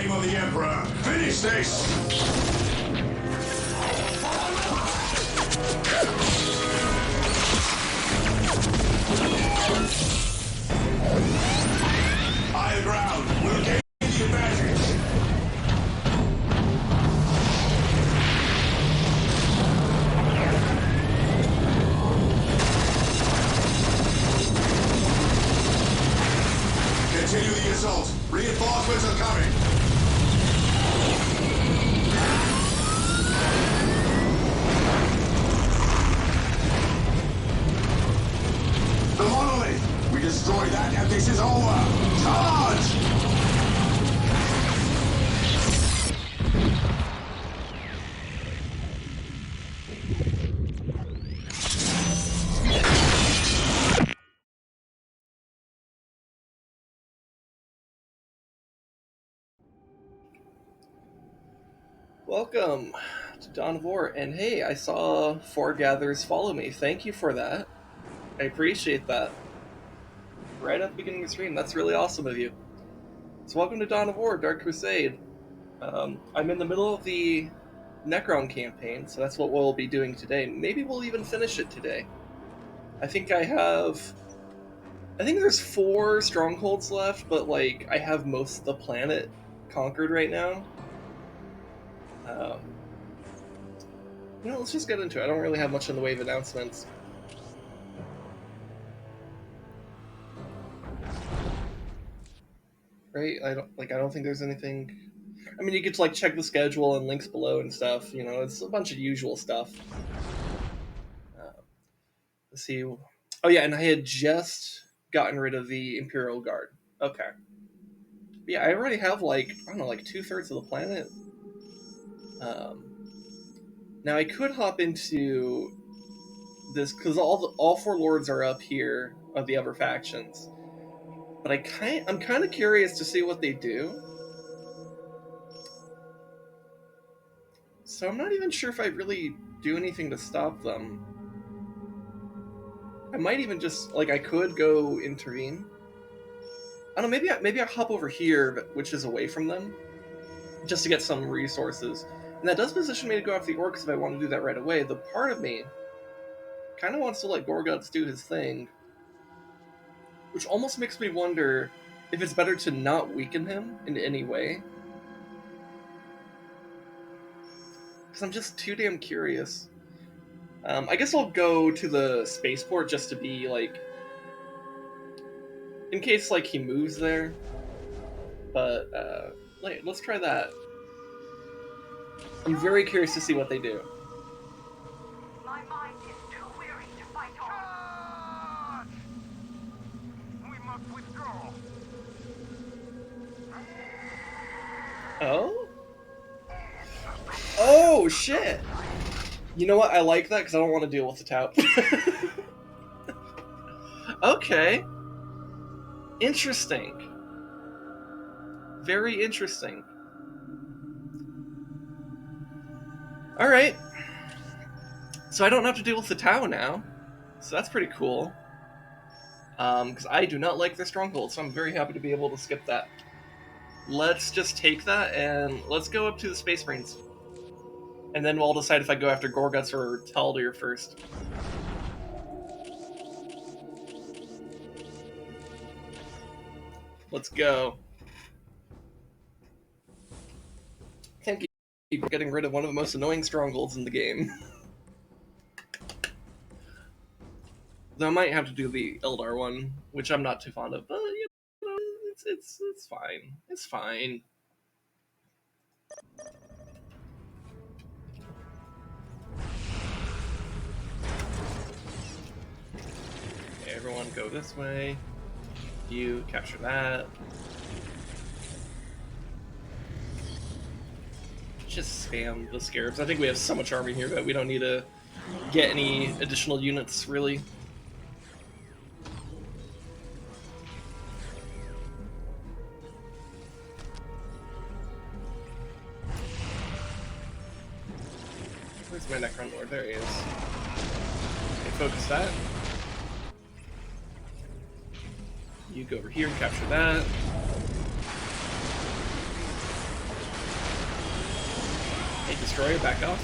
name of the Emperor, finish this! Higher ground, we'll gain the advantage. Continue the assault. Reinforcements are coming. The monolith! We destroy that and this is over! Charge! Welcome to Dawn of War, and hey, I saw 4 gatherers follow me. Thank you for that. I appreciate that. Right at the beginning of the stream, that's really awesome of you. So welcome to Dawn of War, Dark Crusade. I'm in the middle of the Necron campaign, so that's what we'll be doing today. Maybe we'll even finish it today. I think there's 4 strongholds left, but like, I have most of the planet conquered right now. Let's just get into it. I don't really have much in the way of announcements. Right? I don't think there's anything. I mean, you get to like check the schedule and links below and stuff. You know, it's a bunch of usual stuff. Let's see. Oh yeah, and I had just gotten rid of the Imperial Guard. Okay. But yeah, I already have like 2/3 of the planet. Now I could hop into this because all 4 lords are up here of the other factions, but I'm kind of curious to see what they do. So I'm not even sure if I really do anything to stop them. I might even just I could go intervene. I don't know. Maybe I hop over here, which is away from them, just to get some resources. And that does position me to go after the orcs if I want to do that right away. The part of me kind of wants to let Gorguts do his thing, which almost makes me wonder if it's better to not weaken him in any way. Because I'm just too damn curious. I guess I'll go to the spaceport just to be in case he moves there. But let's try that. I'm very curious to see what they do. My mind is too weary to fight on. We must withdraw. Oh? Oh, shit! You know what? I like that because I don't want to deal with the tout. Okay. Interesting. Very interesting. Alright. So I don't have to deal with the Tau now. So that's pretty cool. Because I do not like their stronghold, so I'm very happy to be able to skip that. Let's just take that and let's go up to the Space Marines. And then we'll decide if I go after Gorguts or Taldir first. Let's go. Thank you for getting rid of one of the most annoying strongholds in the game. Though I might have to do the Eldar one, which I'm not too fond of, but it's fine. It's fine. Okay, everyone go this way. You capture that. Just spam the scarabs. I think we have so much army here that we don't need to get any additional units, really. Where's my Necron Lord? There he is. Okay, focus that. You go over here and capture that. Hey, Destroyer, back off.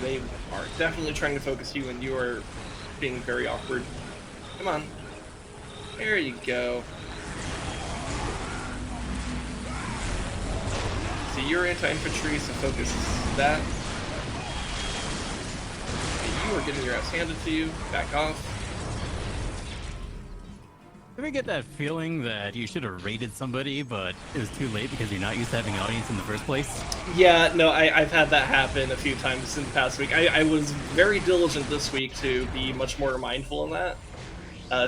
They are definitely trying to focus you, and you are being very awkward. Come on. There you go. So you're anti-infantry, so focus that. Okay, you are getting your ass handed to you. Back off. Ever get that feeling that you should have raided somebody, but it was too late because you're not used to having an audience in the first place? Yeah, no, I've had that happen a few times in the past week. I was very diligent this week to be much more mindful in that.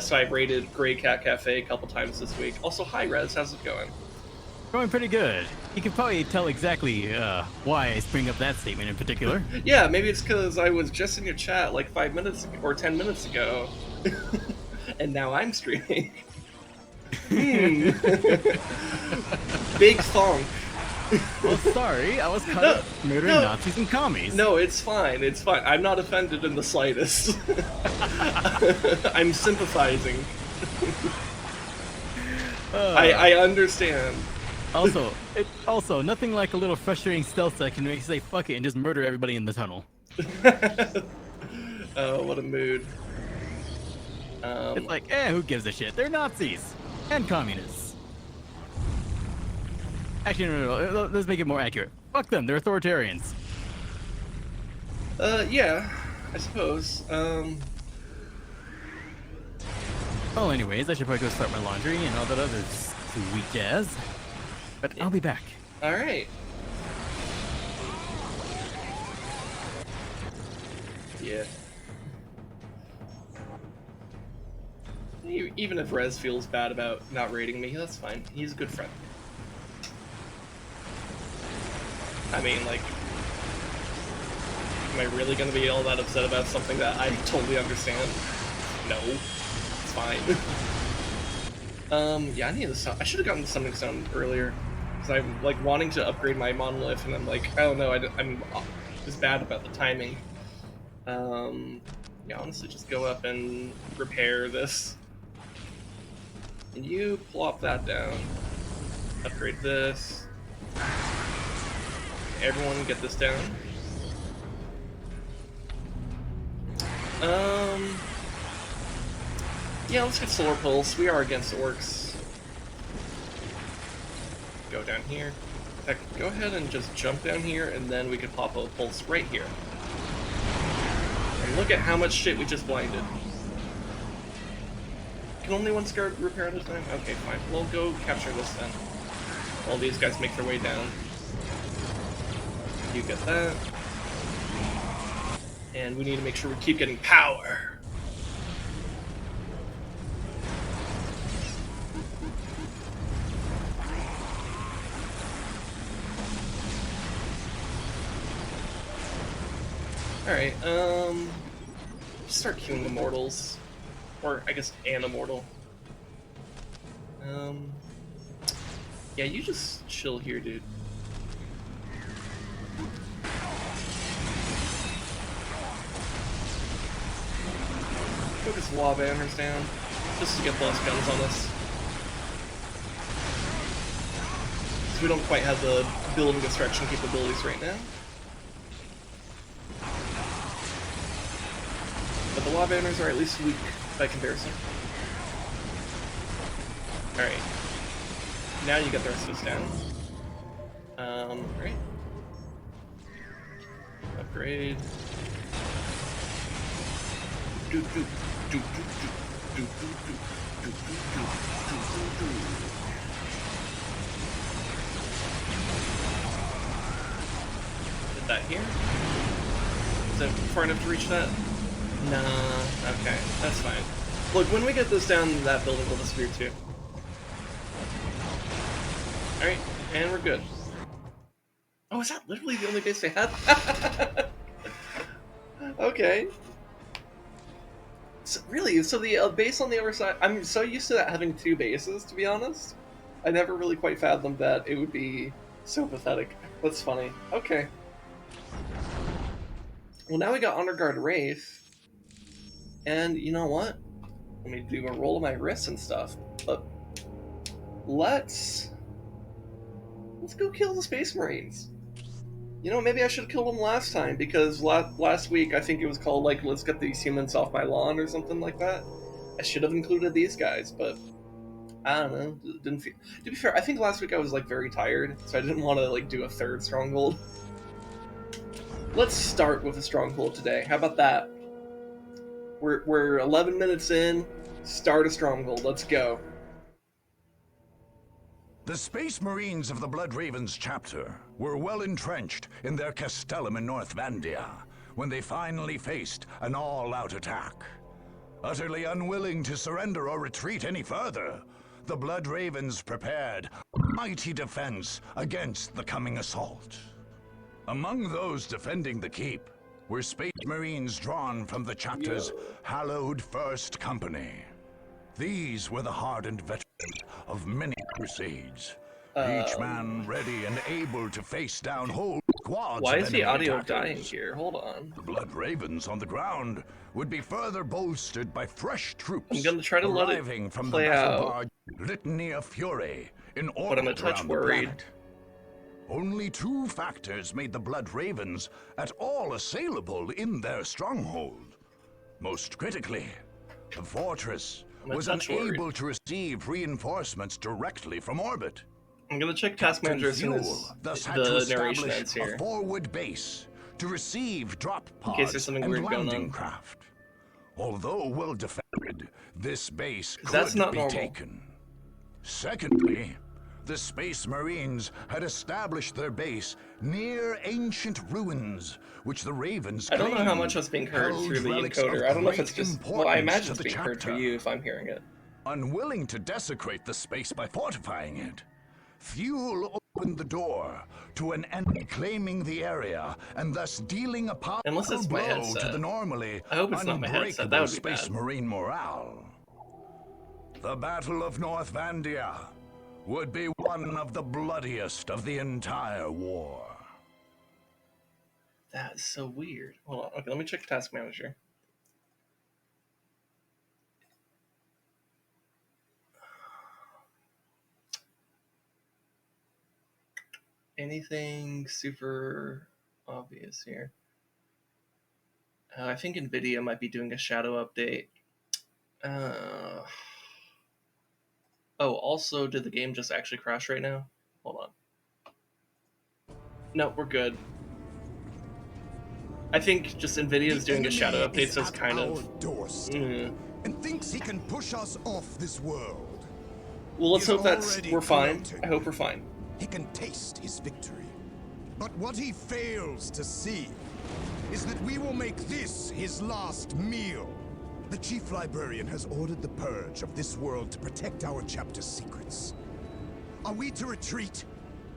So I raided Grey Cat Cafe a couple times this week. Also, hi, Rez. How's it going? Going pretty good. You can probably tell exactly why I bring up that statement in particular. Yeah, maybe it's because I was just in your chat like 5 minutes or 10 minutes ago. And now I'm streaming. Big thonk. Well, sorry, I was caught up murdering Nazis and commies. No, it's fine. It's fine. I'm not offended in the slightest. I'm sympathizing. I understand. Also, nothing like a little frustrating stealth that can make you say fuck it and just murder everybody in the tunnel. Oh, what a mood. It's like, who gives a shit? They're Nazis and communists. Actually, no, let's make it more accurate. Fuck them, they're authoritarians. Yeah, I suppose. Well, anyways, I should probably go start my laundry and all that other sweet jazz. But I'll be back. All right. Yeah. Even if Rez feels bad about not raiding me, that's fine. He's a good friend. I mean, like, am I really gonna be all that upset about something that I totally understand? No. It's fine. Yeah, I need to. I should have gotten the summoning stone earlier. Because I'm, like, wanting to upgrade my monolith, and I'm like, I don't know, I'm just bad about the timing. Yeah, honestly, just go up and repair this. And you plop that down. Upgrade this. Everyone get this down. Yeah, let's get Solar Pulse. We are against Orks. Go down here. In fact, go ahead and just jump down here, and then we could pop a Pulse right here. And look at how much shit we just blinded. Can only one scar repair at a time? Okay, fine. We'll go capture this then. While these guys make their way down. You get that. And we need to make sure we keep getting power. Alright, start killing immortals. Or, I guess, an immortal. Yeah, you just chill here, dude. Focus wall banners down, just to get less guns on us. So we don't quite have the building destruction capabilities right now. But the wall banners are at least weak by comparison. Alright. Now you get the rest of this down. Right. Upgrade. Put that here. Is that far enough to reach that? Nah, okay, that's fine. Look, when we get this down, that building will disappear too. Alright, and we're good. Oh, is that literally the only base they had? Okay. So, really? So the base on the other side... I'm so used to that having two bases, to be honest. I never really quite fathomed that it would be so pathetic. That's funny. Okay. Well, now we got Honor Guard Wraith. And you know what? Let me do a roll of my wrists and stuff. But let's Let's go kill the Space Marines. You know, maybe I should have killed them last time, because last week I think it was called, like, let's get these humans off my lawn or something like that. I should have included these guys, but I don't know. Didn't feel. To be fair, I think last week I was, like, very tired, so I didn't want to, like, do a third Stronghold. Let's start with a Stronghold today. How about that? We're 11 minutes in. Start a Stronghold. Let's go. The Space Marines of the Blood Ravens chapter were well entrenched in their castellum in North Vandia when they finally faced an all-out attack. Utterly unwilling to surrender or retreat any further, the Blood Ravens prepared a mighty defense against the coming assault. Among those defending the keep were Space Marines drawn from the chapter's hallowed First Company. These were the hardened veterans of many crusades, each man ready and able to face down whole squads. Why of is the enemy audio attackers. dying here? Hold on. The Blood Ravens on the ground would be further bolstered by fresh troops I'm gonna try to let it arriving from play the battle out. barge Litany of Fury in But I'm a orbit touch around worried. the planet. Only two factors made the Blood Ravens at all assailable in their stronghold. Most critically, the fortress I'm a was touch unable to receive reinforcements directly from orbit. I'm gonna check Task Manager as soon as Fuel thus had to the narration establish ends here. a forward base to receive drop In case there's pods something and weird going landing on. craft. Although well defended, this base could That's not be normal. taken. Secondly, the Space Marines had established their base near ancient ruins, which the Ravens I don't know how claimed much that's being heard held through the relics encoder. of I don't know if great it's just. Well, I importance imagine to it's the being heard for chapter. you if I'm hearing it. Unwilling to desecrate the space by fortifying it, Fuel opened the door to an enemy claiming the area and thus dealing a powerful Unless it's my blow headset. to the normally I hope it's not my headset. That unbreakable would be Space bad. Marine morale. The Battle of North Vandia would be one of the bloodiest of the entire war. That is so weird. Hold on. Okay, let me check Task Manager. Anything super obvious here? I think NVIDIA might be doing a shadow update. Oh, also, did the game just actually crash right now? Hold on. No, we're good. I think just NVIDIA is doing a shadow update, so it's kind of. doorstep and thinks he can push us off this world. Well, let's He's hope that's already we're fine. gloating. I hope we're fine. He can taste his victory. But what he fails to see is that we will make this his last meal. The Chief Librarian has ordered the purge of this world to protect our chapter's secrets. Are we to retreat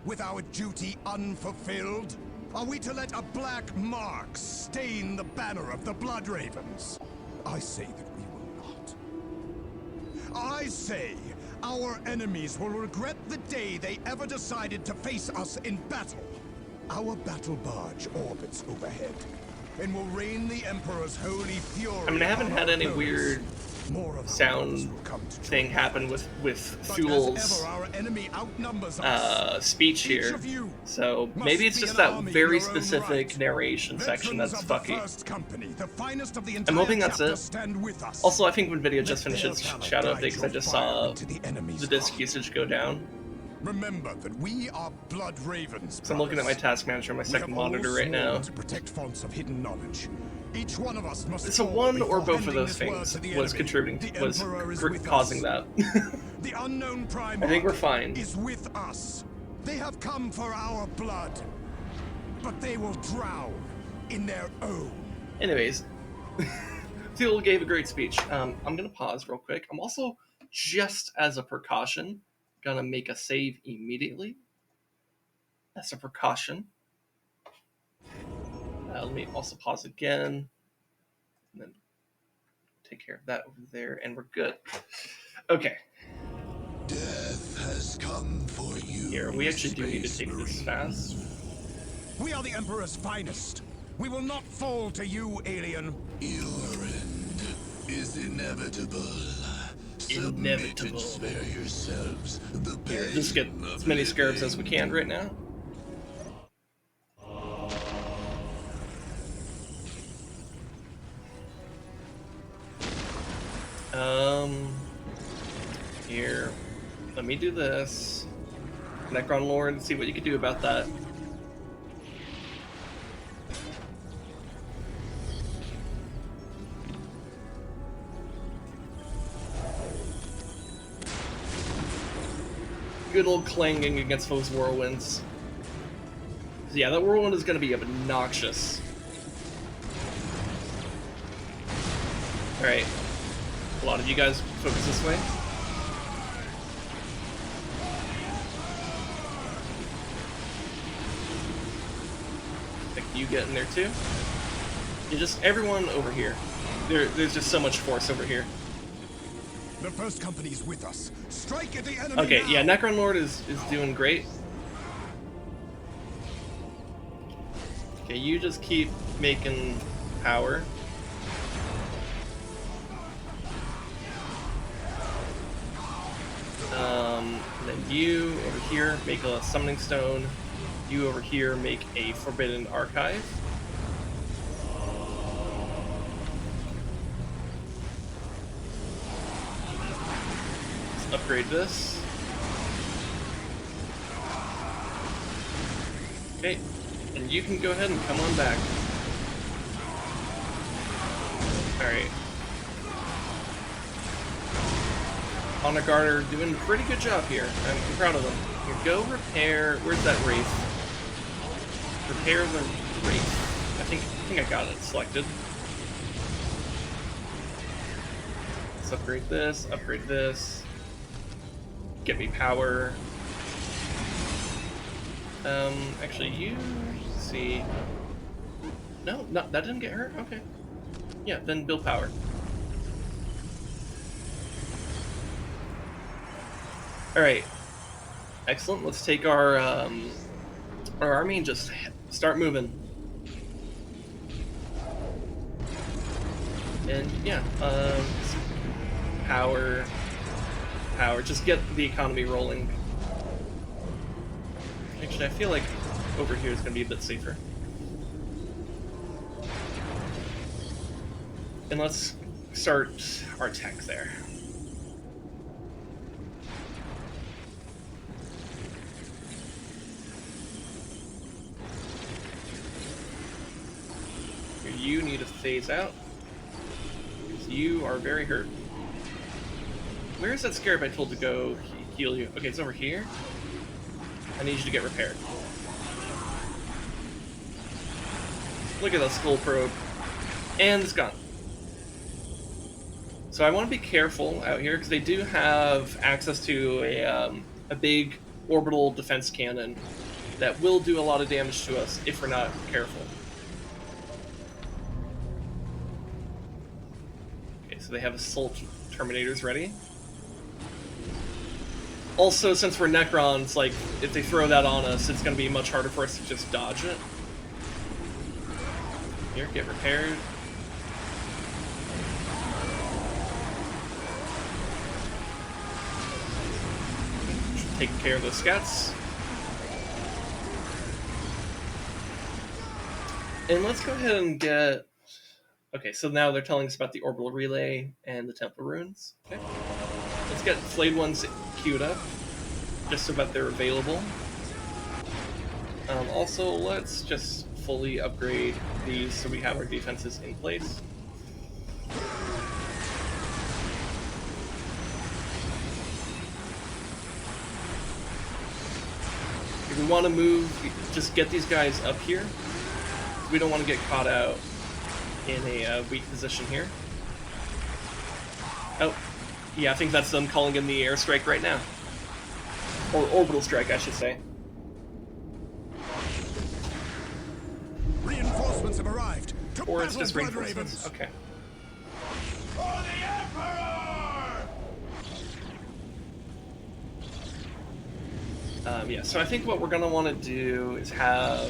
with our duty unfulfilled? Are we to let a black mark stain the banner of the Blood Ravens? I say that we will not. I say our enemies will regret the day they ever decided to face us in battle. Our battle barge orbits overhead and will rain the Emperor's holy fury. I mean, I haven't upon had our any foes. weird More of sound will come to thing join happen us. with But Fuel's as ever, our enemy outnumbers us. speech Each here. of you So must maybe it's be just an that army very in your own specific right. narration section Veterans that's of the fucky. First Company, the finest of the I'm entire hoping that's chapter, it. stand with us. Also, I think when video Let just their finishes valor shadow guide update, because I your just fire saw into the enemy's the disk heart. usage go down. Remember that we are Blood Ravens. So I'm looking at my brothers. task manager on my We second have all monitor right now. sworn to protect fonts of hidden knowledge. Each one of us must. So fall one or before both of handing those this word things to the was enemy. contributing, The was Emperor is cr- with causing us. that. The unknown Primarch I think we're fine. is with us. They have come for our blood, but they will drown in their own. Anyways, Fuel gave a great speech. I'm gonna pause real quick. I'm also, just as a precaution, gonna make a save immediately. As a precaution. Let me also pause again, and then take care of that over there, and we're good. Okay. Death has come for you. Here, we actually do need to Space take this Marine. fast. We are the Emperor's finest. We will not fall to you, alien. Your end is inevitable. inevitable. Spare yourselves the Here, just get as many scarabs as we can right now. Here, let me do this. Necron Lord, see what you can do about that. Good old clanging against those whirlwinds. So yeah, that whirlwind is going to be obnoxious. Alright. A lot of you guys focus this way. Like you get in there too. You just, everyone over here. There's just so much force over here. The first company's with us. Strike at the enemy. Okay, now. yeah, Necron Lord is doing great. Okay, you just keep making power. And then you over here make a summoning stone. You over here make a forbidden archive. Let's upgrade this. Okay, and you can go ahead and come on back. Alright. Honor Guard are doing a pretty good job here. I'm proud of them. Here, go repair. Where's that wraith? Repair the wraith. I think I got it selected. Let's upgrade this. Upgrade this. Get me power. Actually, you see. No, that didn't get hurt. Okay. Yeah, then build power. Alright, excellent. Let's take our army and just start moving. And yeah, power, just get the economy rolling. Actually, I feel like over here is going to be a bit safer. And let's start our tech there. You need to phase out, because you are very hurt. Where is that scarab I told to go heal you? Okay, it's over here. I need you to get repaired. Look at that skull probe. And it's gone. So I want to be careful out here, because they do have access to a big orbital defense cannon that will do a lot of damage to us if we're not careful. So they have assault terminators ready. Also, since we're Necrons, like, if they throw that on us, it's going to be much harder for us to just dodge it. Here, get repaired. Taking care of those scats. And let's go ahead and get... Okay, so now they're telling us about the orbital relay and the temple ruins. Okay. Let's get flayed ones queued up, just so that they're available. Also, let's just fully upgrade these so we have our defenses in place. If we want to move, just get these guys up here. We don't want to get caught out in a weak position here. Oh, yeah, I think that's them calling in the airstrike right now. Or orbital strike, I should say. Reinforcements have arrived. Or it's just reinforcements. Okay. For the Emperor! Yeah, so I think what we're going to want to do is have...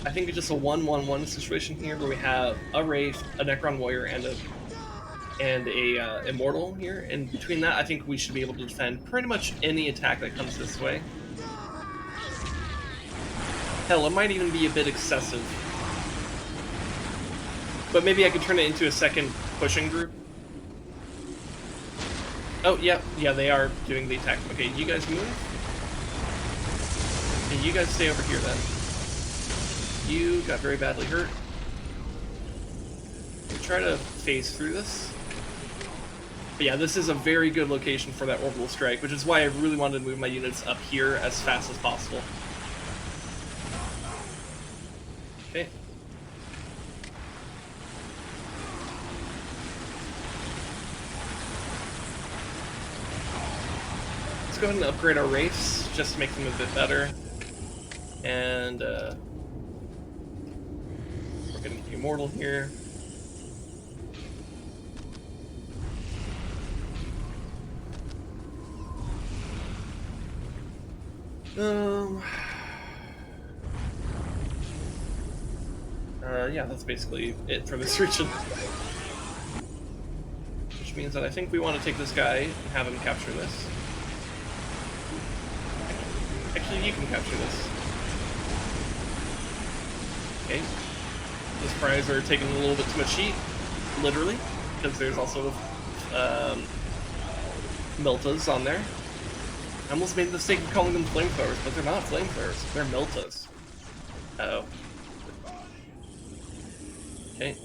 I think it's just a 1-1-1 situation here where we have a Wraith, a Necron Warrior, and and a immortal here, and between that, I think we should be able to defend pretty much any attack that comes this way. Hell, it might even be a bit excessive. But maybe I could turn it into a second pushing group. Oh, yeah, they are doing the attack. Okay, you guys move. And you guys stay over here then. You got very badly hurt. We'll try to phase through this. But yeah, this is a very good location for that orbital strike, which is why I really wanted to move my units up here as fast as possible. Okay. Let's go ahead and upgrade our wraiths, just to make them a bit better. And we're getting the immortal here. Yeah, that's basically it for this region. Which means that I think we want to take this guy and have him capture this. Actually, you can capture this. Okay. Those prize are taking a little bit too much heat, literally, because there's also Miltas on there. I almost made the mistake of calling them flamethrowers, but they're not flamethrowers, they're Miltas. Uh-oh. Okay.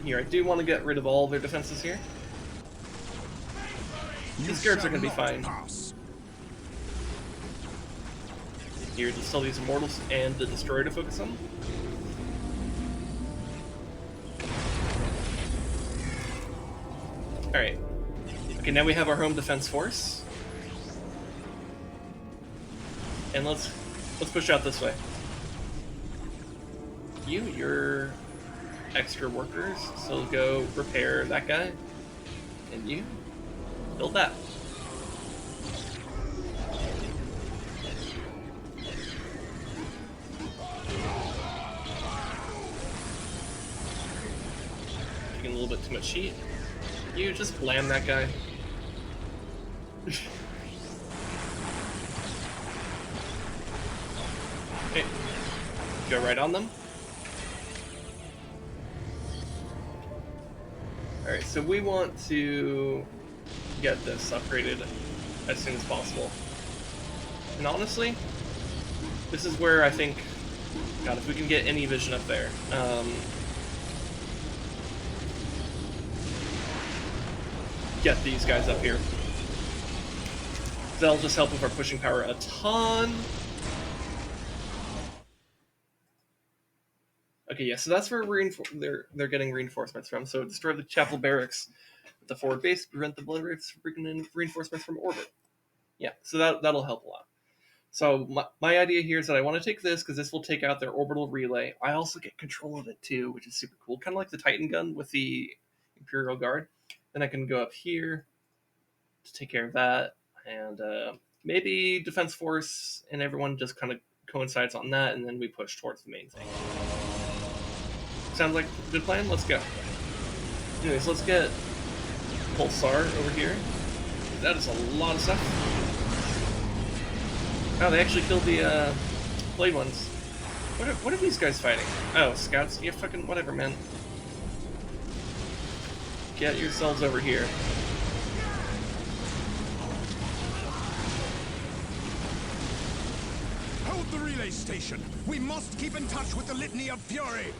Here, I do want to get rid of all their defenses here. These guards are going to be fine. Here, just tell these immortals and the destroyer to focus on. Alright. Okay, now we have our home defense force. And let's push out this way. You're extra workers, so go repair that guy. And you build that. Taking a little bit too much heat. You just blam that guy. Okay. Go right on them. Alright, so we want to get this upgraded as soon as possible. And honestly, this is where I think, God, if we can get any vision up there. Get these guys up here. That'll just help with our pushing power a ton. Okay, yeah, so that's where they're getting reinforcements from. So destroy the chapel barracks at the forward base, prevent the blood wraiths from bringing in reinforcements from orbit. Yeah, so that'll help a lot. So my idea here is that I want to take this because this will take out their orbital relay. I also get control of it too, which is super cool. Kind of like the Titan gun with the Imperial Guard. Then I can go up here to take care of that. And maybe Defense Force and everyone just kind of coincides on that, and then we push towards the main thing. Sounds like a good plan? Let's go. Anyways, let's get Pulsar over here. That is a lot of stuff. Oh, they actually killed the blade ones. What are these guys fighting? Oh, scouts? Yeah, fucking whatever, man. Get yourselves over here. Hold the relay station. We must keep in touch with the Litany of Fury.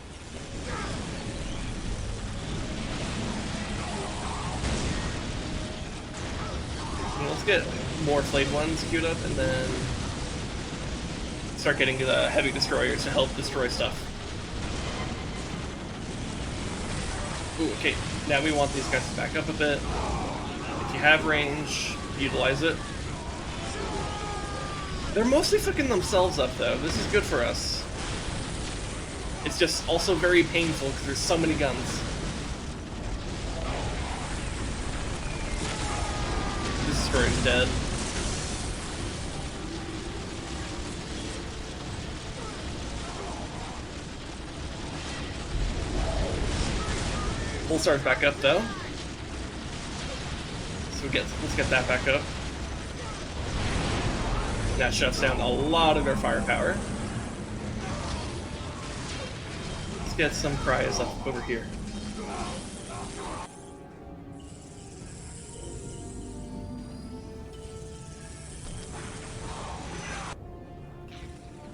Let's get more flayed ones queued up, and then start getting the heavy destroyers to help destroy stuff. Ooh, okay, now we want these guys to back up a bit. If you have range, utilize it. They're mostly fucking themselves up, though. This is good for us. It's just also very painful because there's so many guns. This destroyer's dead. Pulsar's back up though. So let's get that back up. That shuts down a lot of their firepower. Let's get some cryos up over here.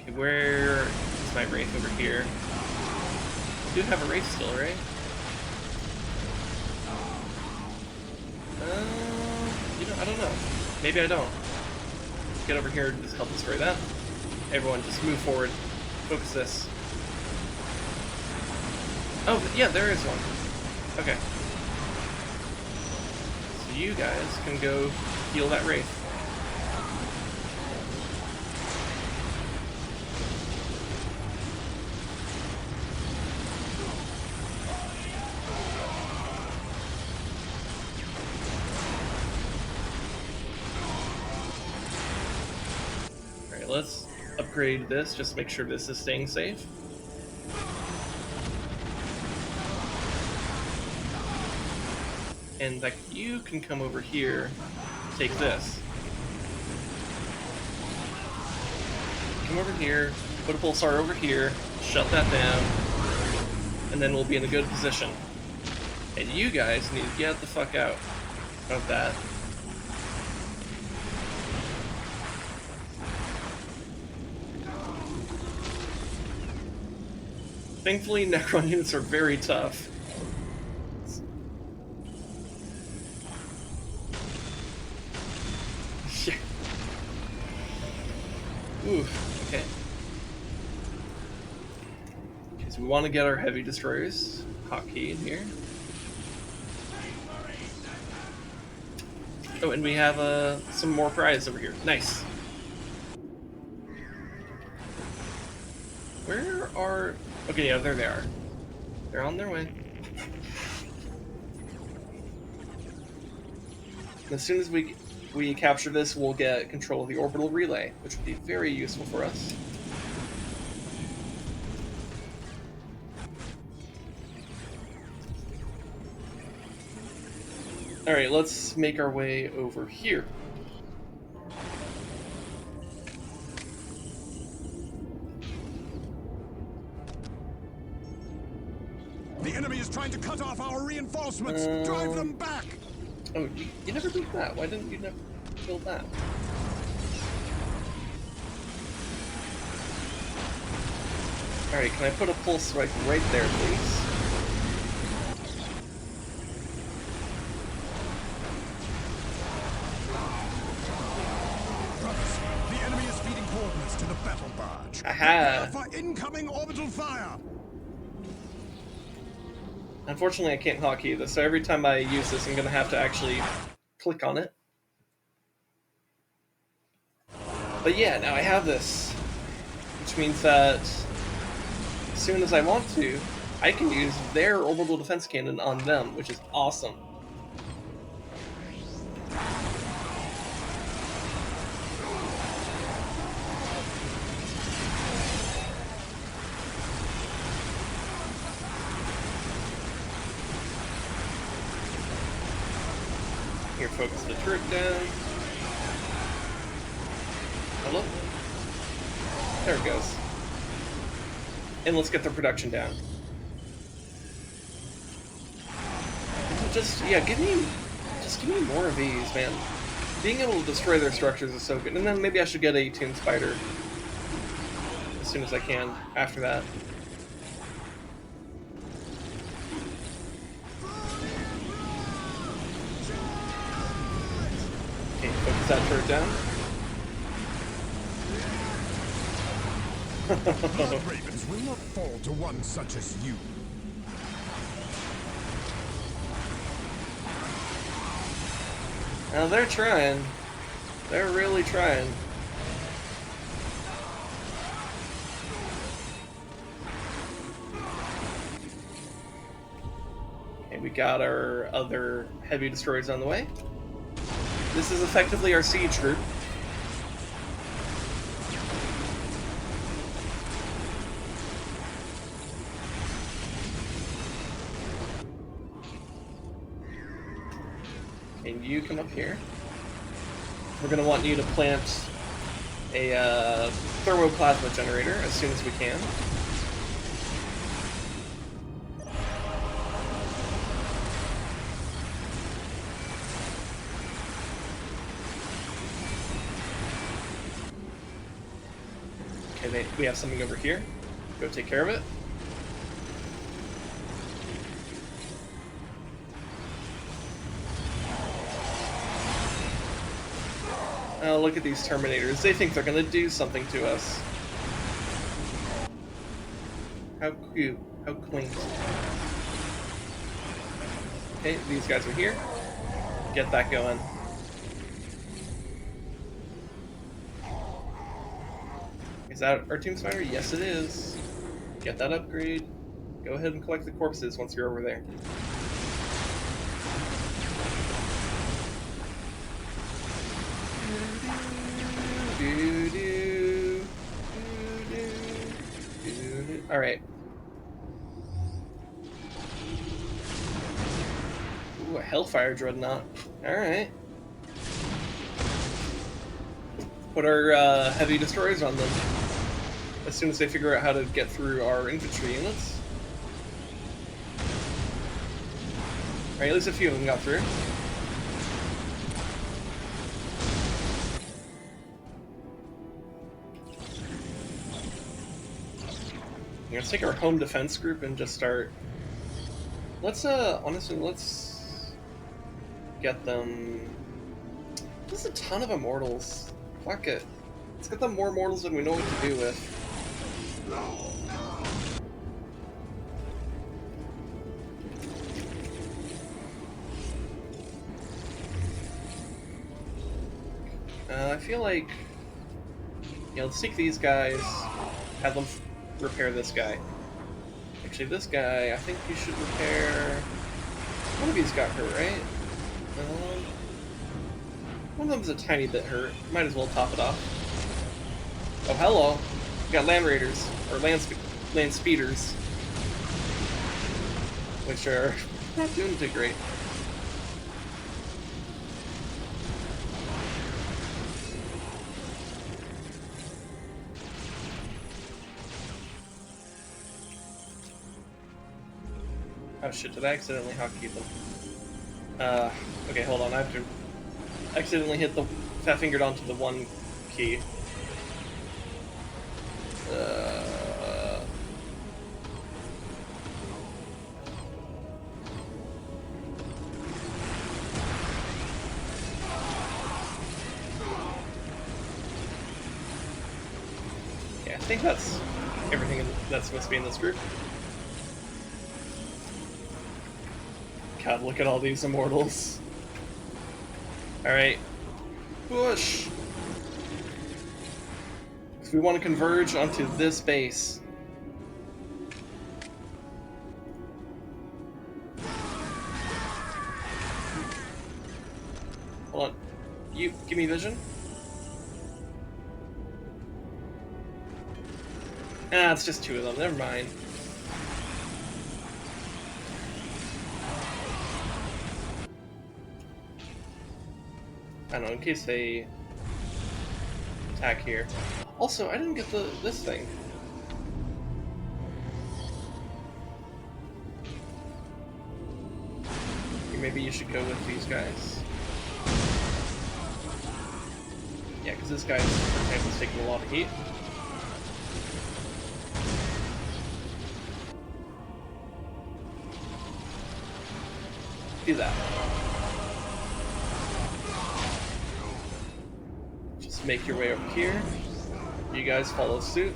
Okay, where is my Wraith over here? I do have a Wraith still, right? You know, I don't know. Maybe I don't. Get over here and just help destroy that. Everyone just move forward. Focus this. Oh, yeah, there is one. Okay. So you guys can go heal that Wraith. Let's upgrade this, just make sure this is staying safe. And like you can come over here, take this. Come over here, put a pulsar over here, shut that down, and then we'll be in a good position. And you guys need to get the fuck out of that. Thankfully, Necron units are very tough. Yeah. Ooh, okay. Okay, so we want to get our heavy destroyers hotkey in here. Oh, and we have some more prize over here. Nice. Where are... Okay, yeah, there they are. They're on their way. As soon as we capture this, we'll get control of the orbital relay, which will be very useful for us. Alright, let's make our way over here. The enemy is trying to cut off our reinforcements. Drive them back. Oh, you never built that. Why didn't you never build that? Alright, can I put a pulse right there, please? Brothers, the enemy is feeding coordinates to the battle barge. Aha! Prepare for incoming orbital fire. Unfortunately, I can't hotkey this, so every time I use this, I'm going to have to actually click on it. But yeah, now I have this, which means that as soon as I want to, I can use their orbital defense cannon on them, which is awesome. Here, focus the turret down. Hello? There it goes. And let's get the production down. Just, yeah, give me more of these, man. Being able to destroy their structures is so good. And then maybe I should get a Toon Spider as soon as I can after that. Okay, focus that turret down. Blood Ravens will not fall to one such as you. Now they're trying. They're really trying. Okay, we got our other heavy destroyers on the way. This is effectively our siege group. you come up here. We're going to want you to plant a thermoplasma generator as soon as we can. Okay, we have something over here. Go take care of it. Oh, look at these Terminators. They think they're gonna do something to us. How cute. How quaint. Okay, these guys are here. Get that going. Is that our Tomb Spider? Yes, it is. Get that upgrade. Go ahead and collect the corpses once you're over there. Alright. Ooh, a Hellfire Dreadnought. Alright. Put our heavy destroyers on them as soon as they figure out how to get through our infantry units. Alright, at least a few of them got through. Let's take our home defense group and just start. Let's honestly, let's get them. There's a ton of immortals. Fuck it. Let's get them more immortals than we know what to do with. I feel like, yeah, let's take these guys, have them repair this guy. Actually, this guy, I think you should repair. One of these got hurt, right? One of them's a tiny bit hurt. Might as well top it off. Oh, hello. We got land raiders, or land speeders, which are not doing too great. Oh shit, did I accidentally hotkey them? Okay, hold on, I have to accidentally hit the fat fingered onto the one key. Yeah, I think that's everything that's supposed to be in this group. God, look at all these immortals. Alright. Push! Because we want to converge onto this base. Hold on. You give me vision? Ah, it's just two of them. Never mind. I don't know, in case they attack here. Also, I didn't get this thing. Maybe you should go with these guys. Yeah, because this guy's, for example, is taking a lot of heat. Do that. Make your way over here. You guys follow suit.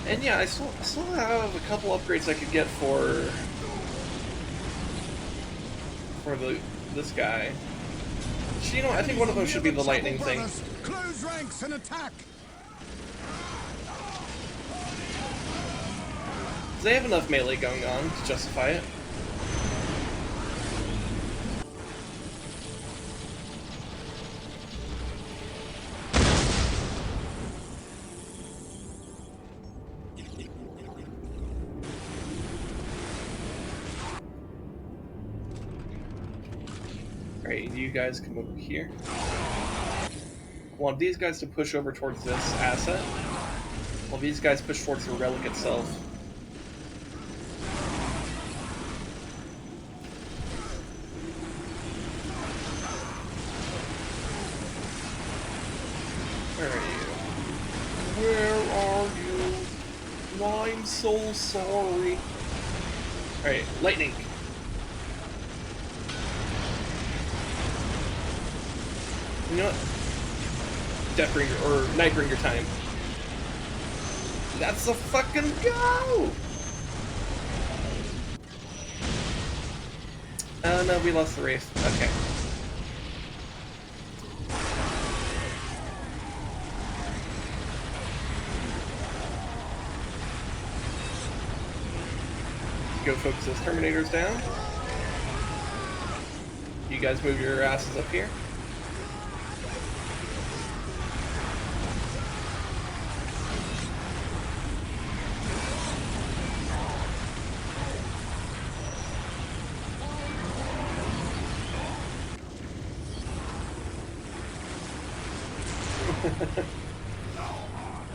And yeah, I still have a couple upgrades I could get for this guy. You know, I think one of them should be the lightning thing. Close ranks and attack. They have enough melee going on to justify it. Alright, you guys come over here. I want these guys to push over towards this asset, while these guys push towards the relic itself. Where are you? Where are you? I'm so sorry. Alright, lightning. You know what? Deathbringer, or Nightbringer time. That's a fucking go! Oh no, we lost the race. Okay. Go focus those Terminators down. You guys move your asses up here.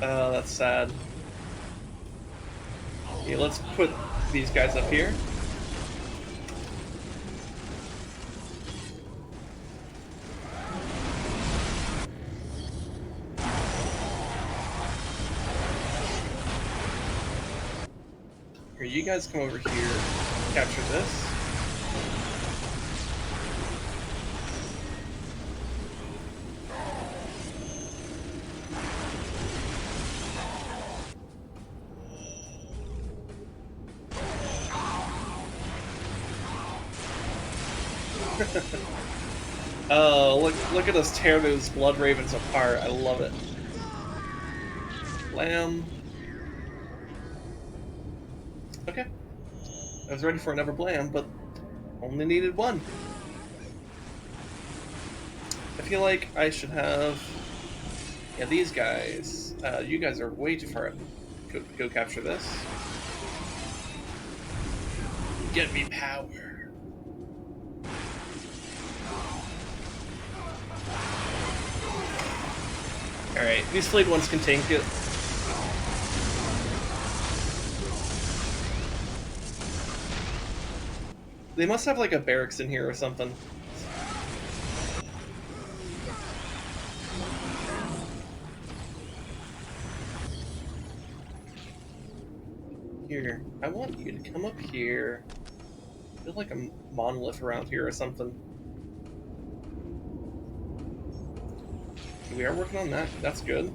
Oh, that's sad. Okay, let's put these guys up here. Here, you guys come over here, capture this. Oh, look at us tear those Blood Ravens apart. I love it. Lamb. Okay. I was ready for another Blam, but only needed one. I feel like I should have... Yeah, these guys. You guys are way too far. Go capture this. Get me power. Alright, these flayed ones can tank it. They must have like a barracks in here or something. Here, I want you to come up here. There's like a monolith around here or something. We are working on that. That's good.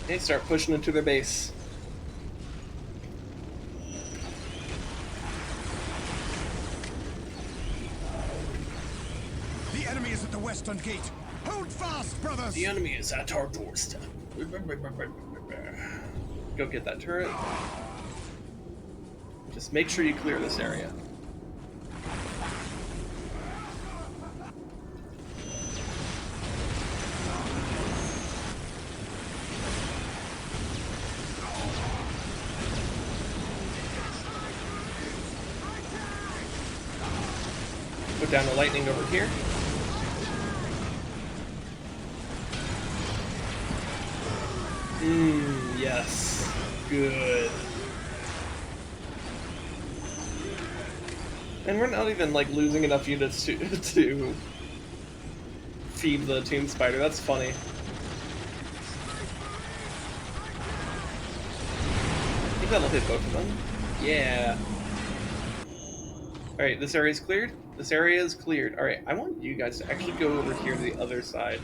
They start pushing into their base. The enemy is at the western gate. Hold fast, brothers! The enemy is at our doorstep. Go get that turret. Just make sure you clear this area. Put down the lightning over here. Yes. Good. And we're not even like losing enough units to feed the Tomb Spider. That's funny. I think that'll hit both of them. Yeah. Alright, this area is cleared. This area is cleared. Alright, I want you guys to actually go over here to the other side.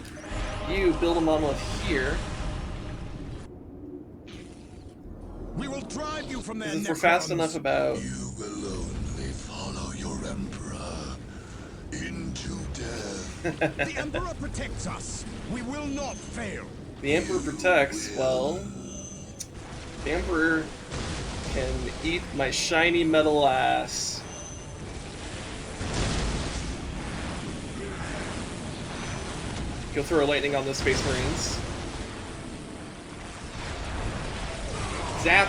You build a monolith here. We will drive you from there. If we're fast enough about... You will only follow your emperor into death. The Emperor protects us. We will not fail. The Emperor protects, well... The Emperor can eat my shiny metal ass. Go throw a lightning on those Space Marines. Zap!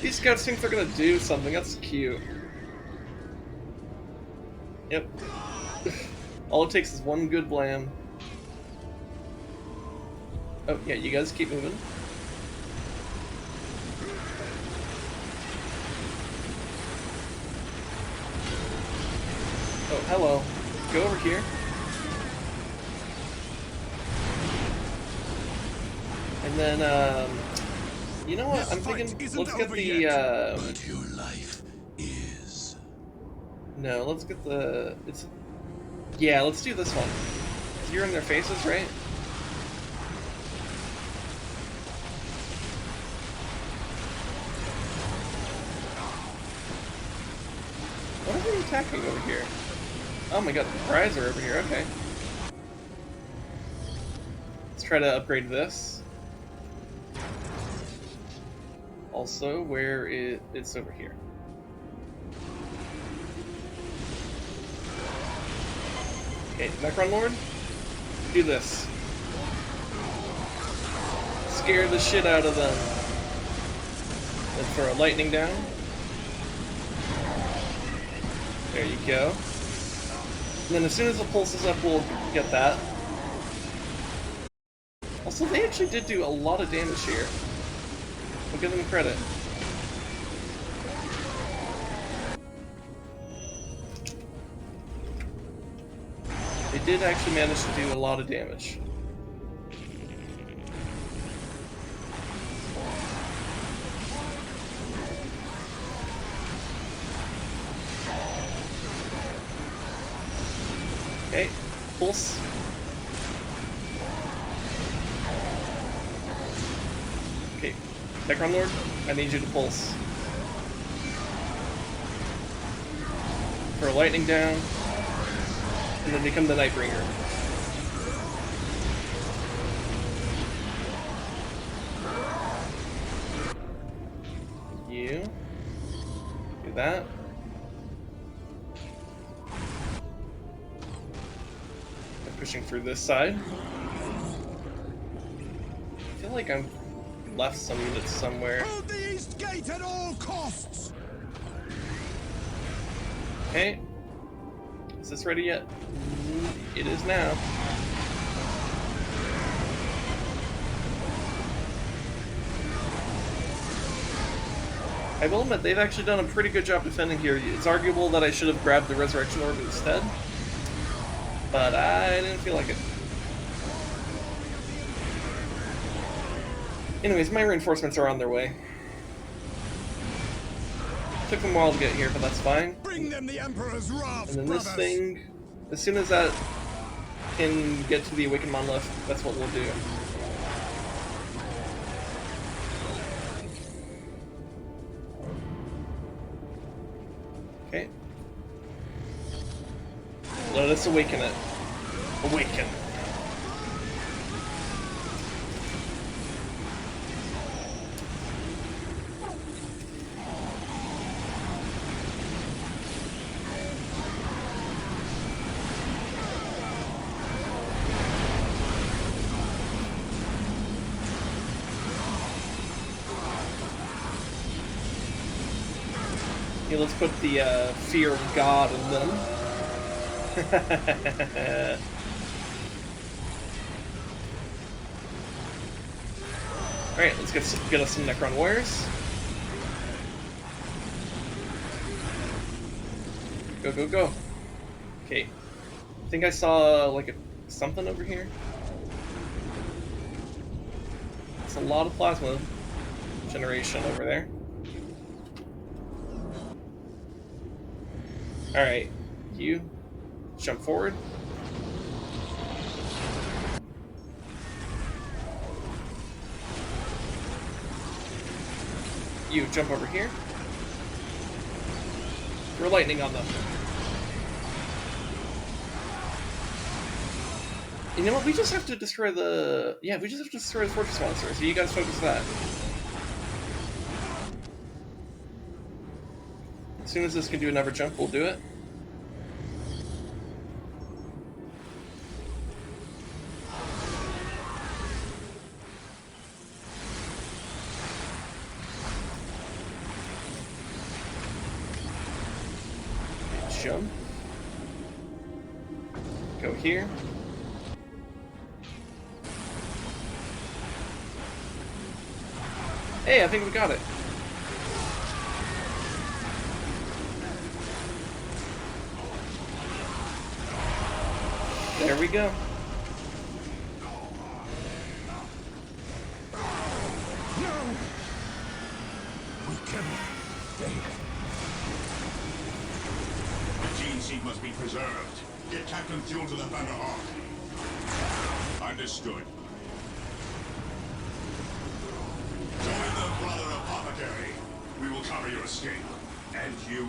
These scouts think they're gonna do something. That's cute. Yep. All it takes is one good blam. Oh, yeah, you guys keep moving. Oh, hello. Go over here. And then, you know what? I'm thinking, let's get the, But your life is. no, let's get the, yeah, let's do this one. You're in their faces, right? What are they attacking over here? Oh my god, the prize are over here, okay. Let's try to upgrade this. Also, where it's over here. Okay, Necron Lord, do this. Scare the shit out of them. Then throw lightning down. There you go. And then as soon as the pulse is up, we'll get that. Also, they actually did do a lot of damage here. We'll give them credit. They did actually manage to do a lot of damage. Okay, pulse. Okay, Necron Lord, I need you to pulse. Throw lightning down, and then become the Nightbringer. You do that. Pushing through this side. I feel like I've left some units somewhere. Hold the east gate at all costs. Okay. Is this ready yet? It is now. I will admit, they've actually done a pretty good job defending here. It's arguable that I should have grabbed the Resurrection Orb instead, but I didn't feel like it. Anyways, my reinforcements are on their way. Took them a while to get here, but that's fine. Bring them the Emperor's wrath, And then this brothers. thing, as soon as that can get to the awaken monolith, that's what we'll do. Okay. Let us awaken it. Awaken. Okay, let's put the fear of God in them. Alright, let's get us some Necron Warriors. Go, go, go. Okay. I think I saw, like, something over here. It's a lot of plasma generation over there. Alright, you jump forward. You jump over here. Throw lightning on them. You know what? We just have to destroy the... Yeah, we just have to destroy the fortress monster, so you guys focus that. As soon as this can do another jump, we'll do it. jump. Go here. Hey, I think we got it. There we go. We cannot fail. The gene seed must be preserved. Get Captain Fuel to the Thunderhawk. Understood. Join the Brother Apothecary. We will cover your escape. And you?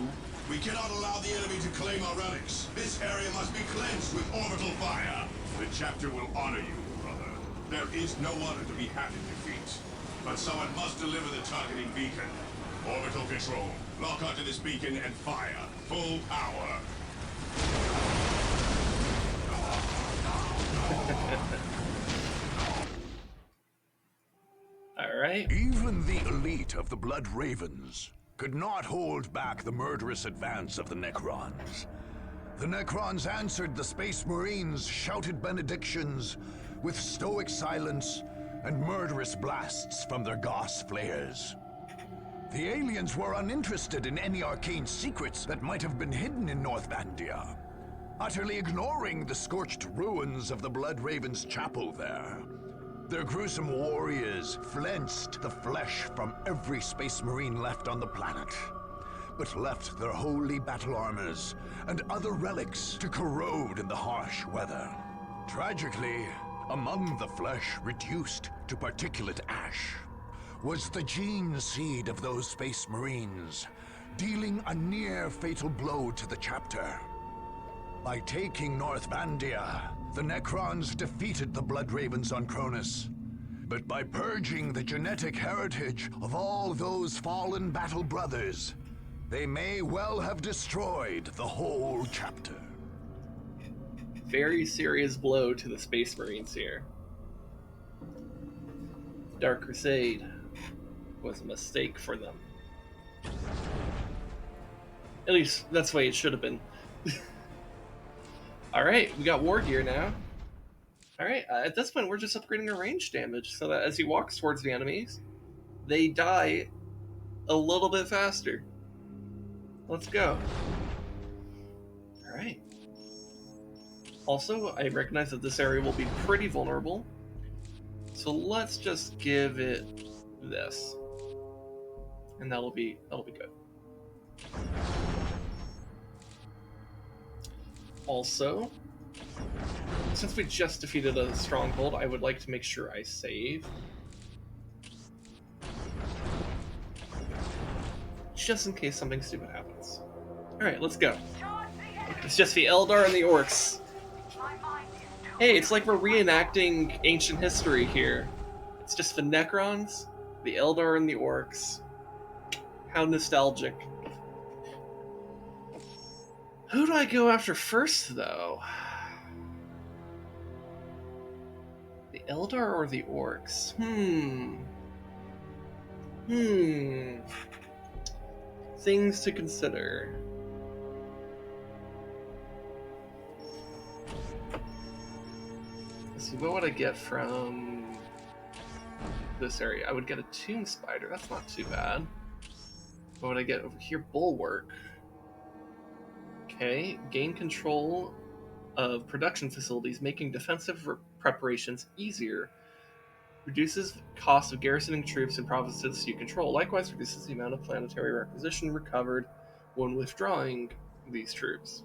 We cannot allow the enemy to claim our relics. This area must be cleansed with orbital fire. The chapter will honor you, brother. There is no one to be had in defeat. But someone must deliver the targeting beacon. Orbital control. Lock onto this beacon and fire. Full power. Alright. Even the elite of the Blood Ravens could not hold back the murderous advance of the Necrons. The Necrons answered the Space Marines' shouted benedictions with stoic silence and murderous blasts from their Gauss flares. The aliens were uninterested in any arcane secrets that might have been hidden in North Vandia, utterly ignoring the scorched ruins of the Blood Ravens' chapel there. Their gruesome warriors flensed the flesh from every Space Marine left on the planet, but left their holy battle armors and other relics to corrode in the harsh weather. Tragically, among the flesh reduced to particulate ash was the gene seed of those Space Marines, dealing a near-fatal blow to the chapter. By taking North Vandia, the Necrons defeated the Blood Ravens on Cronus. But by purging the genetic heritage of all those fallen battle brothers, they may well have destroyed the whole chapter. Very serious blow to the Space Marines here. Dark Crusade was a mistake for them. At least, that's the way it should have been. Alright, we got war gear now. Alright, at this point we're just upgrading our range damage so that as he walks towards the enemies, they die a little bit faster. Let's go. Alright. Also, I recognize that this area will be pretty vulnerable, so let's just give it this. And that'll be good. Also, since we just defeated a stronghold, I would like to make sure I save. Just in case something stupid happens. Alright, let's go. It's just the Eldar and the Orks. Hey, it's like we're reenacting ancient history here. It's just the Necrons, the Eldar, and the Orks. How nostalgic. Who do I go after first, though? The Eldar or the Orks? Things to consider. Let's see, what would I get from this area? I would get a Tomb Spider, that's not too bad. What would I get over here? Bulwark. Okay, gain control of production facilities, making defensive preparations easier. Reduces cost of garrisoning troops in provinces you control. Likewise, reduces the amount of planetary requisition recovered when withdrawing these troops.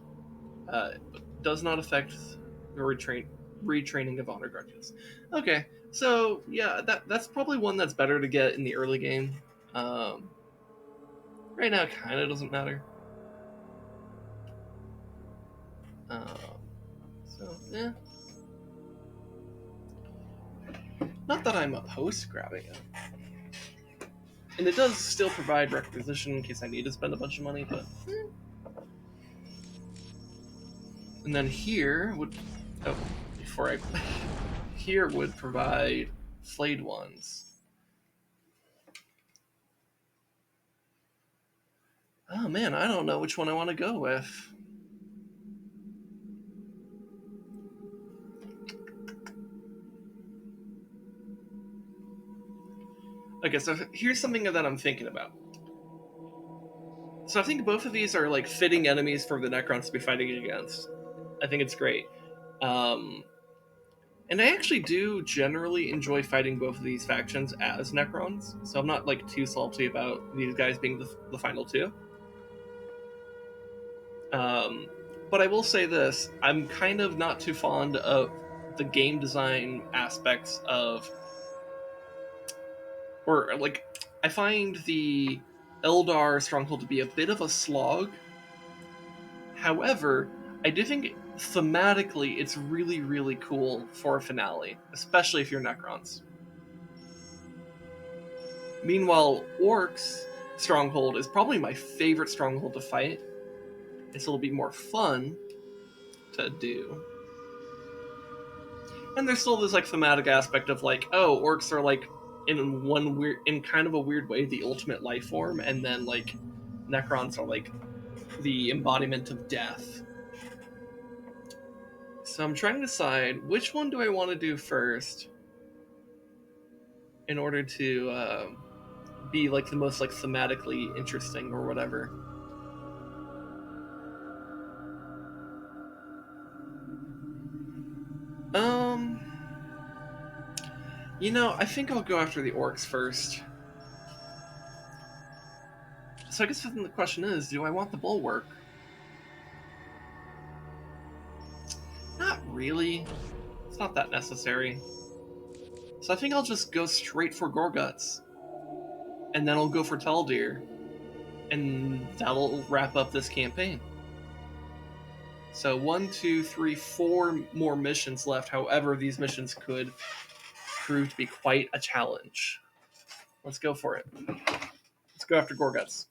But does not affect the retraining of honor guardians. Okay, so yeah, that's probably one that's better to get in the early game. Right now, it kind of doesn't matter. So, yeah. Not that I'm opposed to grabbing it. And it does still provide requisition in case I need to spend a bunch of money, but... And then here would... Oh, before I... Here would provide flayed ones. Oh man, I don't know which one I want to go with. Okay, so here's something that I'm thinking about. So I think both of these are like fitting enemies for the Necrons to be fighting against. I think it's great. And I actually do generally enjoy fighting both of these factions as Necrons, so I'm not like too salty about these guys being the final two. But I will say this, I'm kind of not too fond of the game design aspects of, or like, I find the Eldar Stronghold to be a bit of a slog. However, I do think thematically it's really, really cool for a finale, especially if you're Necrons. Meanwhile, Orks Stronghold is probably my favorite Stronghold to fight, and so it'll be more fun to do. And there's still this like thematic aspect of like, oh, orcs are like in kind of a weird way the ultimate life form, and then like Necrons are like the embodiment of death. So I'm trying to decide which one do I want to do first in order to be like the most like thematically interesting or whatever. You know, I think I'll go after the orcs first. So I guess then the question is, do I want the bulwark? Not really. It's not that necessary. So I think I'll just go straight for Gorguts. And then I'll go for Taldir. And that'll wrap up this campaign. So 1, 2, 3, 4 more missions left. However, these missions could prove to be quite a challenge. Let's go for it. Let's go after Gorguts.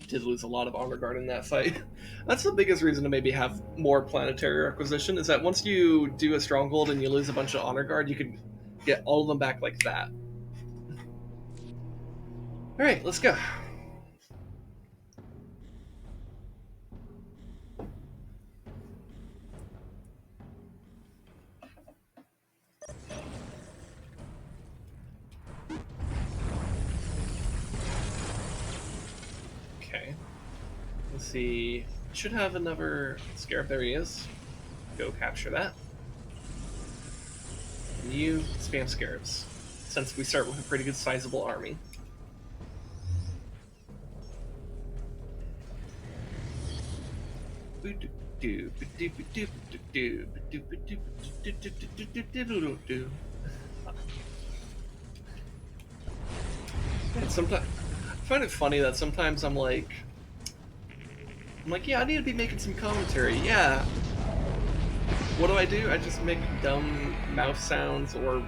Did lose a lot of honor guard in that fight. That's the biggest reason to maybe have more planetary acquisition, is that once you do a stronghold and you lose a bunch of honor guard, you can get all of them back like that. Alright, let's go. Okay. Let's see. Should have another scarab. There he is. Go capture that. And you spam scarabs, since we start with a pretty good sizable army. And sometimes I find it funny that sometimes I'm like, yeah, I need to be making some commentary. Yeah. What do? I just make dumb mouth sounds or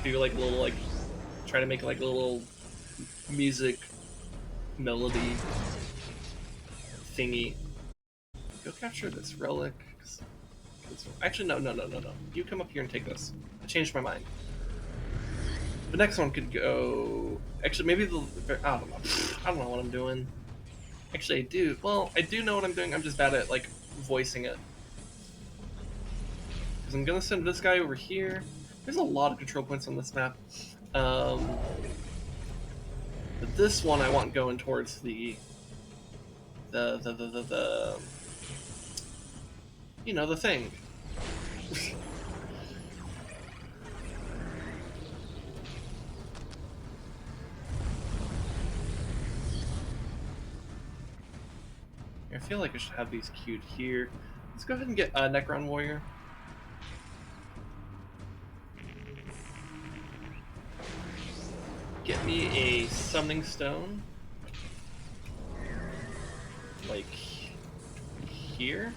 do like little like try to make like a little music melody thingy. Go capture this relic. Actually, no. You come up here and take this. I changed my mind. The next one could go. Actually, maybe I don't know. I don't know what I'm doing. Actually, I do. Well, I do know what I'm doing. I'm just bad at like voicing it. Because I'm gonna send this guy over here. There's a lot of control points on this map. But this one I want going towards the you know, the thing. I feel like I should have these queued here. Let's go ahead and get a Necron Warrior. Get me a Summoning Stone. Like here.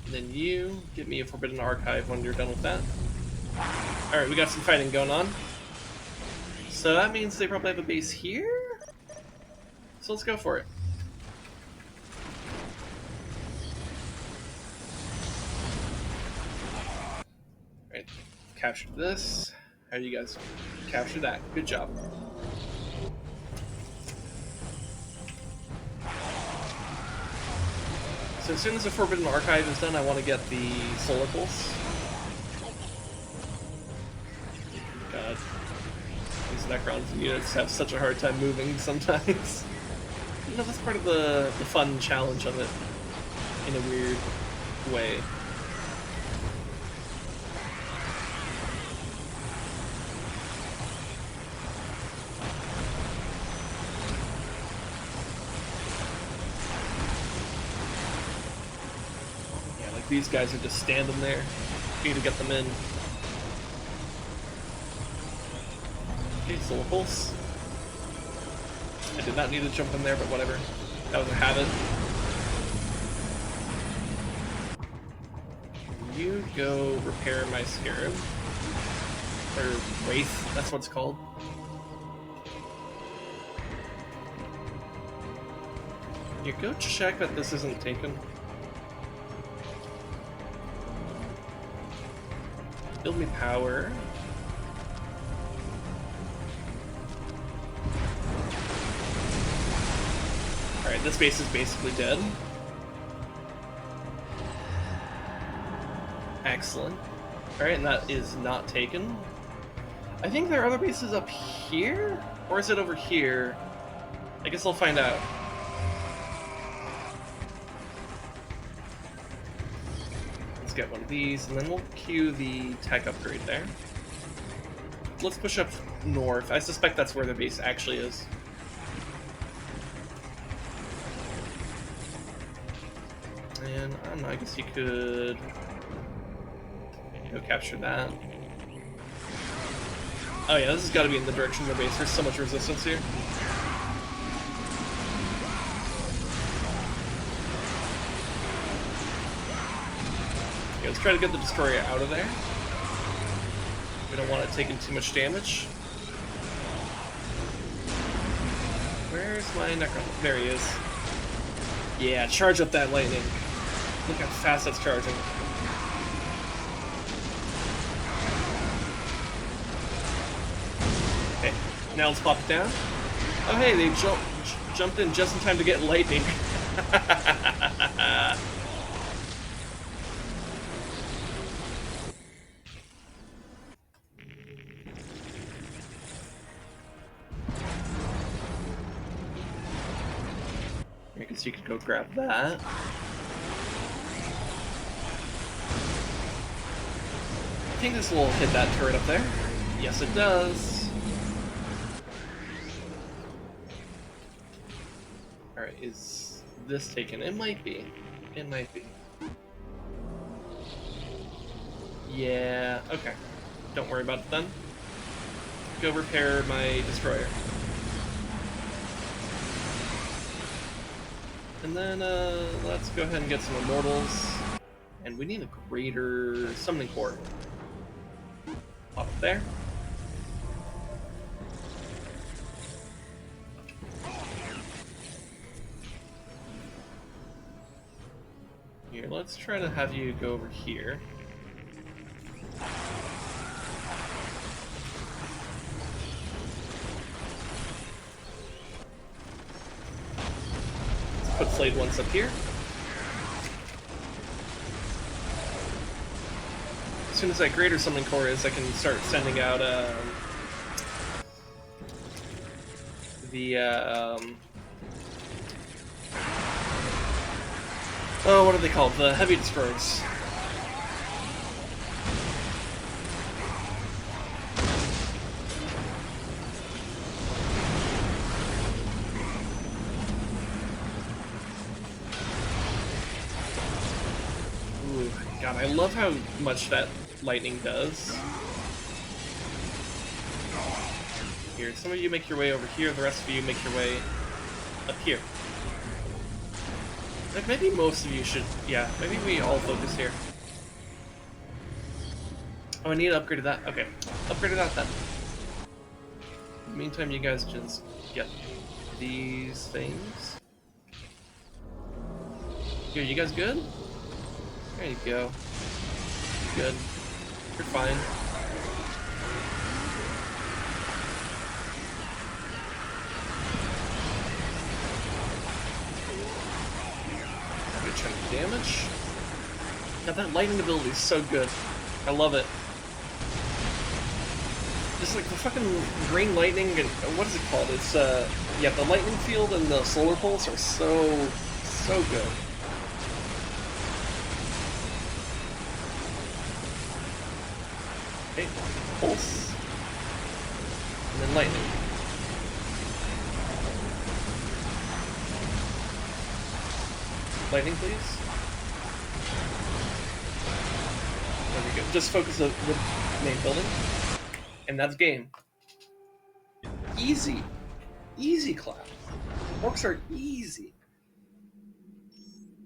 And then you get me a Forbidden Archive when you're done with that. Alright, we got some fighting going on. So that means they probably have a base here? So let's go for it. Alright, capture this. How do you guys capture that? Good job. So as soon as the Forbidden Archive is done, I want to get the Solar Pulse. God. These Necron units have such a hard time moving sometimes. You know, that's part of the fun challenge of it, in a weird way. Yeah, like these guys are just standing there. Need to get them in. Okay, Solar Pulse. I did not need to jump in there, but whatever. That was a habit. You go repair my Scarab. Or Wraith, that's what it's called. You go check that this isn't taken. Build me power. Alright, this base is basically dead. Excellent. Alright, and that is not taken. I think there are other bases up here? Or is it over here? I guess I'll find out. Let's get one of these, and then we'll queue the tech upgrade there. Let's push up north. I suspect that's where the base actually is. And I don't know, I guess you could go capture that. Oh yeah, this has got to be in the direction of the base. There's so much resistance here. Okay, let's try to get the destroyer out of there. We don't want it taking too much damage. Where's my Necron? There he is. Yeah, charge up that lightning. Look how fast that's charging. Okay, now let's pop it down. Oh hey, they jumped in just in time to get lightning. I guess you could go grab that. I think this will hit that turret up there. Yes, it does. Alright, is this taken? It might be. It might be. Yeah, okay. Don't worry about it then. Go repair my destroyer. And then, let's go ahead and get some Immortals. And we need a greater summoning core. Pop it there. Here, let's try to have you go over here. Let's put Slade once up here. As soon as that greater summoning core is, I can start sending out oh, what are they called? The heavy destroyers. Ooh, God, I love how much that lightning does. Here, some of you make your way over here, the rest of you make your way up here. Like, maybe most of you should, yeah, maybe we all focus here. Oh, I need to upgrade that. Okay, upgrade that then. In the meantime, you guys just get these things. Here, you guys good? There you go. Good. You're fine. chunk of damage. God, that lightning ability is so good. I love it. Just like the fucking green lightning and what is it called? It's yeah, the lightning field and the solar pulse are so good. Okay, pulse. And then lightning. Lightning, please. There we go. Just focus the main building. And that's game. Easy. Easy clap. Orcs are easy.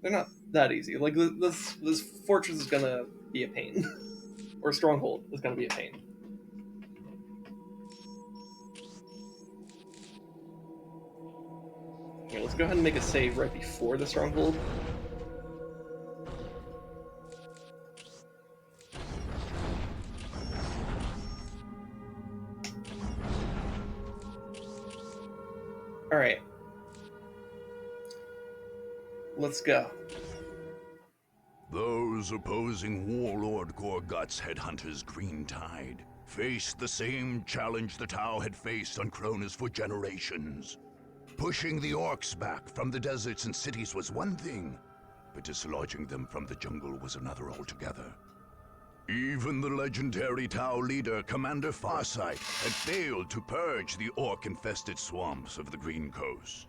They're not that easy. Like, this fortress is gonna be a pain. Or Stronghold is gonna be a pain. Okay, let's go ahead and make a save right before the Stronghold. Alright. Let's go. Those opposing Warlord Gorgut's headhunters Green Tide faced the same challenge the Tau had faced on Cronus for generations. Pushing the Orcs back from the deserts and cities was one thing, but dislodging them from the jungle was another altogether. Even the legendary Tau leader, Commander Farsight, had failed to purge the Orc-infested swamps of the Green Coast.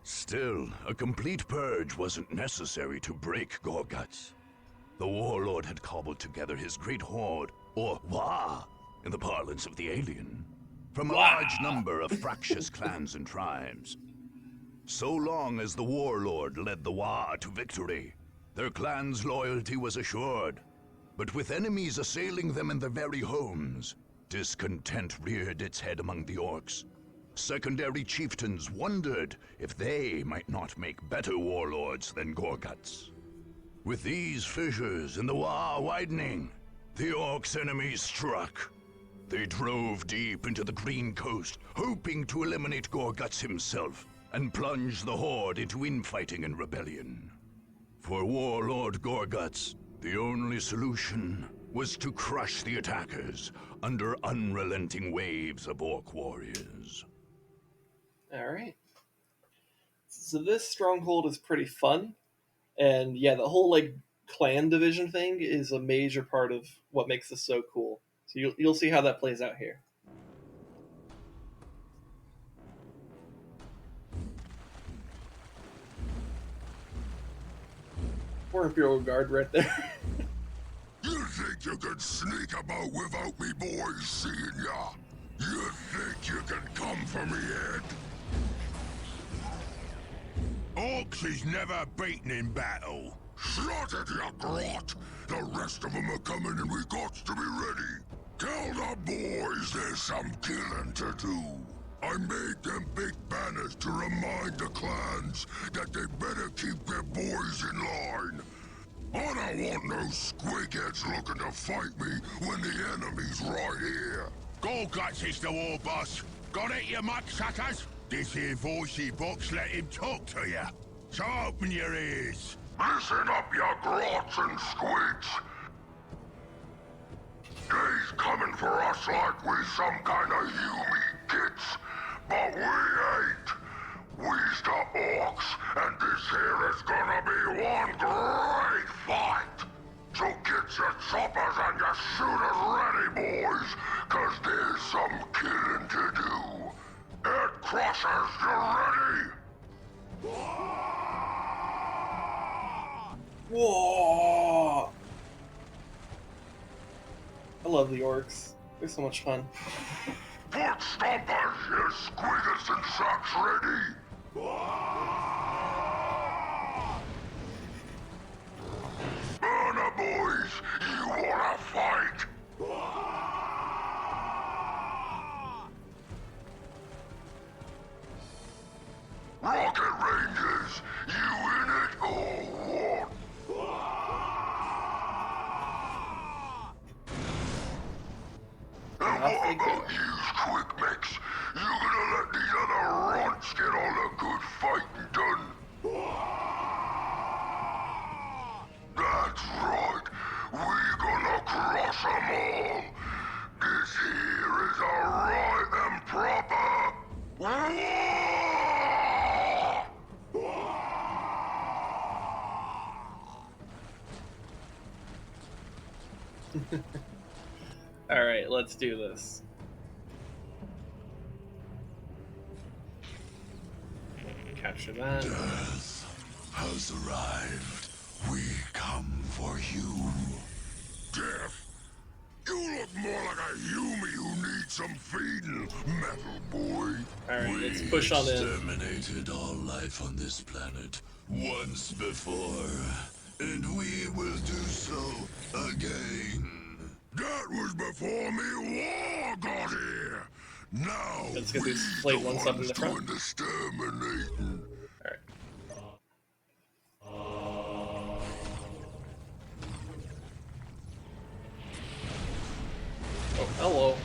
Still, a complete purge wasn't necessary to break Gorguts. The Warlord had cobbled together his great horde, or Wah, in the parlance of the alien, from a large number of fractious clans and tribes. So long as the Warlord led the Wah to victory, their clan's loyalty was assured. But with enemies assailing them in their very homes, discontent reared its head among the Orcs. Secondary chieftains wondered if they might not make better warlords than Gorguts. With these fissures in the Wah widening, the Orcs' enemies struck. They drove deep into the Green Coast, hoping to eliminate Gorguts himself and plunge the Horde into infighting and rebellion. For Warlord Gorguts, the only solution was to crush the attackers under unrelenting waves of Orc warriors. Alright. So this Stronghold is pretty fun. And yeah, the whole like clan division thing is a major part of what makes this so cool. So you'll see how that plays out here. Poor Imperial Guard right there. You think you can sneak about without me boys seeing ya? You think you can come for me, Ed? Orcs is never beaten in battle. Slaughtered ya grot! The rest of them are coming and we got to be ready. Tell the boys there's some killing to do. I made them big banners to remind the clans that they better keep their boys in line. I don't want no squigheads looking to fight me when the enemy's right here. Gorguts is the war boss. Got it, you mudsuckers? This here voicey box let him talk to ya. So open your ears. Listen up, ya grots and squids. They's coming for us like we some kind of human kids. But we ain't. We's the Orcs, and this here is gonna be one great fight. So get your choppers and your shooters ready, boys, cause there's some killing to do. Head Crushers, you ready? Whoa! I love the Orcs. They're so much fun. Foot stompers, you squiggers and socks ready? Burner boys, you wanna fight? Rocket Rangers, you in it or what? And what about you, Quick Mix? You gonna let these other runts get all Alright, let's do this. Capture that. Death has arrived. We come for you. Death? You look more like a human who needs some feeding, metal boy. Alright, let's push on in. We exterminated all life on this planet once before, and we will do so again. That was before me war got here. Now Let's get we these plate the ones up in ones the front. doing the exterminating. Alright. Oh, hello.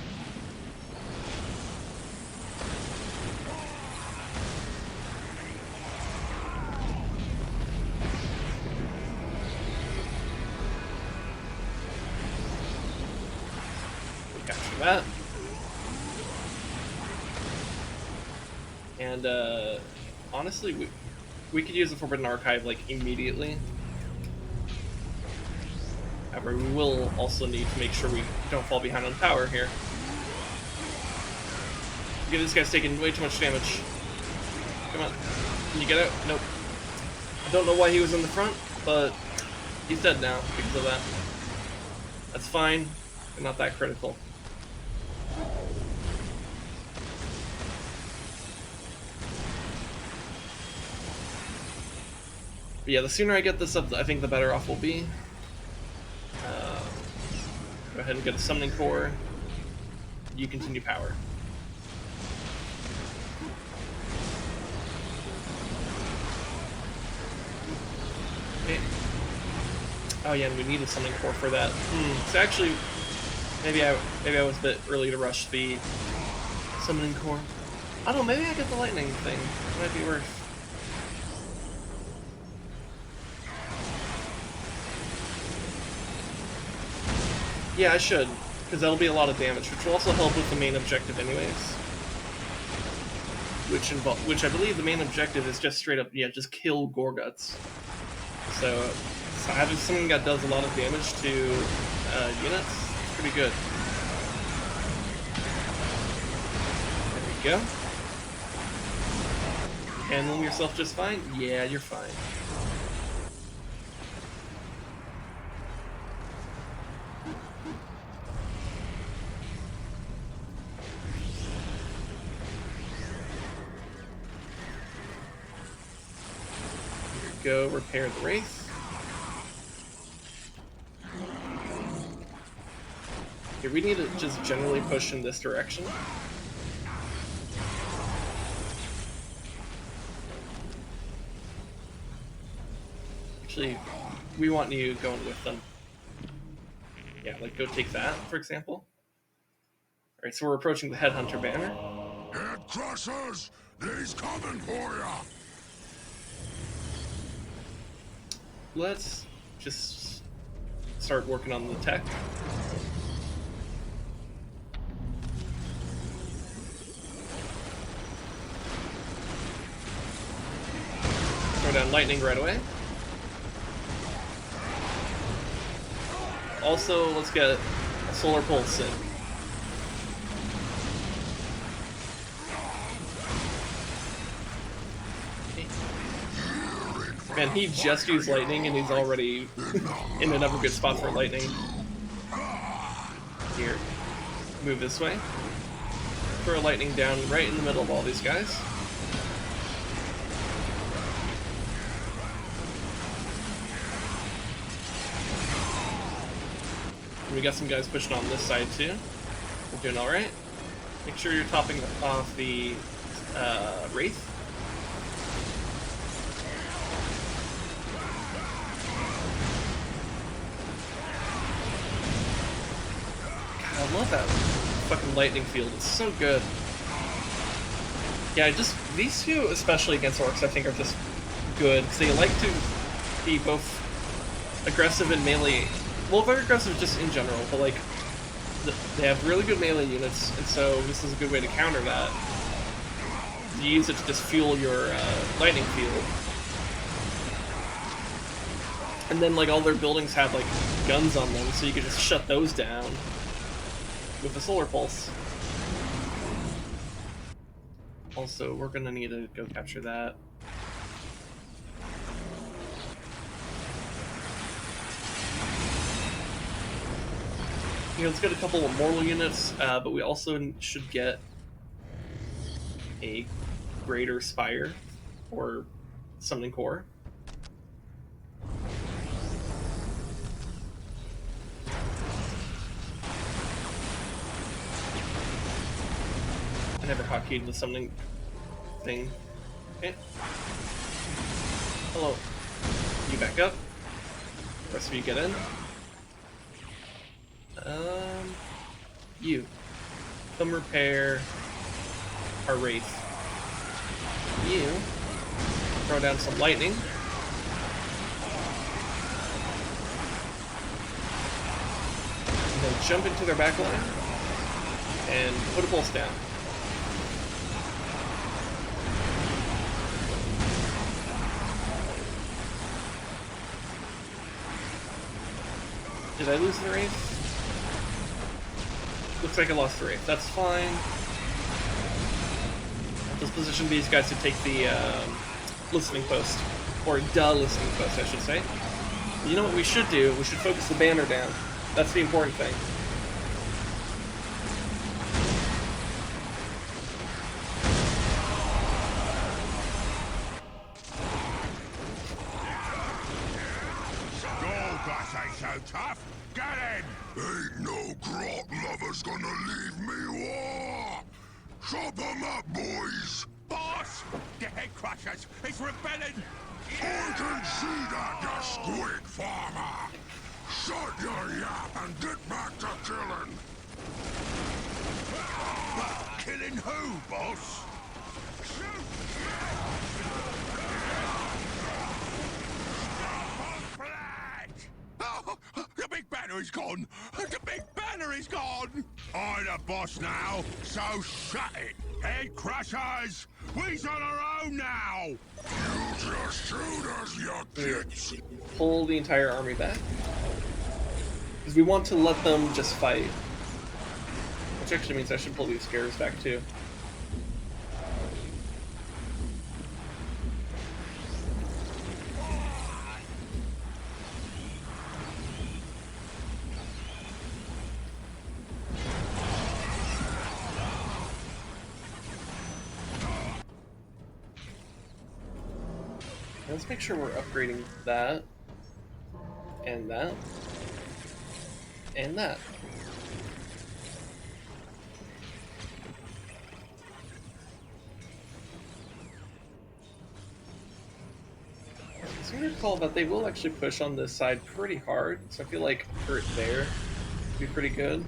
Capture that. And, honestly, we could use the Forbidden Archive, like, immediately. However, we will also need to make sure we don't fall behind on power here. Okay, this guy's taking way too much damage. Come on. Can you get out? Nope. I don't know why he was in the front, but he's dead now because of that. That's fine. They're not that critical. But yeah, the sooner I get this up, I think the better off we'll be. Go ahead and get a summoning core. You continue power. Okay. Oh yeah, and we need a summoning core for that. So actually, maybe I was a bit early to rush the summoning core. I don't know, maybe I get the lightning thing. It might be worth. Yeah, I should, because that'll be a lot of damage, which will also help with the main objective anyways. Which I believe the main objective is just straight up, yeah, just kill Gorguts. So having something that does a lot of damage to units is pretty good. There we go. Handling yourself just fine? Yeah, you're fine. Go repair the Wraith. Okay, we need to just generally push in this direction. Actually, we want you going with them. Yeah, like go take that, for example. Alright, so we're approaching the Headhunter banner. Head crushers! He's coming for ya! Let's just start working on the tech. Throw down lightning right away. Also, let's get a solar pulse in. Man, he just used lightning and he's already in another good spot for lightning. Here, move this way. Throw lightning down right in the middle of all these guys. And we got some guys pushing on this side too. We're doing alright. Make sure you're topping off the Wraith. I love that fucking lightning field. It's so good. Yeah, these two, especially against orcs, I think are just good because they like to be both aggressive and melee. Well, very aggressive just in general, but like they have really good melee units, and so this is a good way to counter that. You use it to just fuel your lightning field. And then like all their buildings had like guns on them, so you could just shut those down with a solar pulse. Also, we're gonna need to go capture that. Yeah, let's get a couple of mortal units, but we also should get a greater spire or summoning core. I never hotkeyed the summoning thing. Okay. Hello. You back up. The rest of you get in. You. Come repair our Wraith. You. Throw down some lightning. And then jump into their back line and put a pulse down. Did I lose the Wraith? Looks like I lost the Wraith. That's fine. Let's position these guys to take the listening post. Or listening post, I should say. You know what we should do? We should focus the banner down. That's the important thing. So tough? Get him! Ain't no grot lover's gonna leave me war! Chop 'em up, boys! Boss! The head crushers! It's rebelling! I can see that, you squid farmer! Shut your yap and get back to killing! Killing who, boss? Oh, the big banner is gone! The big banner is gone! I'm the boss now, so shut it! Head crushers! We's on our own now! You just shoot us, you kids! Pull the entire army back. Because we want to let them just fight. Which actually means I should pull these scares back too. Let's make sure we're upgrading that, and that, and that. I seem to recall that they will actually push on this side pretty hard, so I feel like hurt there would be pretty good.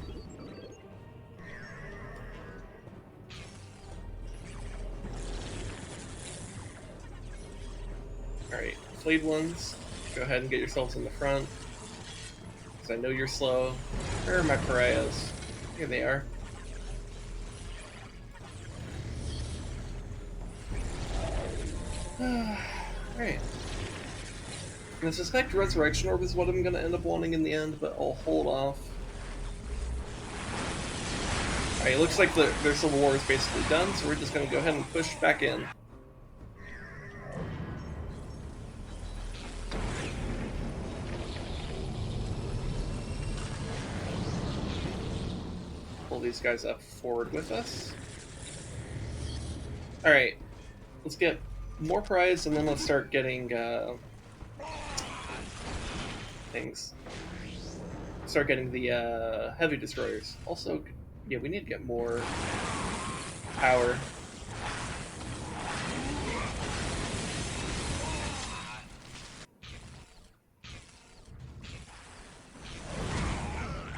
Alright, flayed ones, go ahead and get yourselves in the front. Because I know you're slow. Where are my pariahs? Here they are. Alright. I suspect Resurrection Orb is what I'm going to end up wanting in the end, but I'll hold off. Alright, it looks like their Civil War is basically done, so we're just going to go ahead and push back in. Pull these guys up forward with us. Alright, let's get more prize, and then let's start getting things. Start getting the heavy destroyers. Also, yeah, we need to get more power.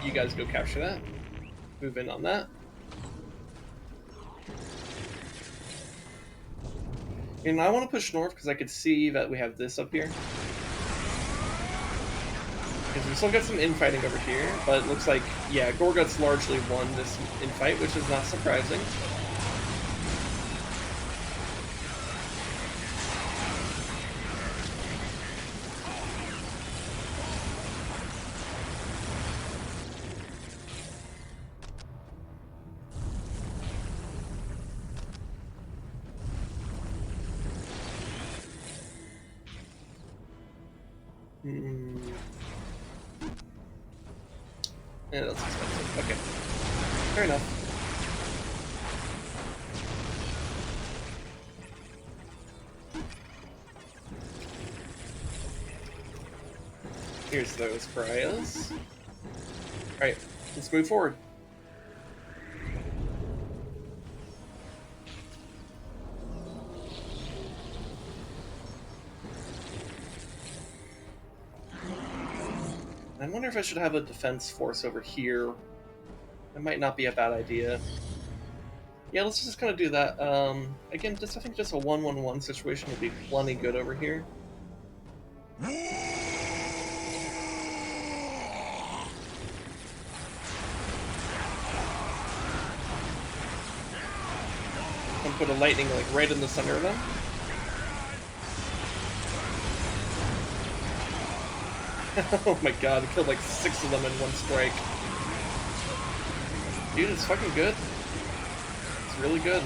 You guys go capture that. Move in on that. And I want to push north because I could see that we have this up here. Because we still got some infighting over here, but it looks like, yeah, Gorgut's largely won this infight, which is not surprising. Yeah, that's expensive. Okay. Fair enough. Here's those pariahs. Alright, let's move forward. I wonder if I should have a defense force over here. That might not be a bad idea. Yeah, let's just kind of do that. Again, I think just a 1-1-1 situation would be plenty good over here. And put a lightning like right in the center of them. Oh my god, I killed like 6 of them in one strike. Dude, it's fucking good. It's really good.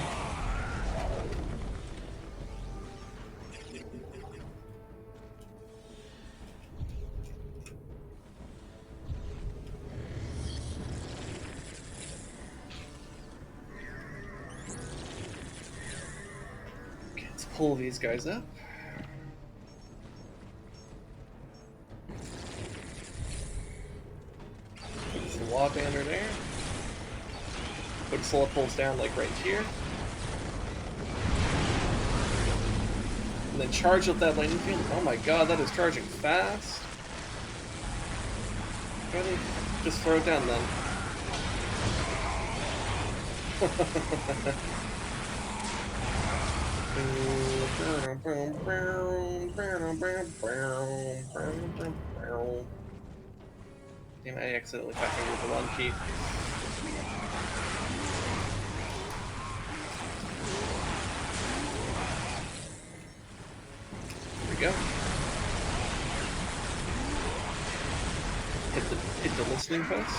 Okay, let's pull these guys up. Put the law banner there. Put solar pulls down like right here. And then charge up that lightning field. Oh my god, that is charging fast. Go ahead and just throw it down then. Damn, I accidentally fucking with the one key. There we go. Hit the listening post.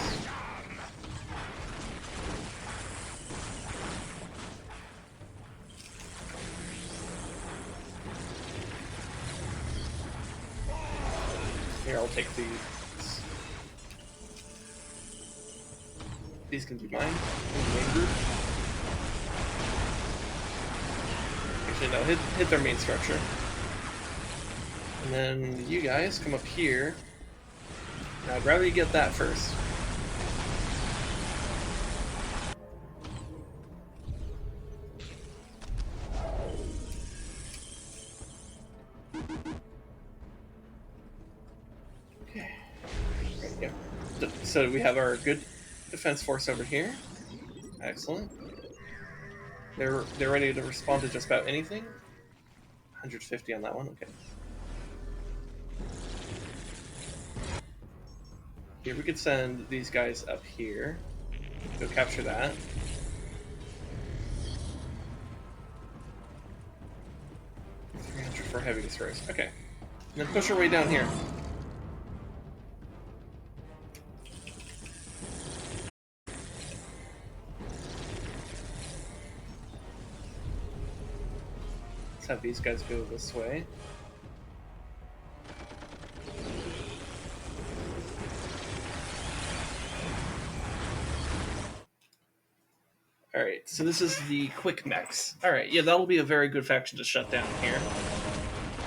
Here, I'll take these. These can be mine. Actually, no, hit their main structure. And then you guys come up here. Now, I'd rather you get that first. Okay. There we go. So we have our good defense force over here. Excellent. They're ready to respond to just about anything. 150 on that one. Okay. Here we could send these guys up here. Go capture that. $300 for heavy destroyers. Okay. And then push our way down here. Let's have these guys go this way. Alright, so this is the quick mechs. Alright, yeah, that'll be a very good faction to shut down here.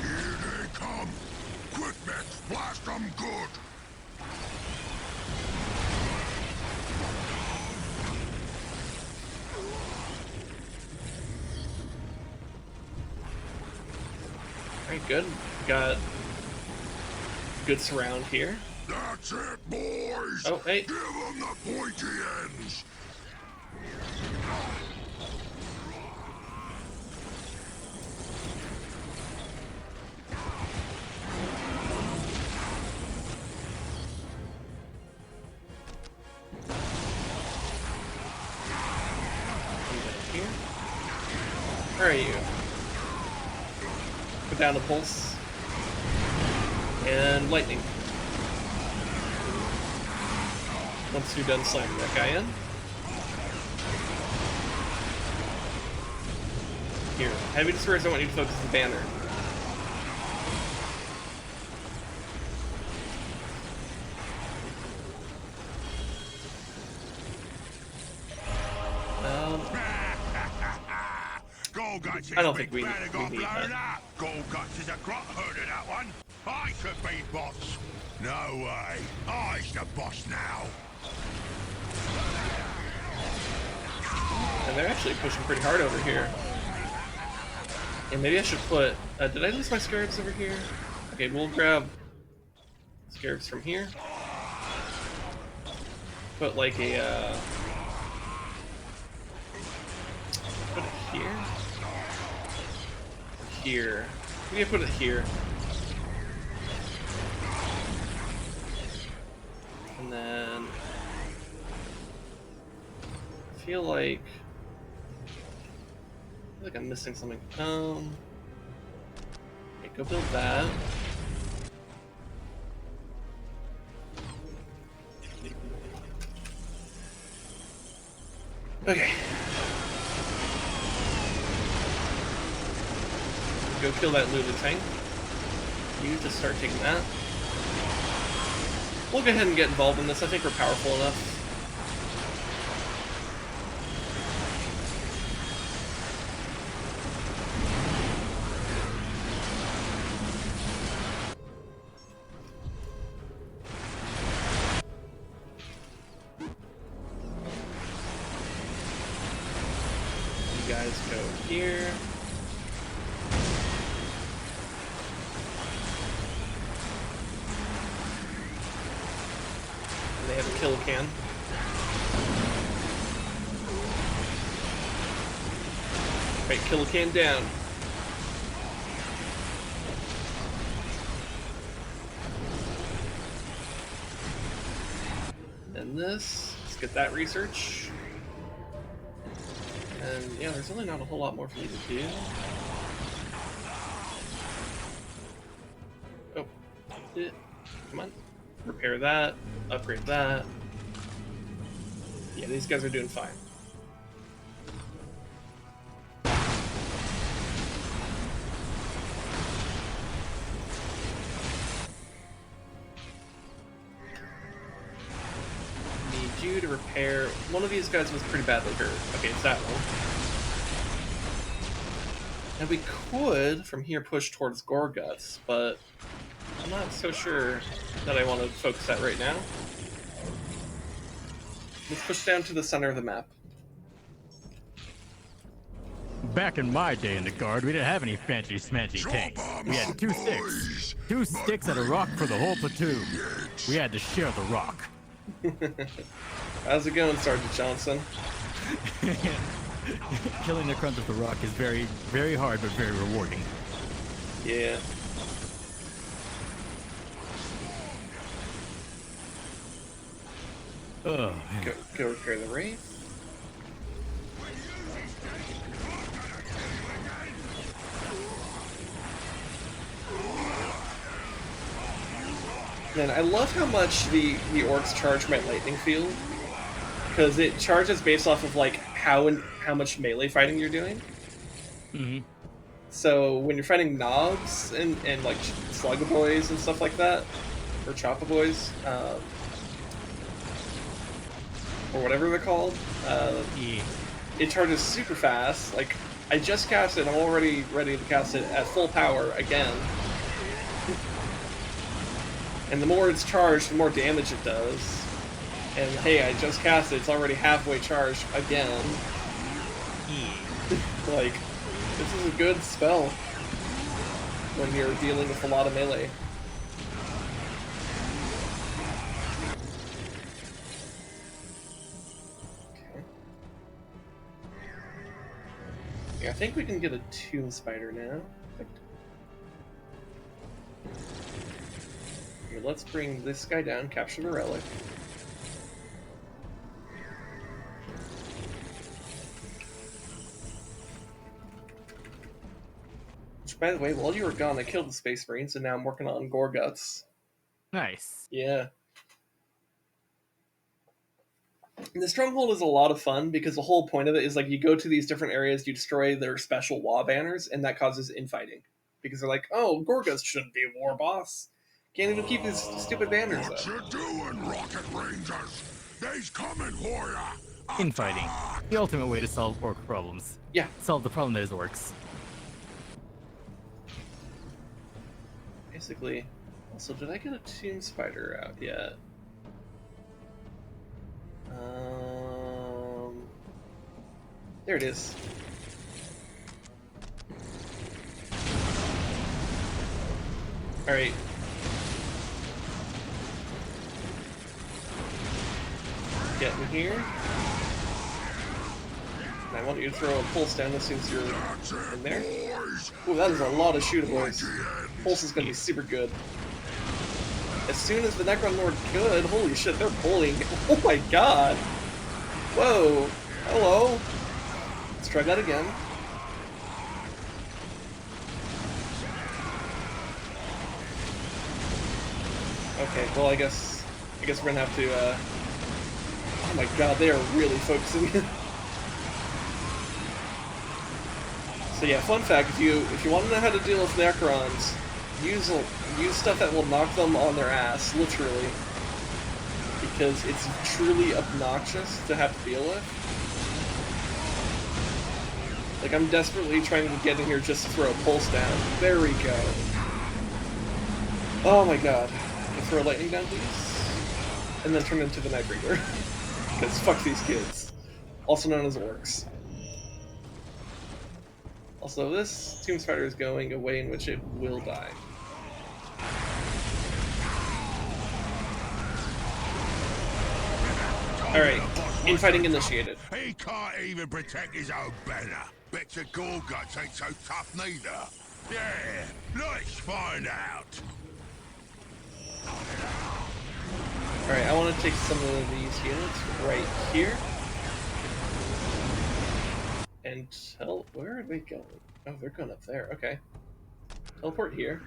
Here they come. Quick mechs, blast them good. Alright, good. Got good surround here. That's it, boys. Oh, hey. Give them the pointy ends. Here. Where are you? Put down the pulse. And lightning. Once you're done slamming that guy in. Here, heavy destroyers, I want you to focus the banner. I don't think we need blown that. up. Gorguts is a grot herder, that one. I should be boss. No way. I's the boss now. And they're actually pushing pretty hard over here. And maybe I should put... did I lose my scarabs over here? Okay, we'll grab scarabs from here. Put like a... put it here? Here. Maybe I put it here. And then... I feel like I'm missing something. Okay, go build that. Okay. Go kill that Lulu tank. You just start taking that. We'll go ahead and get involved in this. I think we're powerful enough. Guys go here. And they have a kill can. Right, kill can down. And this, let's get that research. And yeah, there's really not a whole lot more for me to do. Oh, come on. Repair that, upgrade that. Yeah, these guys are doing fine. Need you to repair. One of these guys was pretty badly hurt. Okay, it's that one. And we could, from here, push towards Gorguts, but I'm not so sure that I want to focus that right now. Let's push down to the center of the map. Back in my day in the Guard, we didn't have any fancy smancy tanks. We had two sticks. Two sticks and a rock for the whole platoon. We had to share the rock. How's it going, Sergeant Johnson? Killing Necrons with the rock is very, very hard, but very rewarding. Yeah. Ugh. Go repair the Wraith. And I love how much the orcs charge my lightning field, because it charges based off of like how much melee fighting you're doing. Mm-hmm. So when you're fighting knobs and like sluggaboys and stuff like that, or choppaboys, or whatever they're called, it charges super fast. Like I just cast it, I'm already ready to cast it at full power again. And the more it's charged, the more damage it does. And hey, I just cast it, it's already halfway charged again. Like, this is a good spell when you're dealing with a lot of melee. Okay. Yeah, I think we can get a Tomb Spider now. Okay, let's bring this guy down, capture the relic. Which, by the way, while you were gone, I killed the Space Marines, and now I'm working on Gorguts. Nice. Yeah. And the Stronghold is a lot of fun, because the whole point of it is, like, you go to these different areas, you destroy their special war banners, and that causes infighting. Because they're like, oh, Gorguts shouldn't be a war boss. Can't even keep these stupid banners up. What you doing, Rocket Rangers? They's coming for ya. Infighting. The ultimate way to solve orc problems. Yeah. Solve the problem that is orcs. Basically. Also, did I get a tomb spider out yet? There it is. Alright. Get in here. And I want you to throw a pulse down as soon as you're in there. Ooh, that is a lot of shootables. Pulse is going to be super good. As soon as the Necron Lord could, holy shit, they're bullying. Oh my god! Whoa! Hello! Let's try that again. Okay, well I guess we're gonna have to oh my god, they are really focusing. So yeah, fun fact, if you want to know how to deal with Necrons, use stuff that will knock them on their ass, literally. Because it's truly obnoxious to have to deal with. Like, I'm desperately trying to get in here just to throw a pulse down. There we go. Oh my god. Can I throw a lightning down, please? And then turn into the Night Reaper. Because fuck these kids. Also known as orcs. Also, this Tomb Spider is going a way in which it will die. Alright, infighting initiated. He can't even protect his own banner. Bet your Gorguts ain't so tough neither. Yeah, let's find out. Alright, I want to take some of these units right here. And where are they going? Oh, they're going up there, okay. Teleport here.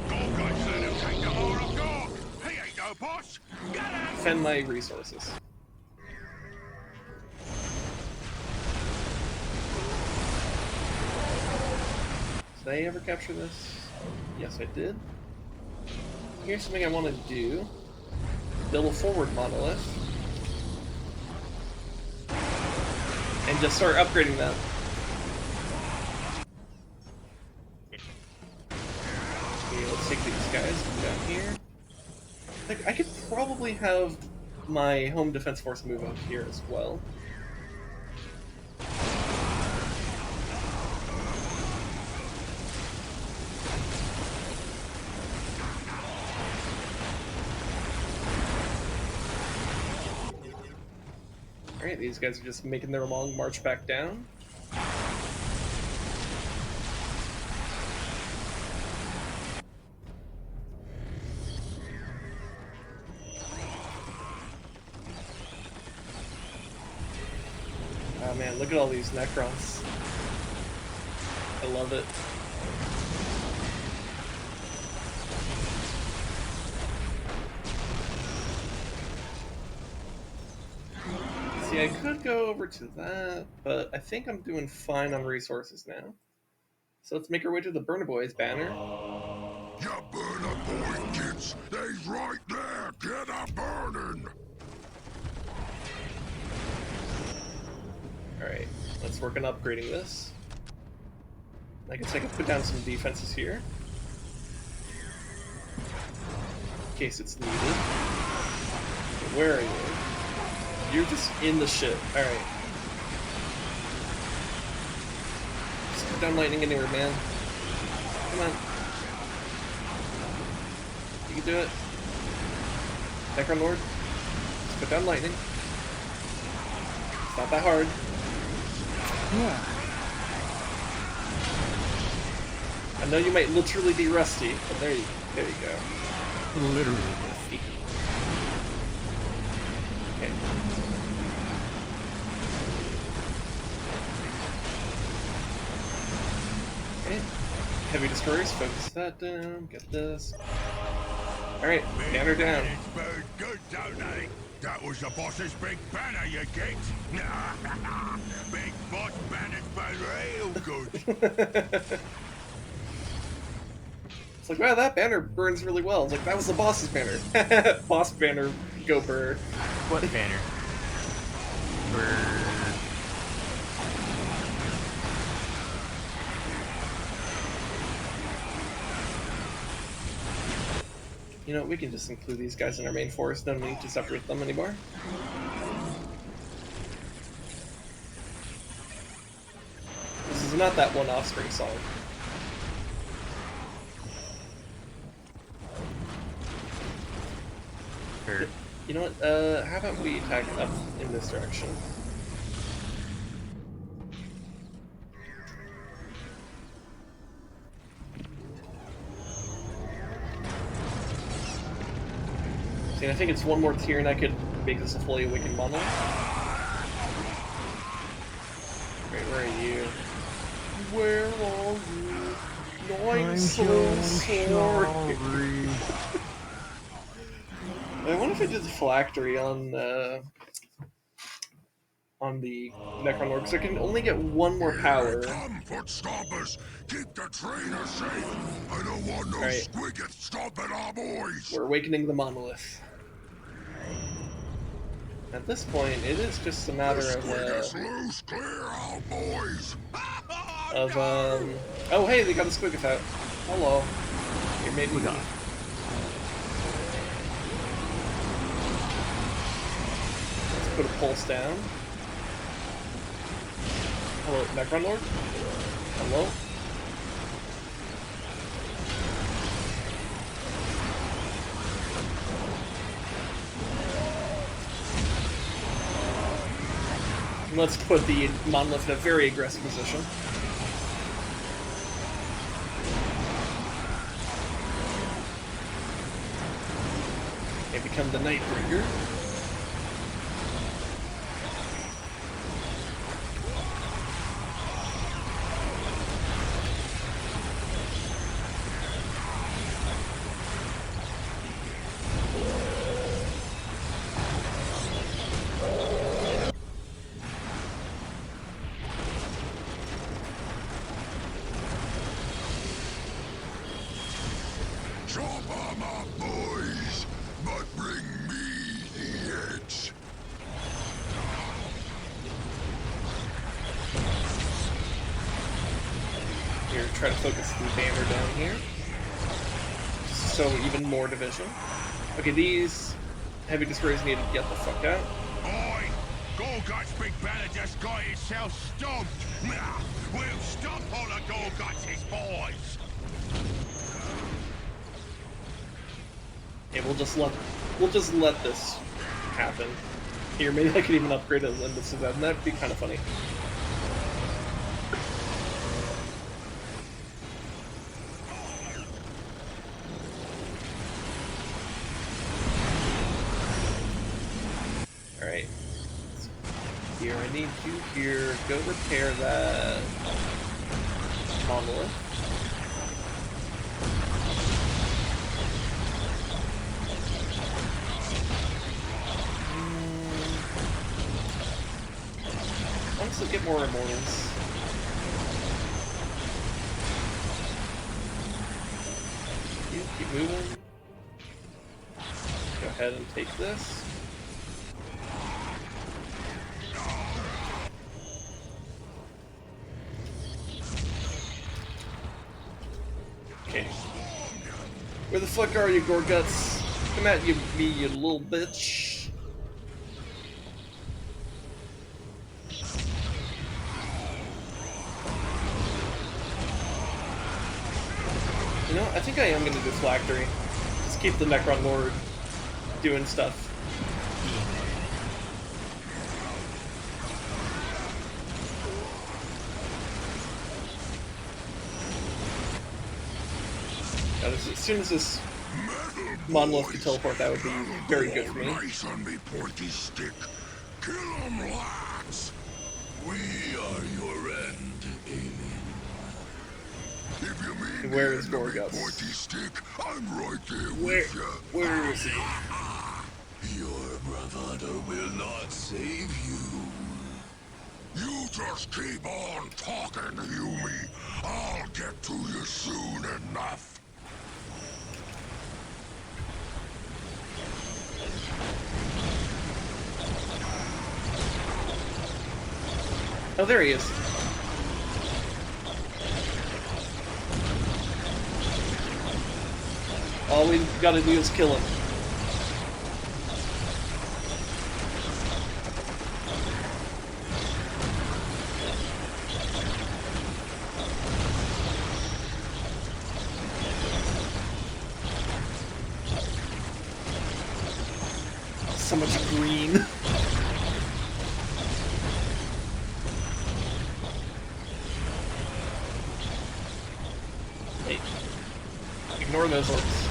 Gorguts let him take the more of Gorg. He ain't no boss. Get him! Defend my resources. Did I ever capture this? Yes, I did. Here's something I want to do. Build a forward monolith. And just start upgrading them. Okay, let's take these guys down here. Like, I could probably have my home defense force move up here as well. Alright, these guys are just making their long march back down. Oh man, look at all these Necrons. I love it. See, I could go over to that, but I think I'm doing fine on resources now. So let's make our way to the Burner Boys banner. You Burner Boy kids, they's right there. Get a burning. Alright, let's work on upgrading this. I guess I can put down some defenses here. In case it's needed. Okay, where are you? You're just in the shit. Alright. Just put down lightning anywhere, man. Come on. You can do it. Necron Lord. Just put down lightning. It's not that hard. Yeah. I know you might literally be rusty, but there you go. Literally rusty. Okay. Okay. Heavy destroyers, focus that down, get this. Alright, banner down. It's burned good, don't they? That was the boss's big banner you get. Big boss banners burn real good. It's like, wow, that banner burns really well. It's like, that was the boss's banner. Boss banner, go burn. What banner? You know, we can just include these guys in our main force. No need to separate them anymore. This is not that one Offspring song. You know what? How about we attack up in this direction? See, and I think it's one more tier, and I could make this a fully awakened monolith. Wait, where are you? Where are you? No, I'm so sorry. I wonder if I did the phylactery on the Necron Orcs. I can only get one more power. Come, foot stompers! Keep the trainer safe! I don't want no squiggets stomping our boys! We're awakening the monolith. At this point, it is just a matter of loose, clear out, boys! oh hey, they got the squiggeth out. Hello. You made me. Let's put a pulse down. Hello, Necron Lord? Hello? Let's put the monolith in a very aggressive position. And become the Nightbringer. Chop on my boys, but bring me the edge. Here, try to focus the banner down here. So even more division. Okay, these heavy destroyers need to get the fuck out. Oi! Gorgut's big banner just got itself stomped! We'll stomp all the Gorguts' boys! Okay, we'll just let this happen. Here, maybe I could even upgrade a Limbus to that, and that'd be kind of funny. Alright. Here, I need you here. Go repair that monolith. Honestly, get more immortals. You keep moving. Go ahead and take this. Okay. Where the fuck are you, Gorguts? Come at me, you little bitch. You know, I think I am going to do Phylactery. Just keep the Necron Lord doing stuff. Yeah, as soon as this monolith can teleport, that would be very good for me. Nice on me, pointy stick. Kill 'em, lads. We are your end, alien. If you mean Where is Gorguts? pointy stick, I'm right there Where? with you. Where is he? Your bravado will not save you. You just keep on talking, Yumi. I'll get to you soon enough. Oh, there he is. All we gotta do is kill him. So much green. Hey, ignore those orcs.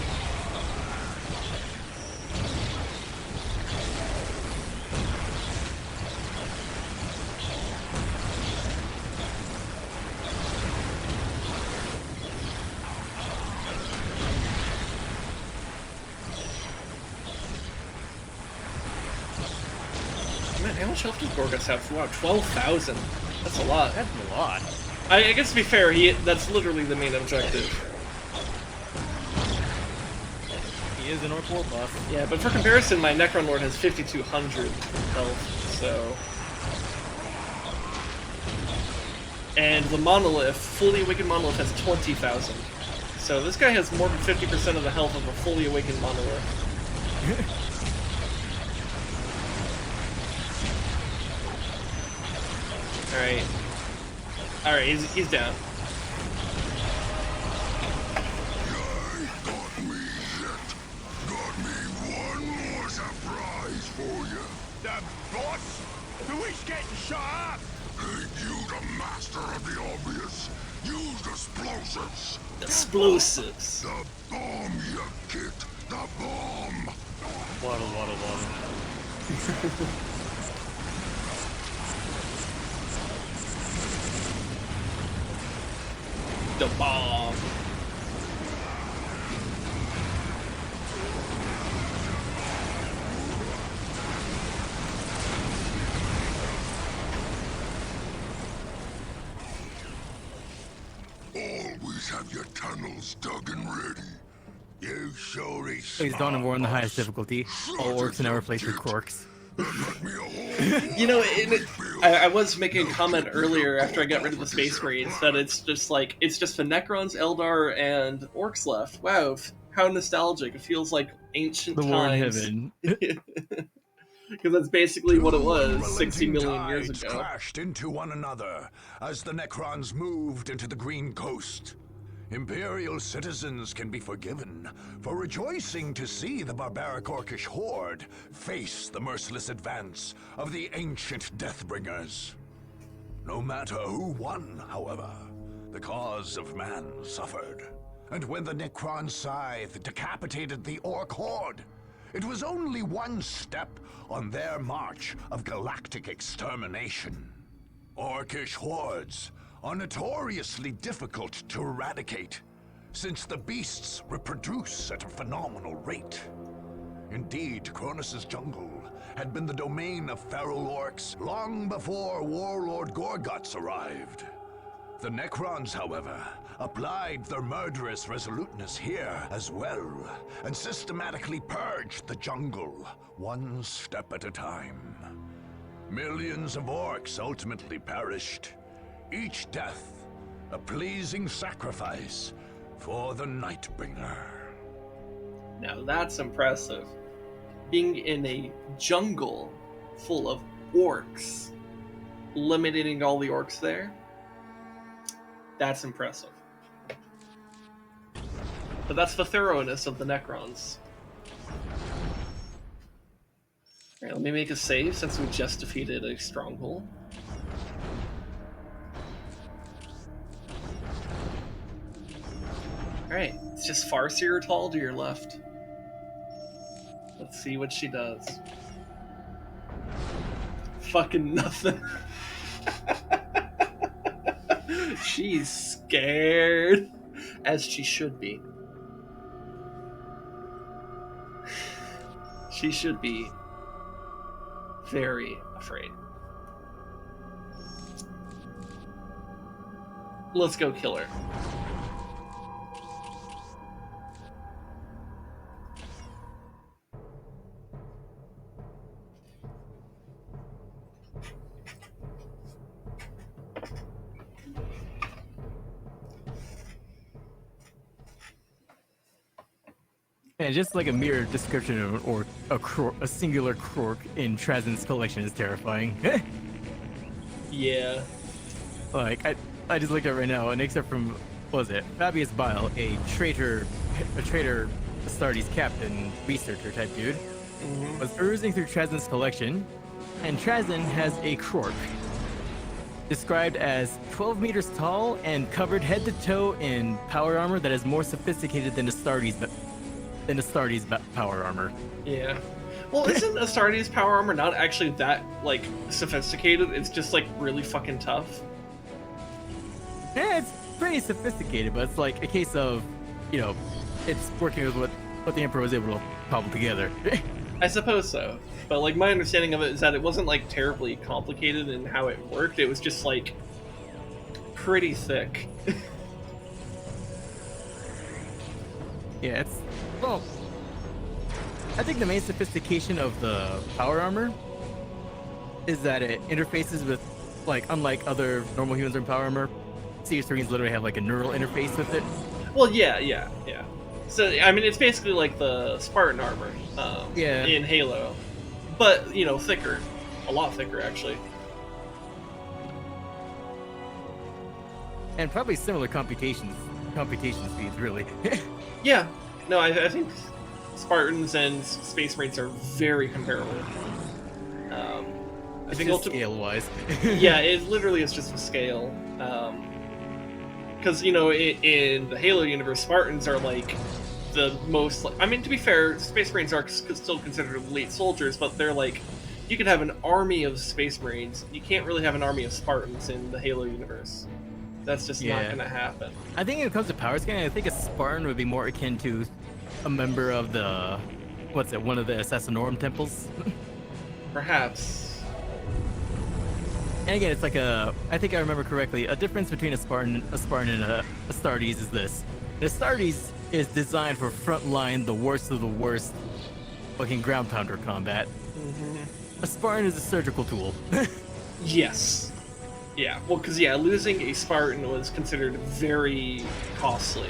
Man, how much health does Gorgas have? Wow, 12,000. That's a lot. That's a lot. I guess to be fair, that's literally the main objective. He is an Orc War buff. Yeah, but for comparison, my Necron Lord has 5,200 health, so... And the monolith, fully awakened monolith, has 20,000. So this guy has more than 50% of the health of a fully awakened monolith. Alright. Alright, he's down. Got me yet. Got me one more surprise for you. The boss? Who's getting shot up? Ain't you the master of the obvious? Use explosives. Explosives. The bomb, you kid. The bomb. Waddle, waddle, waddle. The bomb. Always have your tunnels dug and ready. You sure is Plays Dawn of War on the highest boss. difficulty. All orcs never play through Quarks. Got me a whole You know, I was making a comment earlier after I got rid of the Space Marines that it's just the Necrons, Eldar, and Orcs left. Wow, how nostalgic. It feels like ancient The war in times. heaven. Because that's basically what it was 60 Unrelenting million years tides ago. crashed into one another as the Necrons moved into the Green Coast. Imperial citizens can be forgiven for rejoicing to see the barbaric Orcish horde face the merciless advance of the ancient Deathbringers. No matter who won, however, the cause of man suffered. And when the Necron scythe decapitated the Orc horde, it was only one step on their march of galactic extermination. Orcish hordes are notoriously difficult to eradicate, since the beasts reproduce at a phenomenal rate. Indeed, Cronus' jungle had been the domain of feral orcs long before Warlord Gorguts arrived. The Necrons, however, applied their murderous resoluteness here as well, and systematically purged the jungle, one step at a time. Millions of orcs ultimately perished, each death a pleasing sacrifice for the Nightbringer. Now that's impressive. Being in a jungle full of orcs, eliminating all the orcs there, that's impressive. But that's the thoroughness of the Necrons. Alright, let me make a save since we just defeated a Stronghold. Alright, it's just Farseer Tall to your left. Let's see what she does. Fucking nothing. She's scared. As she should be. She should be very afraid. Let's go kill her. And just like a mere description of or a singular Krork in Trazen's collection is terrifying. Yeah. Like I just looked at it right now, and except from what was it Fabius Bile, a traitor Astartes captain researcher type dude, was perusing through Trazen's collection, and Trazen has a Krork described as 12 meters tall and covered head to toe in power armor that is more sophisticated than Astartes power armor. Yeah. Well, isn't Astartes power armor not actually that, like, sophisticated? It's just, like, really fucking tough. Yeah, it's pretty sophisticated, but it's like a case of, you know, it's working with what the Emperor was able to cobble together. I suppose so. But, like, my understanding of it is that it wasn't, like, terribly complicated in how it worked. It was just, like, pretty thick. Yeah, it's... Well, I think the main sophistication of the power armor is that it interfaces with, like, unlike other normal humans in power armor, CS3s literally have, like, a neural interface with it. Well, yeah. So, I mean, it's basically like the Spartan armor in Halo. But, you know, thicker. A lot thicker, actually. And probably similar computation speeds, really. Yeah. No, I think Spartans and Space Marines are very comparable. I think scale-wise. Yeah, it literally is just a scale. Because, you know, in the Halo universe, Spartans are, like, the most... I mean, to be fair, Space Marines are still considered elite soldiers, but they're, like... You could have an army of Space Marines. You can't really have an army of Spartans in the Halo universe. That's just not going to happen. I think when it comes to power scaling, I think a Spartan would be more akin to a member of the... one of the Assassinorum temples? Perhaps. And again, it's like I think I remember correctly, a difference between a Spartan and a Astartes is this. The Astartes is designed for frontline, the worst of the worst fucking ground pounder combat. A Spartan is a surgical tool. Yes. Yeah, well, because, losing a Spartan was considered very costly.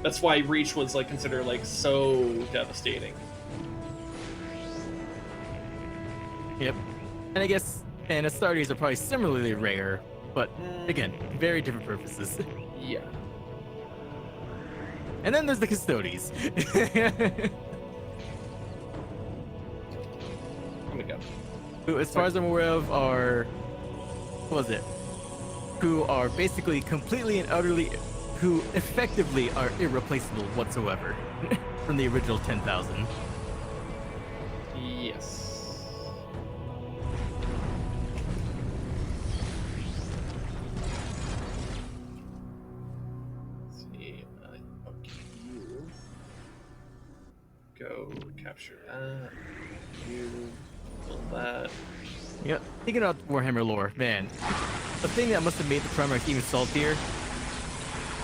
That's why Reach was, like, considered, like, so devastating. Yep. And I guess... And Astartes are probably similarly rare, but again, very different purposes. Yeah. And then there's the Custodes. Oh my god. Who, as far as I'm aware of, are... Who are basically completely and utterly... Who effectively are irreplaceable whatsoever from the original 10,000. Yes. Go capture that. You build that. Yeah, thinking about Warhammer lore, man, the thing that must have made the Primarch even saltier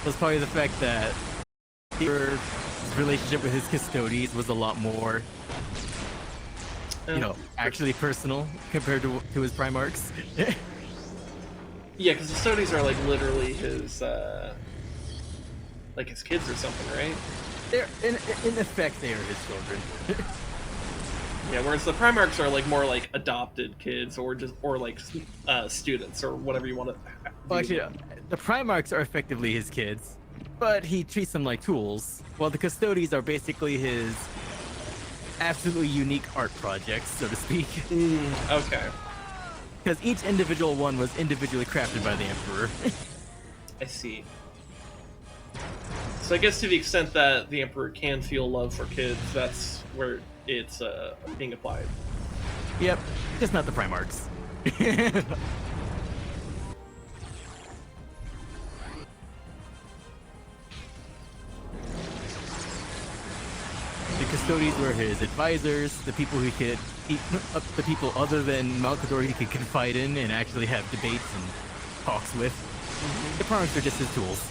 was probably the fact that his relationship with his Custodes was a lot more, actually personal compared to his Primarchs. Yeah, because the Custodes are, like, literally his, like, his kids or something, right? They're, in effect, they are his children. Yeah, whereas the Primarchs are, like, more like adopted kids or like students or whatever you want to. Well, actually, the Primarchs are effectively his kids, but he treats them like tools, while the Custodes are basically his absolutely unique art projects, so to speak. Okay. Because each individual one was individually crafted by the Emperor. I see. So I guess to the extent that the Emperor can feel love for kids, that's where it's being applied. Yep, just not the Primarchs. The Custodes were his advisors, the people who could, the people other than Malkador he could confide in and actually have debates and talks with. The Primarchs are just his tools.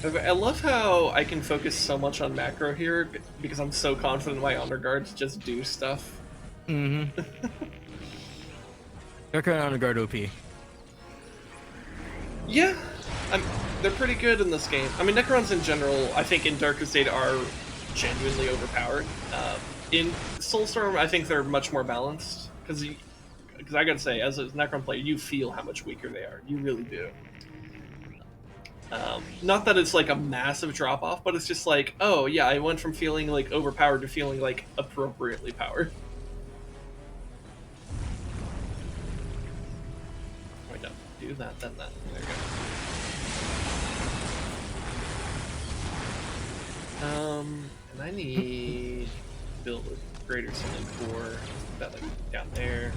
I love how I can focus so much on macro here because I'm so confident my honor guards just do stuff. Mm-hmm. Necron honor guard OP. Yeah, they're pretty good in this game. I mean, Necrons in general, I think in Dark Crusade are genuinely overpowered. In Soulstorm, I think they're much more balanced because I gotta say, as a Necron player, you feel how much weaker they are. You really do. Not that it's like a massive drop off, but it's just like, oh yeah, I went from feeling like overpowered to feeling like appropriately powered. Wait, no, do that, then that. There we go. And I need to build a greater ceiling core. That like down there.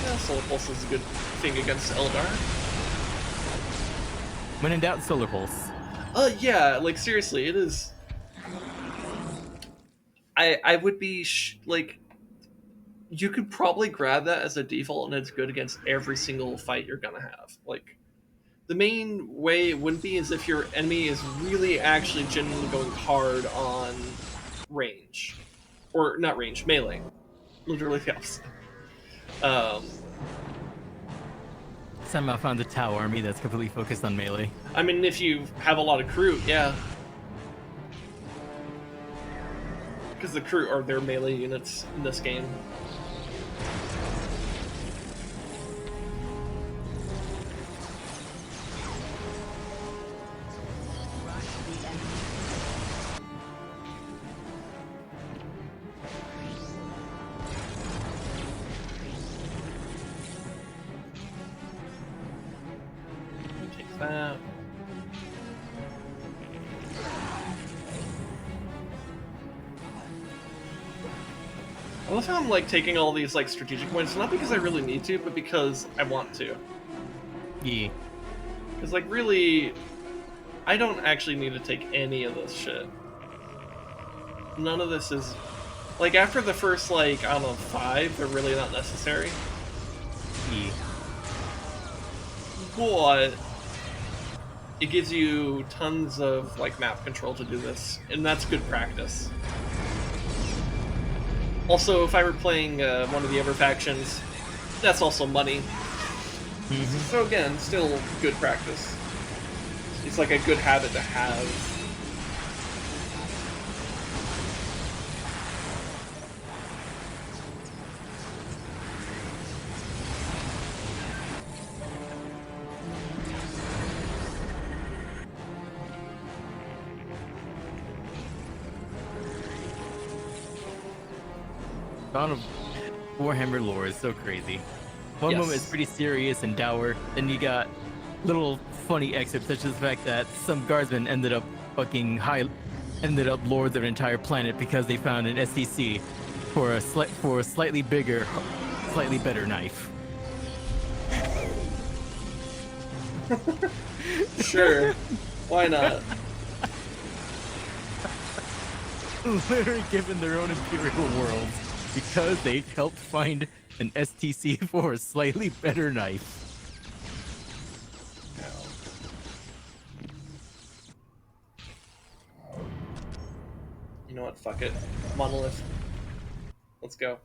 Yeah, Solar Pulse is a good thing against Eldar. When in doubt, Solar Pulse. Yeah, like seriously, it is. I would be like, you could probably grab that as a default, and it's good against every single fight you're gonna have. Like, the main way it wouldn't be is if your enemy is really actually genuinely going hard on range, or not range, melee. Literally the opposite. Somehow found a Tau army that's completely focused on melee. I mean, if you have a lot of crew, yeah. Because the crew are their melee units in this game. That. I love how I'm like taking all these like strategic points, not because I really need to, but because I want to. Yeah. Because like really, I don't actually need to take any of this shit. None of this is like after the first like, I don't know, 5, they're really not necessary. Yeah. But it gives you tons of like map control to do this, and that's good practice. Also, if I were playing one of the other factions, that's also money. Mm-hmm. So again, still good practice. It's like a good habit to have. Dawn of Warhammer lore is so crazy. One moment is pretty serious and dour, then you got little funny excerpts such as the fact that some guardsmen ended up lords of an entire planet because they found an STC for a slightly bigger, slightly better knife. Sure, why not? Literally given their own imperial worlds because they helped find an STC for a slightly better knife. You know what? Fuck it. Monolith. Let's go.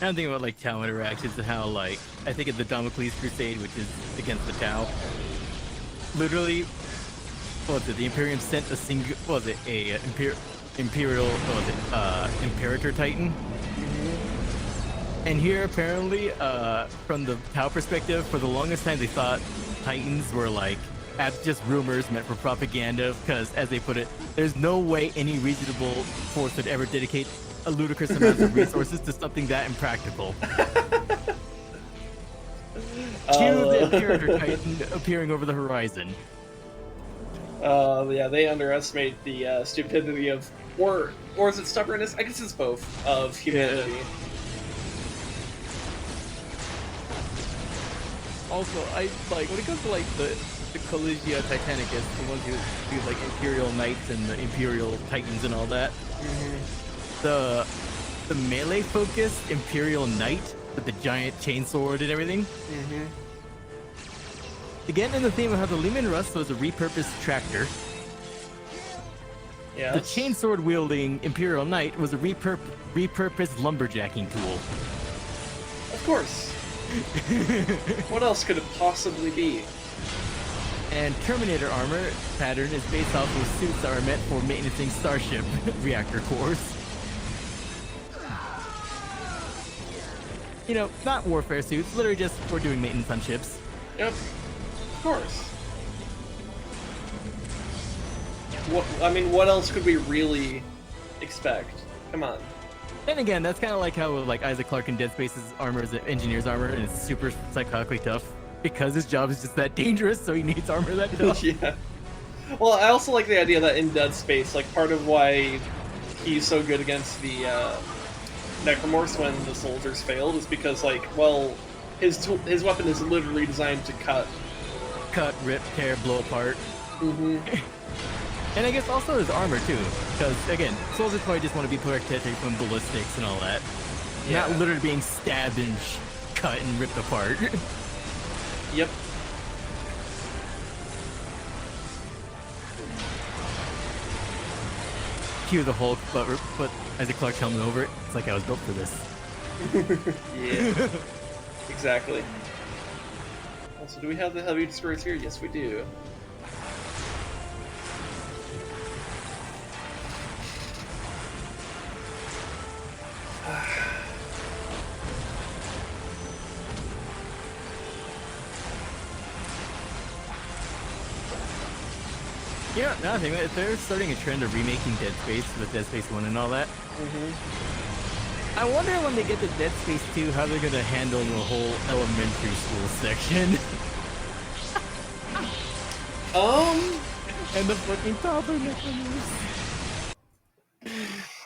I'm thinking about like Tau interactions and how like I think of the Damocles Crusade, which is against the Tau. Literally, what was it? The Imperium sent a single. What was it? A Imperial. What was it? Imperator Titan. And here, apparently, from the Tau perspective, for the longest time they thought Titans were like just rumors meant for propaganda, because, as they put it, there's no way any reasonable force would ever dedicate a ludicrous amount of resources to something that impractical. Cue the Imperator Titan appearing over the horizon. Yeah, they underestimate the stupidity of, or is it stubbornness? I guess it's both, of humanity. Yeah. Also, I like when it comes to like the Collegia Titanicus, the ones who do like Imperial Knights and the Imperial Titans and all that. Mm-hmm. The melee focused Imperial Knight with the giant chainsword and everything. Mm-hmm. Again, in the theme of how the Lehman Russ was a repurposed tractor, Yeah. the chainsword wielding Imperial Knight was a repurposed lumberjacking tool. Of course. What else could it possibly be? And Terminator armor pattern is based off of suits that are meant for maintaining Starship reactor cores. You know, not warfare suits, literally just for doing maintenance on ships. Yep. Of course. What else could we really expect? Come on. And again, that's kind of like how like Isaac Clarke in Dead Space's armor is an engineer's armor, and it's super psychotically tough because his job is just that dangerous, so he needs armor that tough. Yeah. Well, I also like the idea that in Dead Space, like, part of why he's so good against the Necromorphs when the soldiers failed is because, like, well, his weapon is literally designed to cut, Rip, tear, blow apart. Mm-hmm. And I guess also his armor too, because again, soldiers probably just want to be protected from ballistics and all that, Yeah. not literally being stabbed and cut and ripped apart. Yep. Cue the Hulk, but put Isaac Clarke's helmet over it. It's like I was built for this. Yeah. Exactly. Also, do we have the heavy destroyers here? Yes, we do. Yeah, now I think if they're starting a trend of remaking Dead Space with Dead Space 1 and all that, I wonder when they get to Dead Space 2 how they're gonna handle the whole elementary school section. And the fucking toddler Necrons.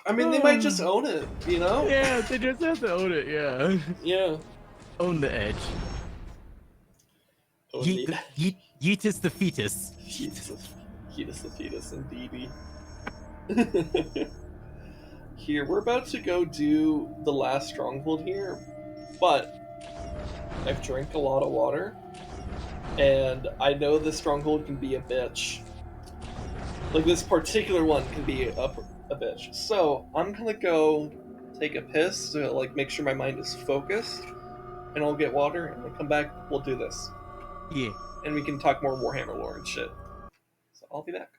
I mean, they might just own it, you know? Yeah, they just have to own it, yeah. Yeah. Own the edge. Own Yeetus the fetus. Fetus the fetus, indeedy. Here, we're about to go do the last stronghold here, but I've drank a lot of water, and I know this stronghold can be a bitch. Like, this particular one can be a bitch. So, I'm gonna go take a piss to, like, make sure my mind is focused, and I'll get water, and when I come back, we'll do this. Yeah. And we can talk more Warhammer lore and shit. So, I'll be back.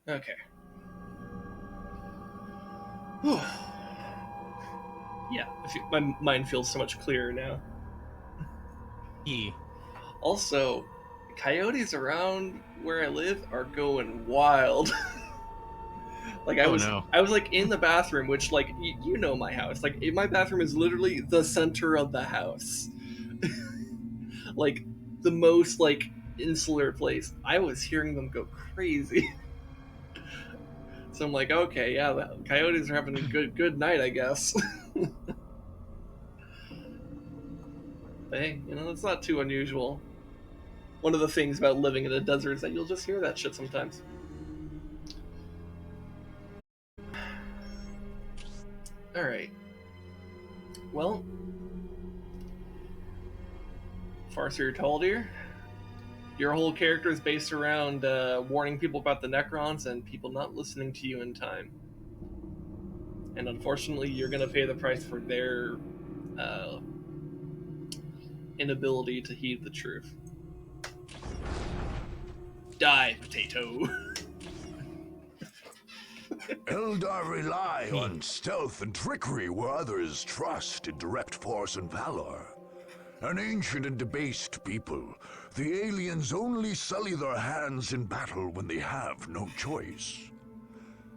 Okay. Whew. Yeah, my mind feels so much clearer now. Also, coyotes around where I live are going wild. Like I Oh, was, no. I was like in the bathroom, which like you know my house. Like my bathroom is literally the center of the house, like the most like insular place. I was hearing them go crazy. So I'm like, okay, yeah, the coyotes are having a good night, I guess. But hey, it's not too unusual. One of the things about living in a desert is that you'll just hear that shit sometimes. Alright. Well, Farseer told you. Your whole character is based around warning people about the Necrons and people not listening to you in time. And unfortunately, you're going to pay the price for their inability to heed the truth. Die, potato. Eldar rely on stealth and trickery where others trust in direct force and valor. An ancient and debased people, the aliens only sully their hands in battle when they have no choice.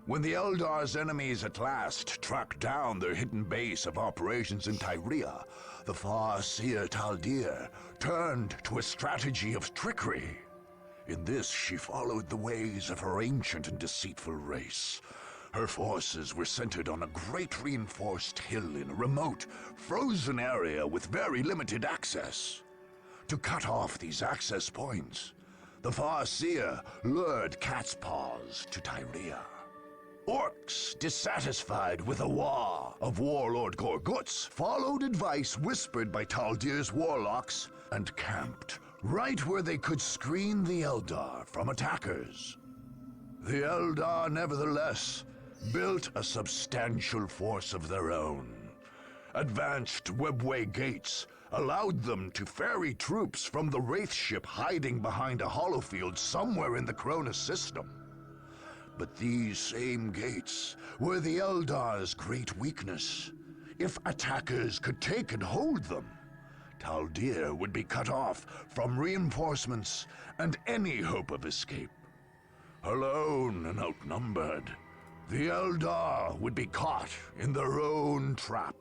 When the Eldar's enemies at last tracked down their hidden base of operations in Tyria, the Farseer Taldir turned to a strategy of trickery. In this, she followed the ways of her ancient and deceitful race. Her forces were centered on a great reinforced hill in a remote, frozen area with very limited access. To cut off these access points, the Farseer lured Cat's Paws to Tyria. Orks, dissatisfied with a war of Warlord Gorguts, followed advice whispered by Taldir's warlocks and camped right where they could screen the Eldar from attackers. The Eldar, nevertheless, built a substantial force of their own. Advanced webway gates allowed them to ferry troops from the Wraith ship hiding behind a holofield somewhere in the Cronus system. But these same gates were the Eldar's great weakness. If attackers could take and hold them, Taldir would be cut off from reinforcements and any hope of escape. Alone and outnumbered, the Eldar would be caught in their own trap.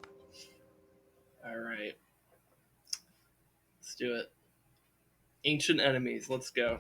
Alright. Let's do it. Ancient enemies, let's go.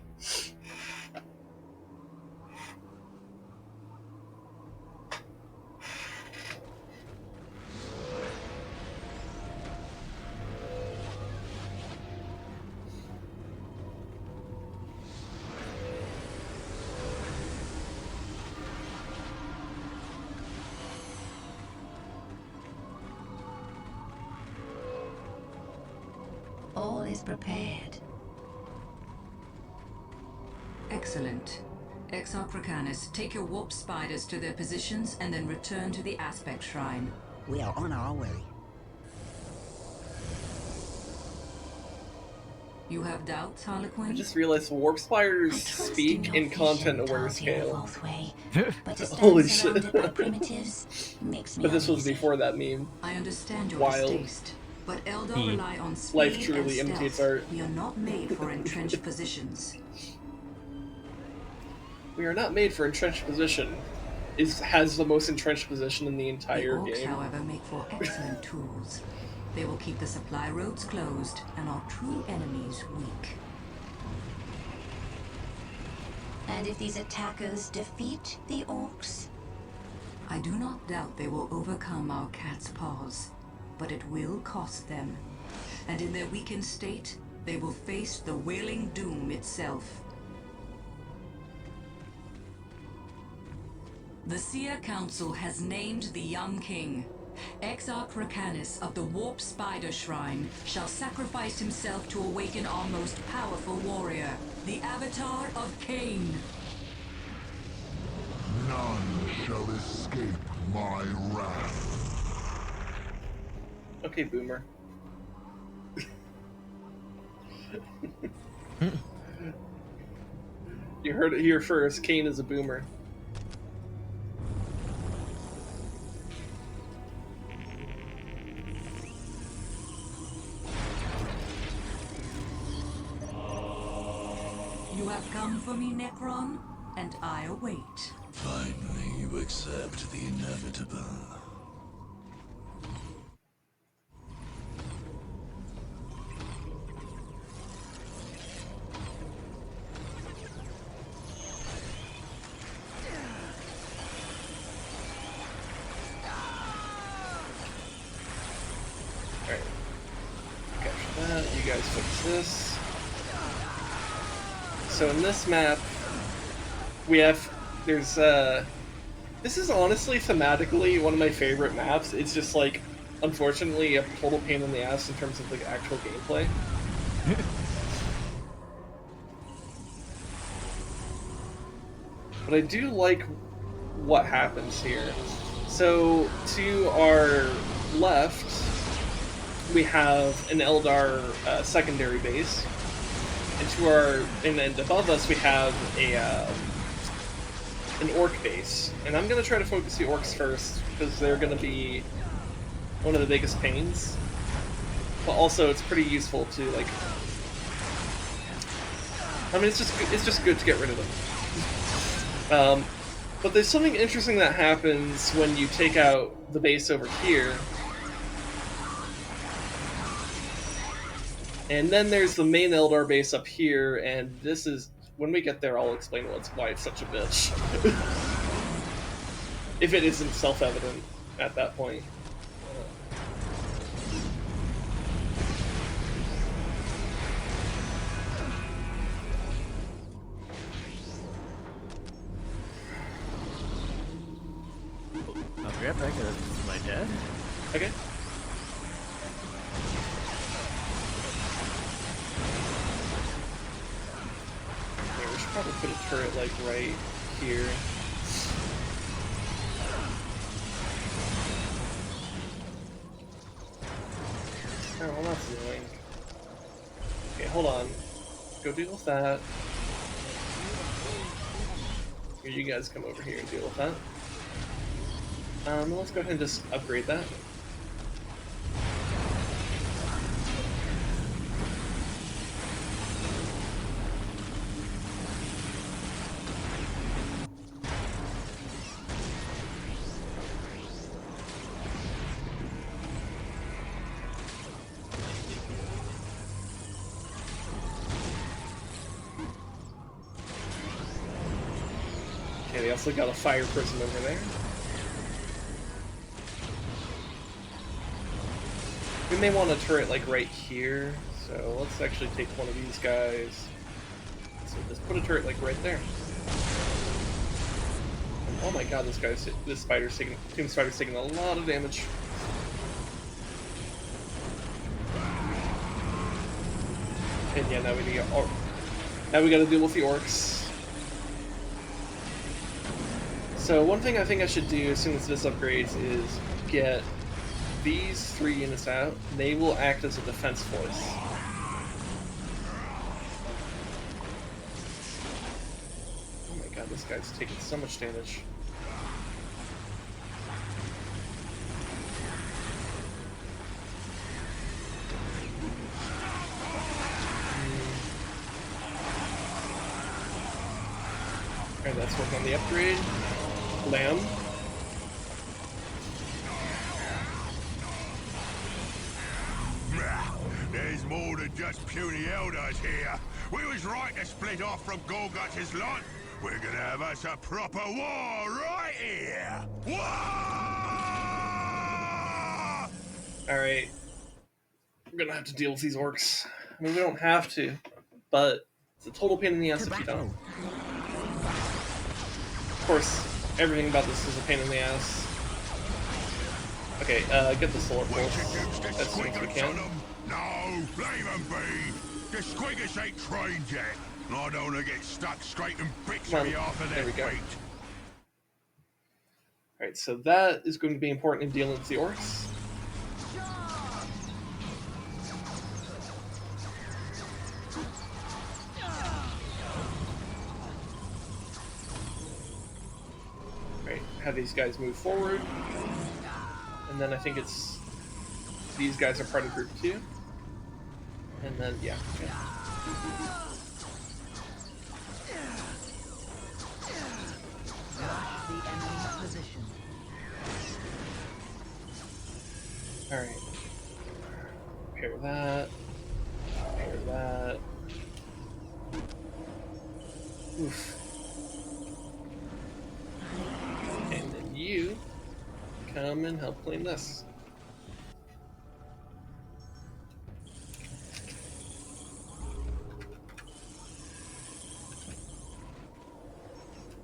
All is prepared. Excellent. Exarchracanus, take your warp spiders to their positions and then return to the aspect shrine. We are on our way. You have doubts, I Harlequin? just realized warp spiders speak in content-aware scale. Holy shit. But this was before that meme. I understand your Wild. distaste, but Eldar rely on speed Life truly and imitates stealth. art. We are not made for entrenched positions. We are not made for entrenched position. Has the most entrenched position in the The entire Orks, game. however, make for excellent tools. They will keep the supply roads closed and our true enemies weak. And if these attackers defeat the Orks? I do not doubt they will overcome our cat's paws, but it will cost them. And in their weakened state, they will face the wailing doom itself. The Seer Council has named the young king. Exarchracanus of the Warp Spider Shrine shall sacrifice himself to awaken our most powerful warrior, the Avatar of Cain. None shall escape my wrath. Okay, boomer. You heard it here first. Cain is a boomer. You have come for me, Necron, and I await. Finally, you accept the inevitable. Alright. Capture that. You guys fix this. So in this map, we have... There's, this is honestly, thematically, one of my favorite maps. It's just, like, unfortunately, a total pain in the ass in terms of the actual gameplay. But I do like what happens here. So, to our left, we have an Eldar secondary base, and to our and above us we have a an Orc base. And I'm gonna try to focus the Orcs first because they're gonna be one of the biggest pains. But also, it's pretty useful to like. I mean, it's just good to get rid of them. But there's something interesting that happens when you take out the base over here. And then there's the main Eldar base up here, and this is... When we get there, I'll explain why it's such a bitch. If it isn't self-evident at that point. I'll be right back. This is my dad. Okay. Yeah, we should probably put a turret, like, right here. Oh, well, that's annoying. Okay, hold on. Go deal with that. Here, you guys come over here and deal with that. Let's go ahead and just upgrade that. Okay, they also got a fire prison over there. We may want a turret like right here, so let's actually take one of these guys. So just put a turret like right there. And oh my god, this Tomb Spider's taking a lot of damage. And yeah, now we gotta deal with the Orcs. So one thing I think I should do as soon as this upgrades is get these 3 units out. They will act as a defense force. Oh my god, this guy's taking so much damage. Alright, let's work on the upgrade. Lamb. There's more than just puny Eldars here. We was right to split off from Gorguts' lot. We're gonna have us a proper war right here. War! Alright. We're gonna have to deal with these Orcs. I mean, we don't have to, but it's a total pain in the ass if you don't. Of course, everything about this is a pain in the ass. Okay, get the solar pulse as soon as we can. No, leave them be. The squiggers ain't trained yet. I don't want to get stuck straight in bits of you after their feet. Alright, so that is going to be important in dealing with the Orcs. Right, have these guys move forward. And then I think it's... These guys are part of group 2. And then, yeah. Okay. Oof. And then you come and help clean this.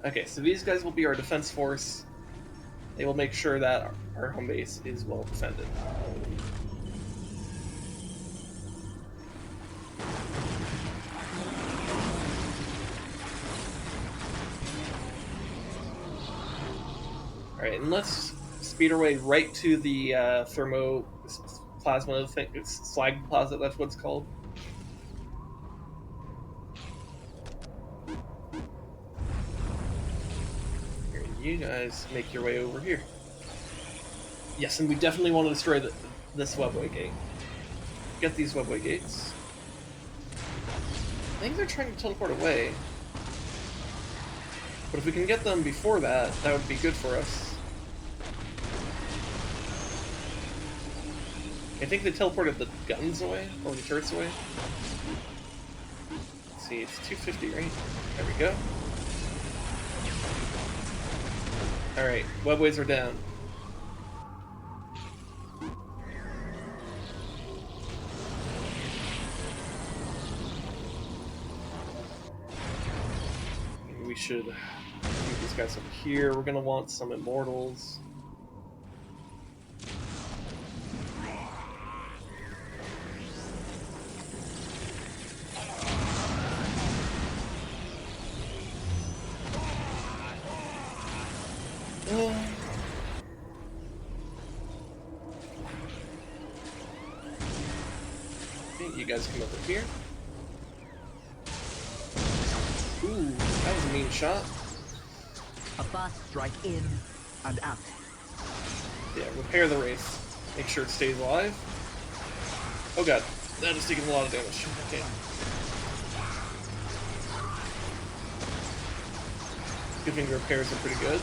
Okay, so these guys will be our defense force. They will make sure that our home base is well defended. Alright, and let's speed our way right to the thermoplasma thing. It's slag plaza, that's what it's called. Here, you guys make your way over here. Yes, and we definitely want to destroy this webway gate. Get these webway gates. I think they're trying to teleport away. But if we can get them before that, that would be good for us. I think they teleported the guns away, or the turrets away. Let's see, it's 250, right? There we go. Alright, webways are down. Maybe we should move these guys over here. We're gonna want some immortals. You guys come over here. Ooh, that was a mean shot. A fast strike in and out. Yeah, repair the wraith. Make sure it stays alive. Oh god, that is taking a lot of damage. Okay. Good thing the repairs are pretty good.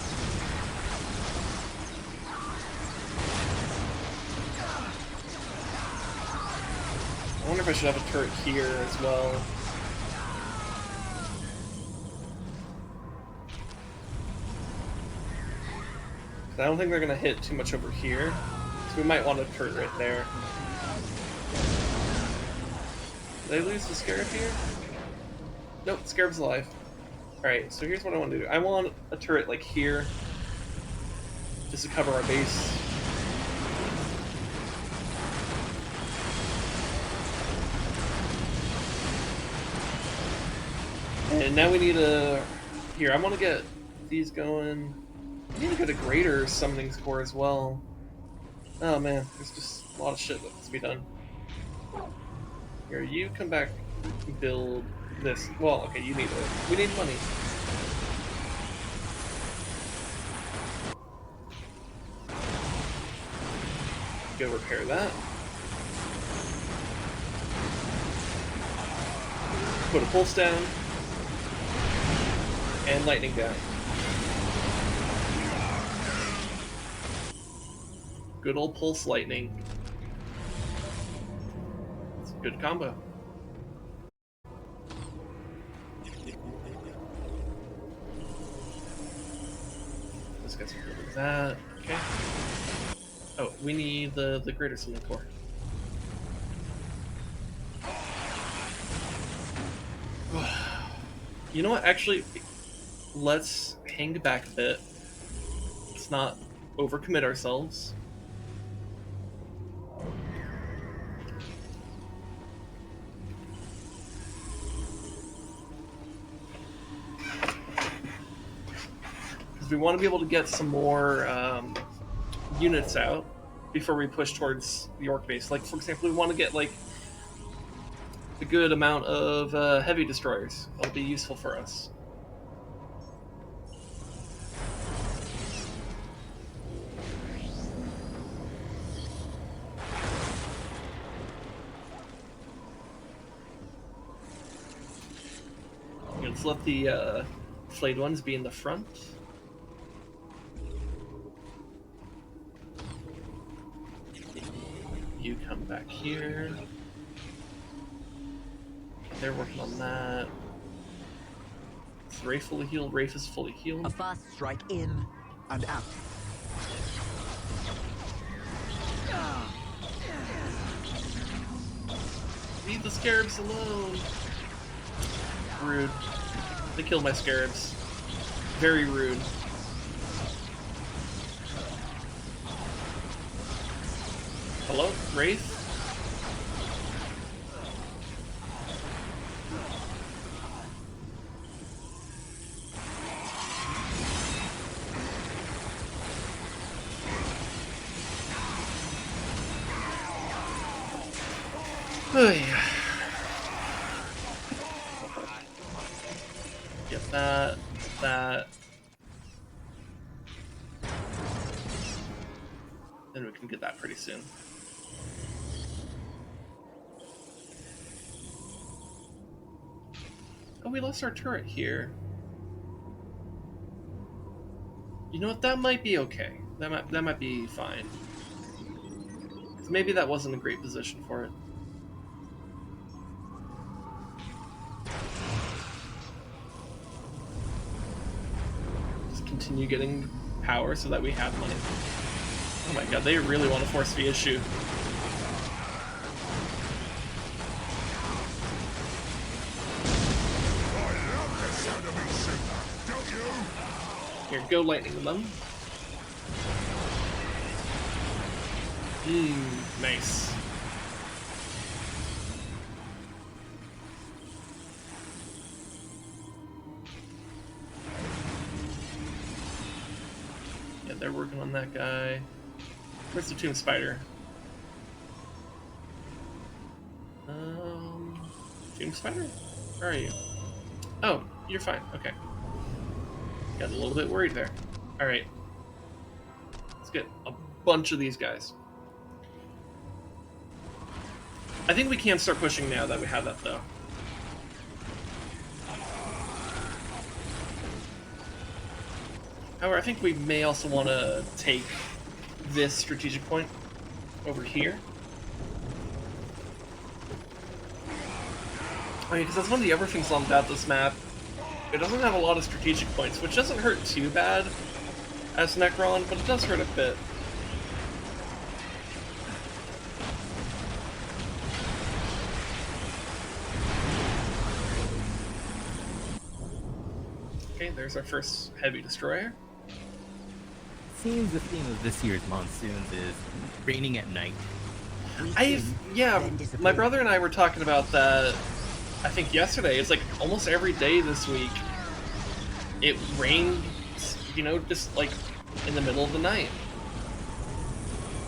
I wonder if I should have a turret here as well. I don't think they're gonna hit too much over here, so we might want a turret right there. Did I lose the Scarab here? Nope, Scarab's alive. Alright, so here's what I want to do. I want a turret like here, just to cover our base. And now we need a... Here, I want to get these going. I need to get a greater summoning score as well. Oh man, there's just a lot of shit that has to be done. Here, you come back and build this. Well, okay, you need it. We need money. Go repair that. Put a pulse down. And lightning down. Good old pulse lightning. It's a good combo. This guy's good with that. Okay. Oh, we need the greater summoning core. You know what? Actually, let's hang back a bit. Let's not overcommit ourselves. Because we want to be able to get some more units out before we push towards the Orc base. Like, for example, we want to get, like, a good amount of heavy destroyers. That'll be useful for us. Let's let the flayed ones be in the front. You come back here. They're working on that. Is Wraith fully healed? Wraith is fully A healed. fast strike in and out. Leave the scarabs alone. Rude. They killed my scarabs. Very rude. Hello? Wraith? Hey. Get that. Then we can get that pretty soon. Oh, we lost our turret here. You know what? That might be okay. That might be fine. 'Cause maybe that wasn't a great position for it. Just continue getting power so that we have money. Oh my god, they really want to force the issue. Here, go lightning them. Nice. Yeah, they're working on that guy. Where's the Tomb Spider? Tomb Spider? Where are you? Oh, you're fine. Okay. Got a little bit worried there. Alright. Let's get a bunch of these guys. I think we can start pushing now that we have that, though. However, I think we may also want to take this strategic point over here. I mean, because that's one of the other things about this map. It doesn't have a lot of strategic points, which doesn't hurt too bad as Necron, but it does hurt a bit. Okay, there's our first heavy destroyer. Seems the theme of this year's monsoons is raining at night. My brother and I were talking about that, I think yesterday. It's like almost every day this week it rained, you know, just like in the middle of the night.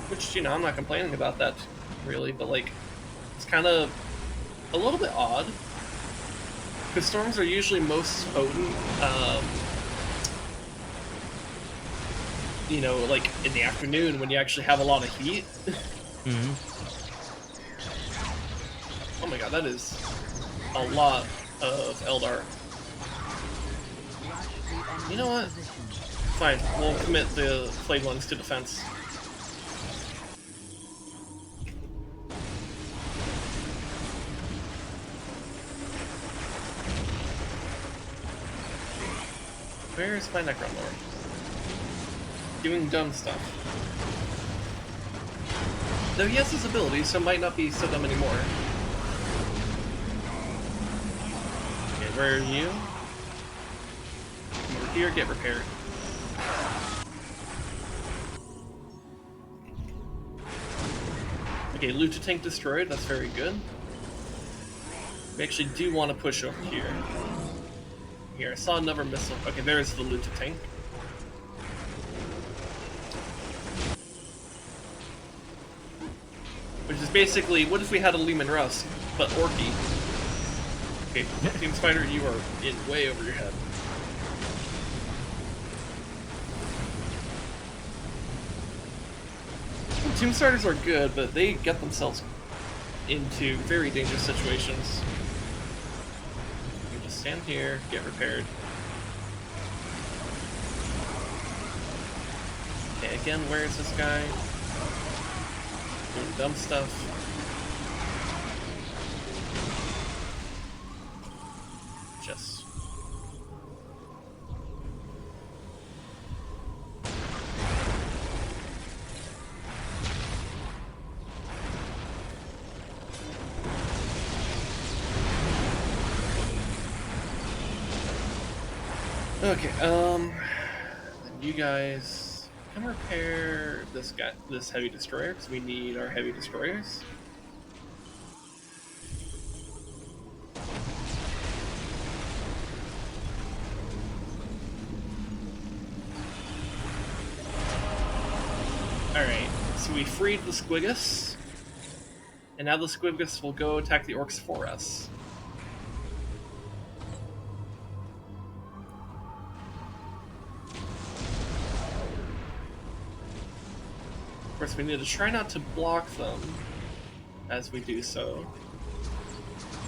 Which, you know, I'm not complaining about that really, but like it's kind of a little bit odd. Because storms are usually most potent, you know, like in the afternoon when you actually have a lot of heat. Oh my god, that is a lot of Eldar. You know what? Fine, we'll commit the Flayed Ones to defense. Where's my Necron Lord? Doing dumb stuff. Though he has his abilities, so might not be so dumb anymore. Okay, where are you? Come over here, get repaired. Okay, loot to tank destroyed, that's very good. We actually do want to push over here. Here, I saw another missile. Okay, there's the loot to tank. Which is basically, what if we had a Lehman Russ, but orky? Okay, Team Spider, you are in way over your head. Tomb Starters are good, but they get themselves into very dangerous situations. You just stand here, get repaired. Okay, again, where is this guy? Doing dumb stuff. Just Okay, you guys come repair this heavy destroyer, because we need our heavy destroyers. Alright, so we freed the Squiggus, and now the Squiggus will go attack the Orcs for us. Of course, we need to try not to block them as we do so.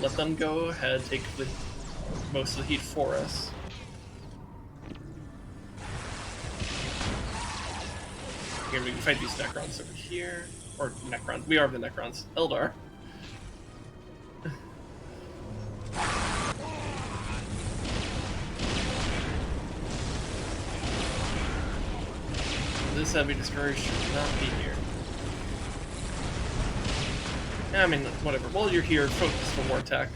Let them go ahead, take most of the heat for us. Here, we can fight these Necrons over here. Or Necrons. We are the Necrons. Eldar. This heavy destroyer should not be here. I mean, whatever. While you're here, focus for more attack.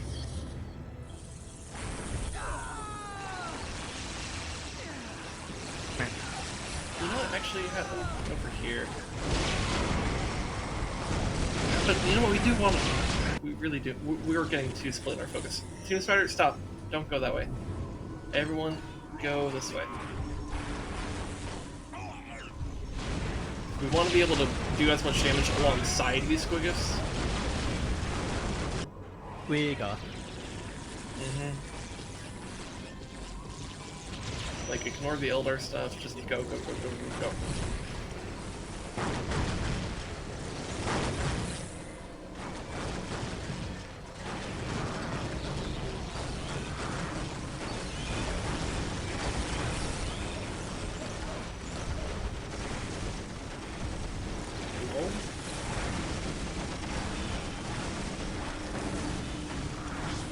You know what? Actually, have them over here. But you know what? We do want to. We really do. We were getting too split in our focus. Team Spider, stop. Don't go that way. Everyone, go this way. We want to be able to do as much damage alongside these Squiggus. We got. Like, ignore the Eldar stuff, just go, go, go, go, go, go.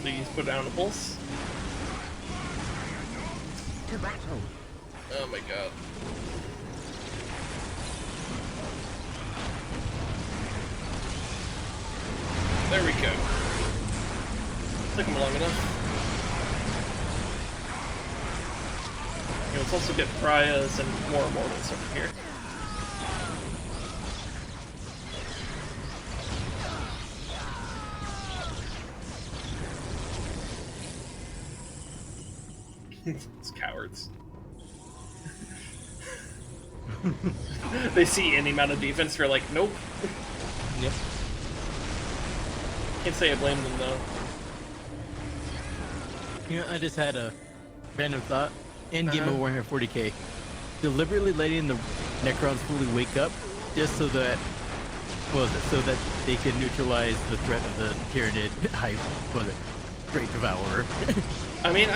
Please put down a pulse. To battle. Oh my god. There we go. Took him long enough. Okay, let's also get Pariahs and more Immortals over here. These cowards. They see any amount of defense, they're like, nope. Yep. Can't say I blame them though. You know, I just had a random thought. In game of Warhammer 40k, deliberately letting the Necrons fully wake up, just so that, so that they can neutralize the threat of the Tyranid Great Devourer. I mean,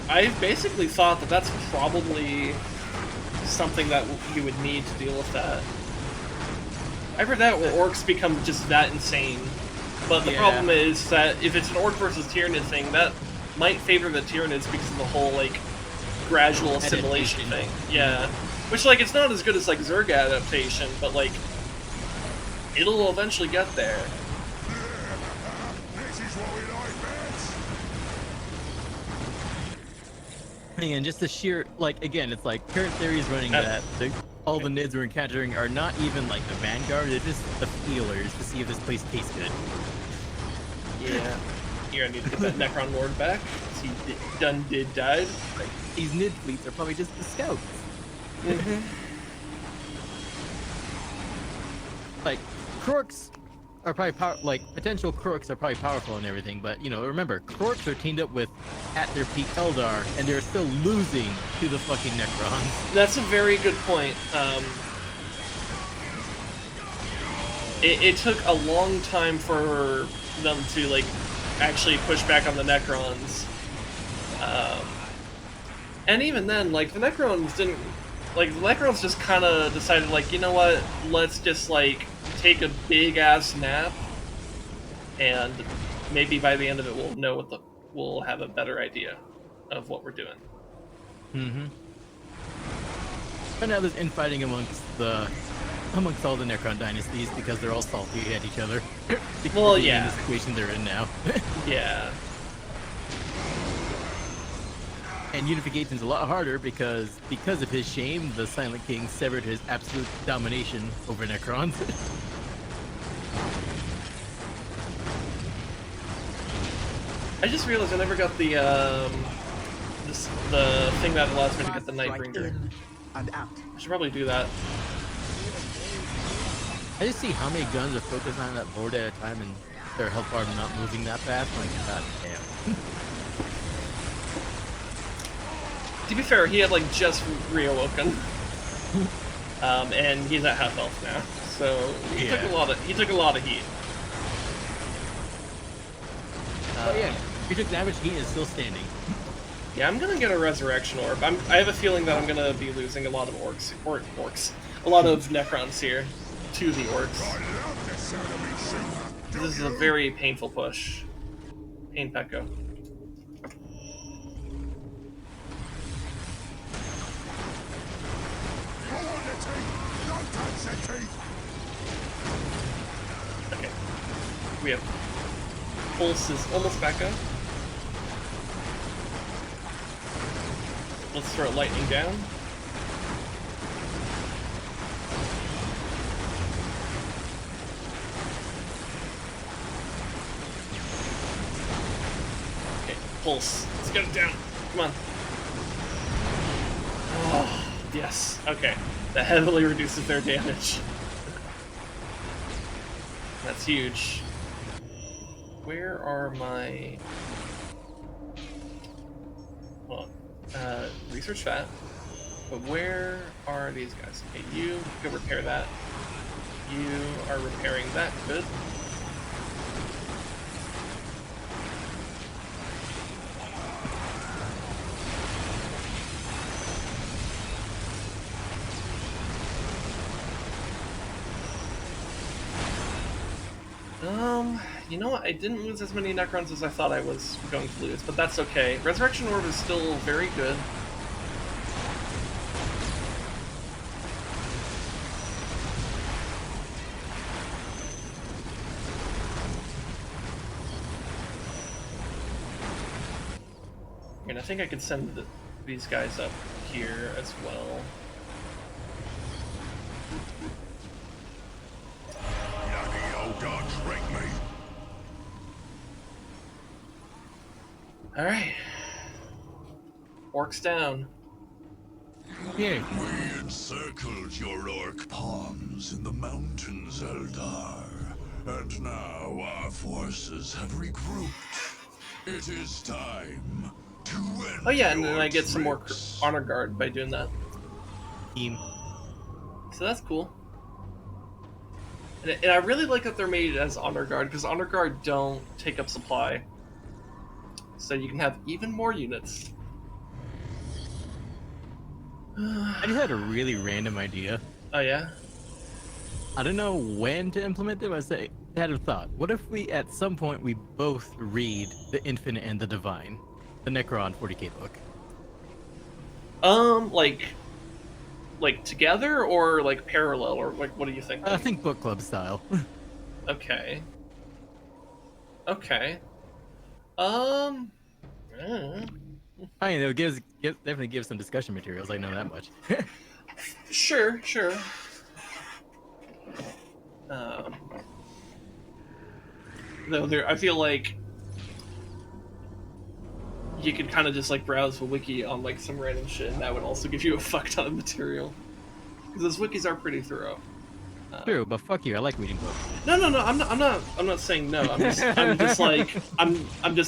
I've basically thought that that's probably something that you would need to deal with that. I've heard that where orcs become just that insane. But the problem is that if it's an orc versus Tyranid thing, that might favor the Tyranids because of the whole, like, gradual assimilation thing. Yeah. Which, like, it's not as good as, like, Zerg adaptation, but, like, it'll eventually get there. This is what we like best. And just the sheer, like, again, it's like current theories running that all the Nids we're encountering are not even like the Vanguard, they're just the feelers to see if this place tastes good. Yeah. Here, I need to get that Necron Lord back. He died. Like, these Nid fleets are probably just the scouts. Like, Krorks are probably potential Krorks are probably powerful and everything, but, you know, remember, Krorks are teamed up with, at their peak, Eldar, and they're still losing to the fucking Necrons. That's a very good point. It took a long time for them to, like, actually push back on the Necrons. And even then, like, the Necrons didn't... Like, the Necrons just kind of decided, like, you know what, let's just, like, take a big-ass nap, and maybe by the end of it we'll have a better idea of what we're doing. But now there's infighting amongst all the Necron dynasties because they're all salty at each other. Well, in yeah. the situation they're in now. Yeah. And unification's a lot harder because of his shame, the Silent King severed his absolute domination over Necrons. I just realized I never got the thing that allows me to get the Nightbringer. In and out. I should probably do that. I just see how many guns are focused on that board at a time and their health bar not moving that fast. I'm like, god damn. To be fair, he had like just reawoken, and he's at half health now, so he took a lot of heat. Oh yeah, he took damage. He is still standing. Yeah, I'm gonna get a resurrection orb. I have a feeling that I'm gonna be losing a lot of orcs, a lot of Necrons here to the orcs. This is a very painful push. Pain Pecco. Okay. We have Pulse is almost back up. Let's throw lightning down. Okay, Pulse. Let's get it down. Come on. Oh, yes. Okay. That heavily reduces their damage. That's huge. Where are my... Hold on. Research that. But where are these guys? Okay, you go repair that. You are repairing that. Good. You know what? I didn't lose as many Necrons as I thought I was going to lose, but that's okay. Resurrection Orb is still very good. And I think I could send these guys up here as well. Alright. Orcs down. Yeah. We encircled your orc pawns in the mountains, Eldar. And now our forces have regrouped. It is time to end. Oh yeah, and then your I get some more tricks. honor guard by doing that. Team. So that's cool. And I really like that they're made as honor guard, because honor guard don't take up supply. So you can have even more units. I just had a really random idea. Oh yeah? I don't know when to implement it, but I had a thought. What if we, at some point, we both read The Infinite and the Divine? The Necron 40k book. Like together, or like parallel, or like what do you think? I think book club style. Okay. Okay. I mean, it definitely gives some discussion materials, I know that much. Sure. Though I feel like you could kind of just like browse the wiki on like some random shit, and that would also give you a fuck ton of material. Because those wikis are pretty thorough. True, but fuck you, I like reading books. No, I'm not saying no. I'm just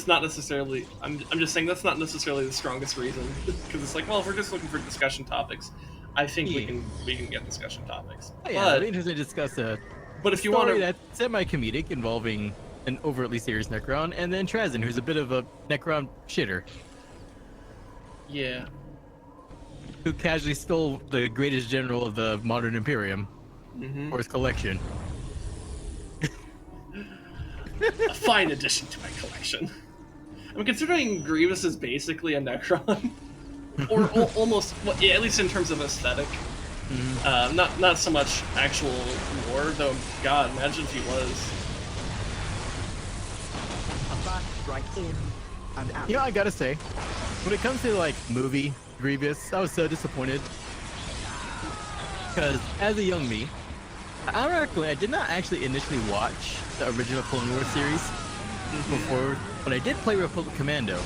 not necessarily. I'm just saying that's not necessarily the strongest reason. Because it's like, well, if we're just looking for discussion topics, I think we can get discussion topics. Oh, yeah, it'd be interesting to discuss a but if you want to, that's semi-comedic involving an overtly serious Necron, and then Trazen, who's a bit of a Necron shitter. Yeah. Who casually stole the greatest general of the modern Imperium for his collection. A fine addition to my collection. I'm considering Grievous is basically a Necron, or almost, well, yeah, at least in terms of aesthetic. Not so much actual lore, though. God, imagine if he was. A fast strike in and out. You know, I gotta say, when it comes to like movie Grievous, I was so disappointed because as a young me, ironically, I did not actually initially watch the original Clone Wars series before, but I did play Republic Commando,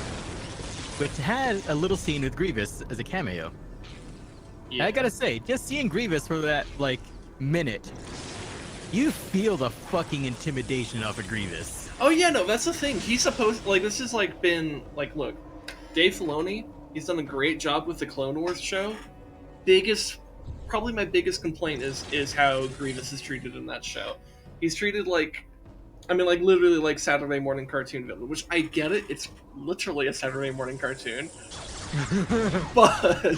which had a little scene with Grievous as a cameo. Yeah. I gotta say, just seeing Grievous for that like minute, you feel the fucking intimidation off of Grievous. Oh yeah, no, that's the thing. He's supposed like this has like been like look, Dave Filoni, he's done a great job with the Clone Wars show. Probably my biggest complaint is how Grievous is treated in that show. He's treated like, I mean, like literally like Saturday morning cartoon villain, which I get it. It's literally a Saturday morning cartoon, but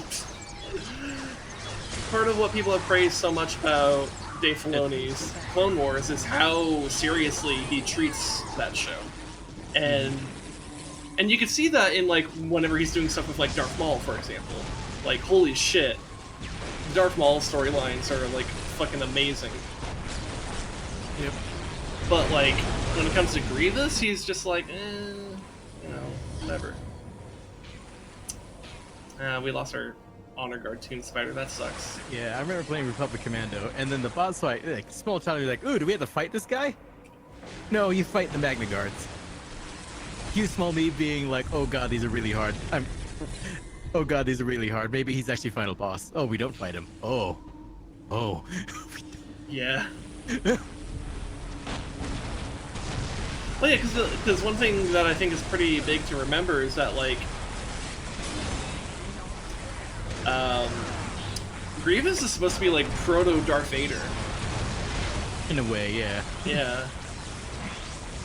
part of what people have praised so much about Dave Filoni's Clone Wars is how seriously he treats that show, and you can see that in like whenever he's doing stuff with like Darth Maul, for example. Like holy shit, Darth Maul storylines are like fucking amazing. Yep. But like when it comes to Grievous, he's just like, you know, whatever. We lost our honor guard Toon Spider. That sucks. Yeah, I remember playing Republic Commando, and then the boss fight, like small child, you're like, ooh, do we have to fight this guy? No, you fight the Magna Guards. You small me being like, oh god, these are really hard. Oh god, these are really hard. Maybe he's actually final boss. Oh, we don't fight him. Oh. Yeah. Well, yeah, because one thing that I think is pretty big to remember is that, like, Grievous is supposed to be, like, proto-Darth Vader. In a way, yeah. Yeah.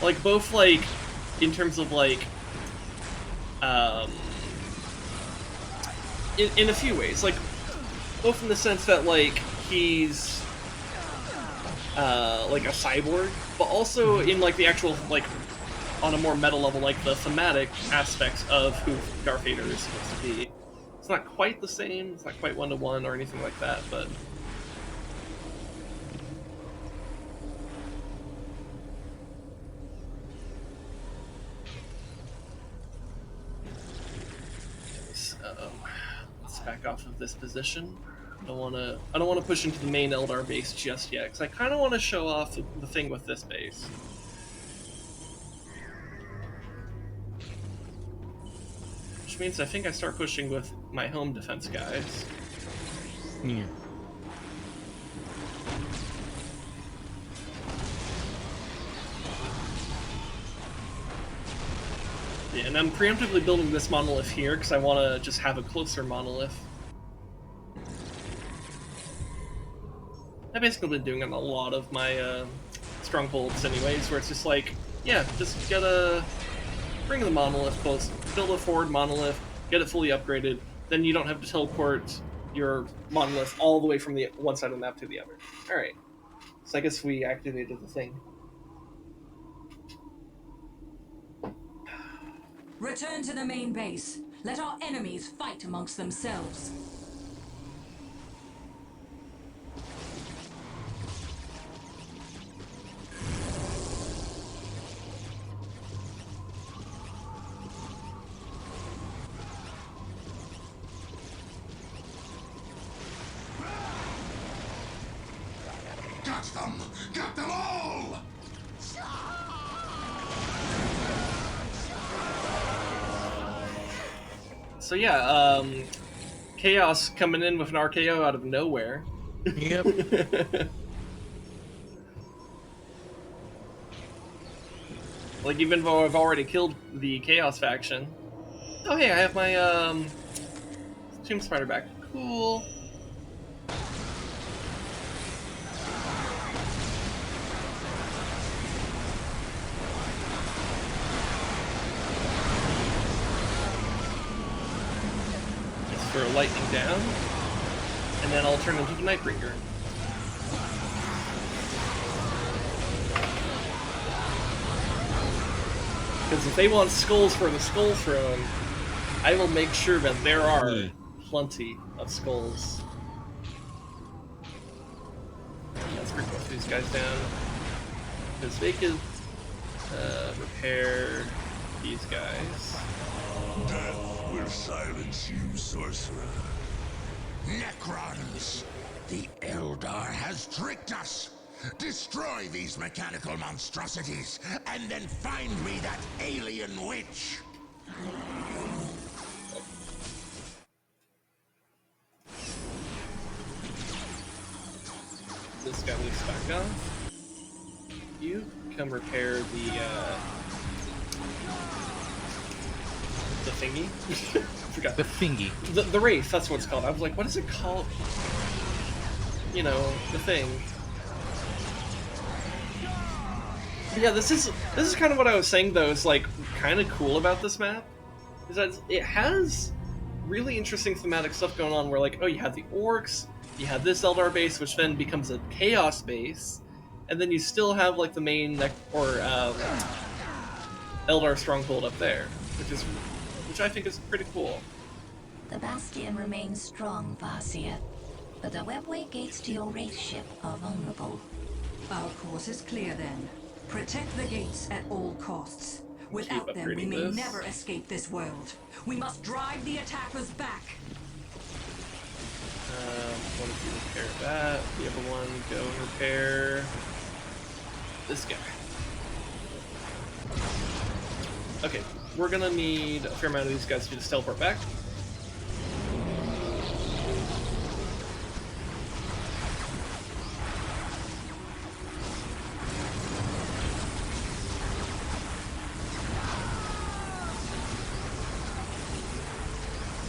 Like, both, like, in terms of, like, in a few ways. Like, both in the sense that, like, he's, like, a cyborg, but also in, like, the actual, like, on a more meta level, like, the thematic aspects of who Darth Vader is supposed to be. It's not quite the same, it's not quite one-to-one or anything like that, but... So, let's back off of this position. I don't want to push into the main Eldar base just yet, because I kind of want to show off the thing with this base. Which means I think I start pushing with my home defense guys. Yeah. Yeah, and I'm preemptively building this monolith here, because I want to just have a closer monolith. I've basically been doing it on a lot of my strongholds anyways, where it's just like, yeah, just bring the monolith close, build a forward monolith, get it fully upgraded, then you don't have to teleport your monolith all the way from the one side of the map to the other. Alright, so I guess we activated the thing. Return to the main base. Let our enemies fight amongst themselves. Got them! Got them all! So yeah, Chaos coming in with an RKO out of nowhere. Yep. Like, even though I've already killed the Chaos faction. Oh hey, I have my Tomb Spider back. Cool. For lightning down, and then I'll turn into the Nightbringer. Because if they want skulls for the Skull Throne, I will make sure that there are plenty of skulls. Let's bring both these guys down. Because they could repair these guys. Death will silence you, sorcerer. Necrons! The Eldar has tricked us! Destroy these mechanical monstrosities, and then find me that alien witch! This guy moves back off. You come repair the thingy. Forgot The thingy. The wraith. That's what it's called. I was like, what is it called? You know, the thing. But yeah, this is kind of what I was saying though. Is like kind of cool about this map is that it has really interesting thematic stuff going on. Where like, oh, you have the orcs, you have this Eldar base, which then becomes a chaos base, and then you still have like the main Eldar stronghold up there, which I think is pretty cool. The Bastion remains strong, Vasia, but the webway gates to your wraith ship are vulnerable. Our course is clear then. Protect the gates at all costs. Without them, we may never escape this world. We must drive the attackers back. One of you repair that. The other one go repair this guy. Okay, we're gonna need a fair amount of these guys to just teleport back.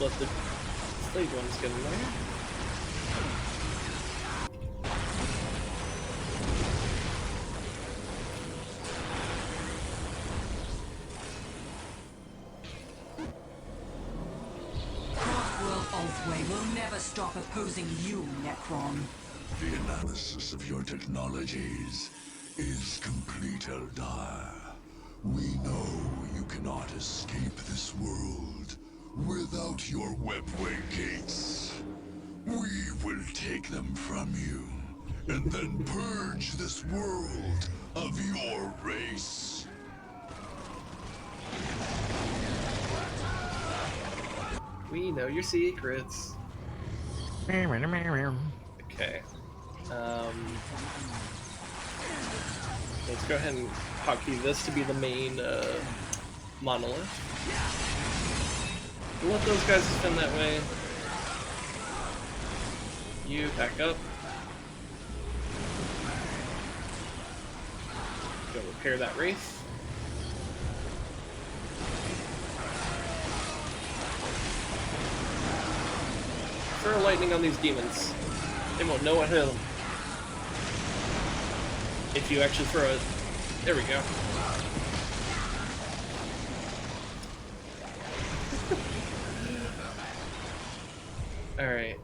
Let the slave ones get in there. Will never stop opposing you, Necron. The analysis of your technologies is complete, Eldar. We know you cannot escape this world without your webway gates. We will take them from you, and then purge this world of your race. We know your secrets. Okay. Let's go ahead and hotkey this to be the main monolith. We'll let those guys spin that way. You back up. Go repair that wraith. Throw lightning on these demons. They won't know what hit them. If you actually throw it. There we go. Alright.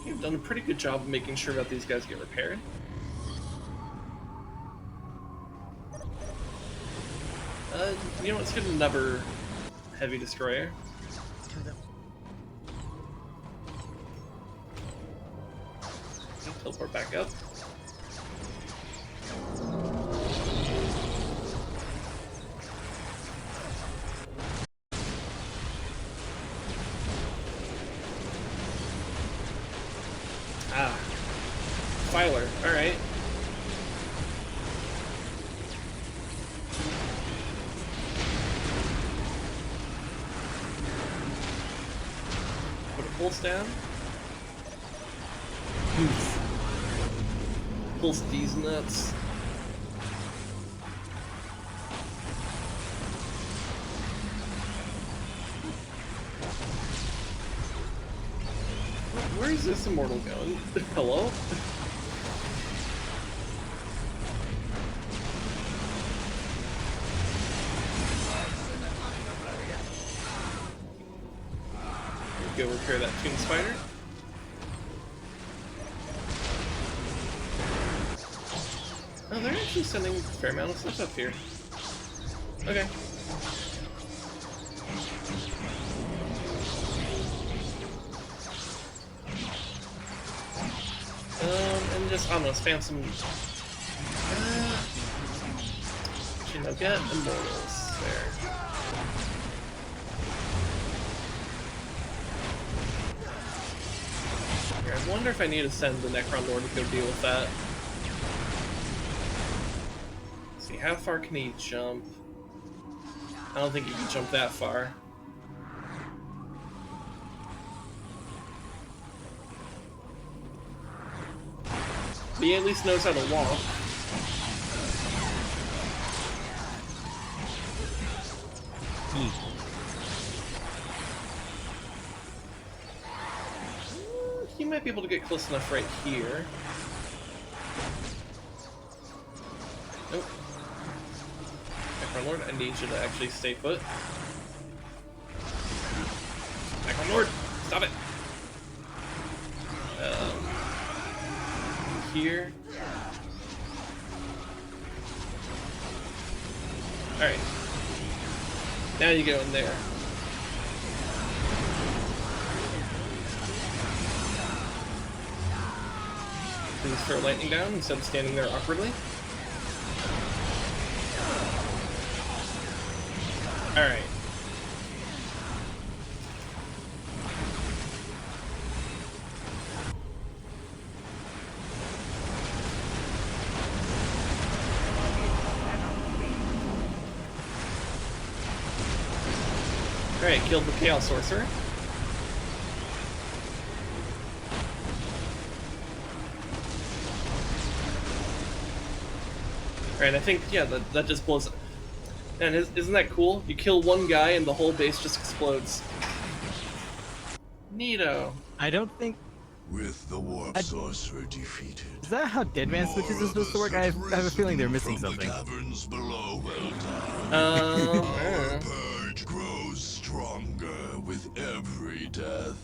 You've done a pretty good job of making sure that these guys get repaired. You know, let's get another heavy destroyer. Teleport back up. Ah. Filer, alright. Put a pulse down. Pulse these nuts. Where is this immortal going? Hello? Go repair that Tomb Spider. Oh, they're actually sending a fair amount of stuff up here. Okay. can just, I don't know, spam some... you know, get immortals there. Here, I wonder if I need to send the Necron Lord to go deal with that. Let's see, how far can he jump? I don't think he can jump that far. But he at least knows how to walk. He might be able to get close enough right here. Nope. Necron Lord, I need you to actually stay put. Necron Lord, stop it! Here. Alright. Now you go in there. Please throw lightning down instead of standing there awkwardly. Alright. Alright, killed the Chaos Sorcerer. Alright, I think, yeah, that just blows up. And isn't that cool? You kill one guy and the whole base just explodes. Neato. I don't think... With the warp sorcerer defeated. Is that how Deadman switches is supposed to work? I have a feeling they're missing something. The caverns below Eldar. Our purge grows stronger with every death.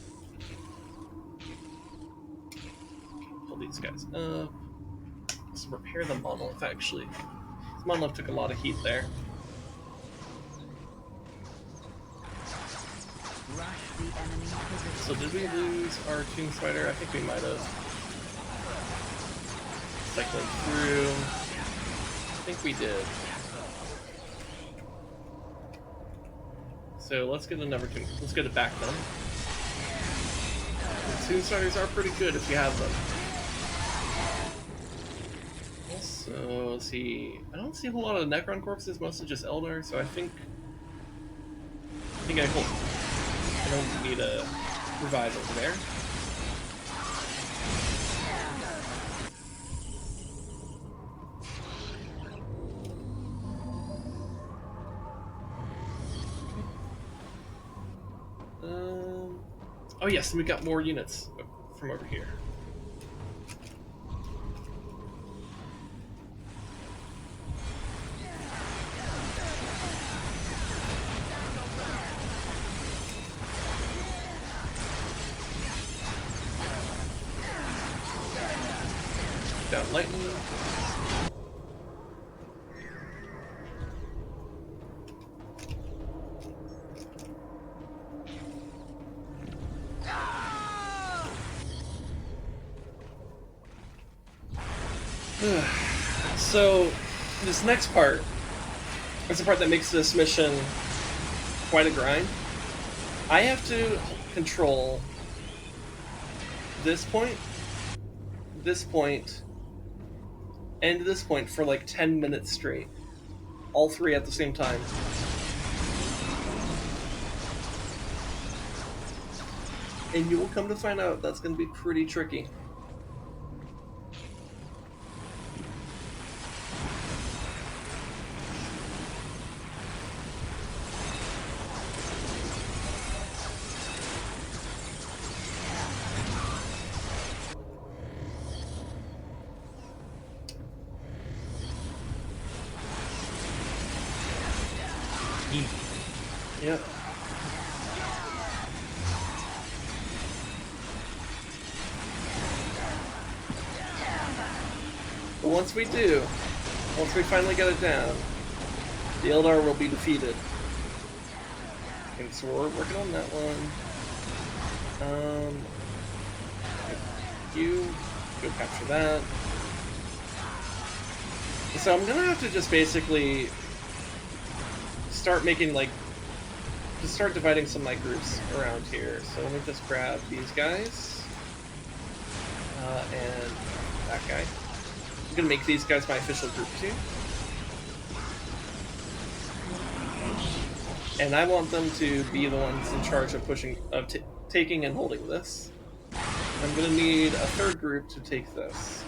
Pull these guys up. Let's repair the monolith, actually. This monolith took a lot of heat there. So did we lose our Tomb Spider? I think we might have. Cycling through. I think we did. So let's get another Tomb. Let's get it back then. The Tomb Spiders are pretty good if you have them. Also, let's see. I don't see a whole lot of Necron corpses, mostly just Eldar, so I don't need a revive over there. Oh yes, and we got more units from over here. Down lightning. So, this next part is the part that makes this mission quite a grind. I have to control this point, and this point for like 10 minutes straight. All three at the same time. And you will come to find out that's going to be pretty tricky. Yep. But once we finally get it down, the Eldar will be defeated. And so we're working on that one. You go capture that. So I'm gonna have to just basically start making, like, just start dividing some of my groups around here. So let me just grab these guys. And that guy. I'm gonna make these guys my official group too. And I want them to be the ones in charge of taking and holding this. I'm gonna need a third group to take this.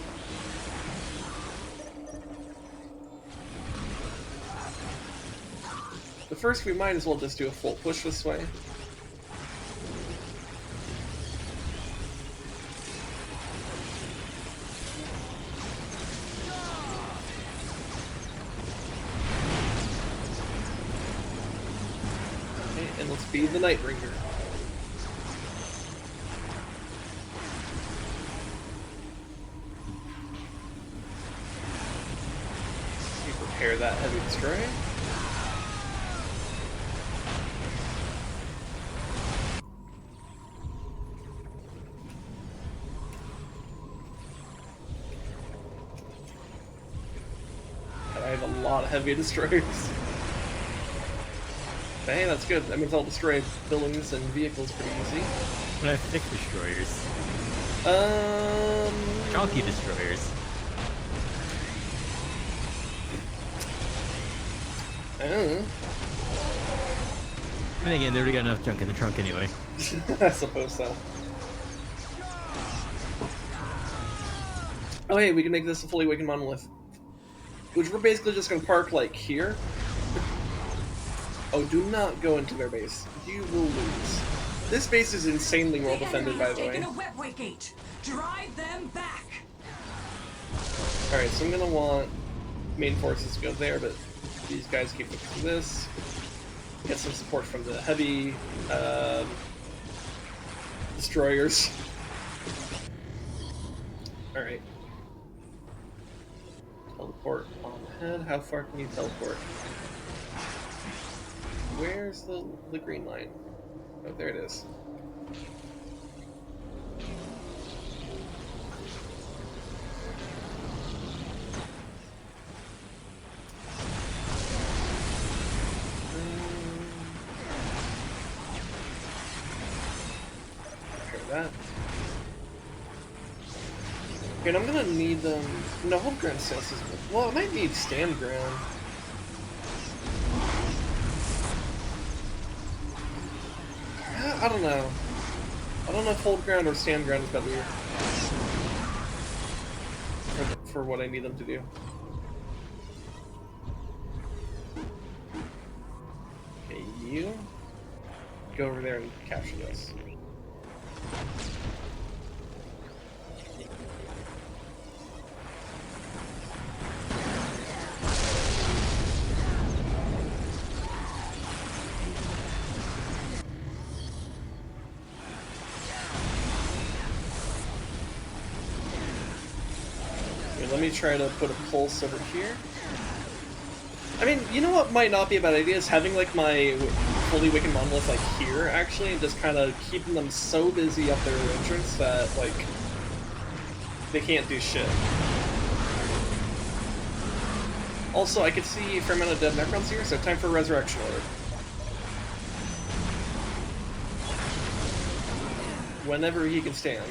But first, we might as well just do a full push this way. Okay, and let's be the Nightbringer. Prepare that heavy destroyer. I have a lot of heavy destroyers. But hey, that's good. That means I'll destroy buildings and vehicles pretty easy. But I have thick destroyers. Chunky destroyers. I don't know. And again, they already got enough junk in the trunk anyway. I suppose so. Oh hey, we can make this a fully awakened monolith. Which we're basically just going to park, like, here. Oh, do not go into their base. You will lose. This base is insanely well defended, by the way. Drive them back. Alright, so I'm going to want main forces to go there, but these guys keep fixing this. Get some support from the heavy destroyers. Alright. Teleport on ahead. How far can you teleport? Where's the green line? Oh, there it is. That. Okay, and I'm gonna need them. No, hold ground status is good. Well, I might need stand ground. I don't know. I don't know if hold ground or stand ground is better for what I need them to do. Okay, you go over there and capture this. Okay, let me try to put a pulse over here. I mean, you know what might not be a bad idea is having like my fully awakened monolith like here actually, and just kind of keeping them so busy up their entrance that like they can't do shit. Also, I could see a fair amount of dead Necrons here, so time for Resurrection Order. Whenever he can stand.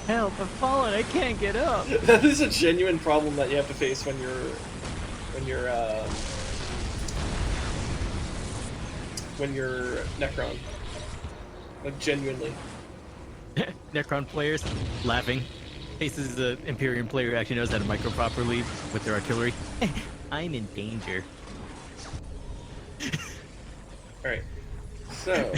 Help! I'm falling. I can't get up. That is a genuine problem that you have to face when you're Necron. Like, genuinely. Necron players laughing. Faces the Imperium player who actually knows how to micro properly with their artillery. I'm in danger. Alright. So.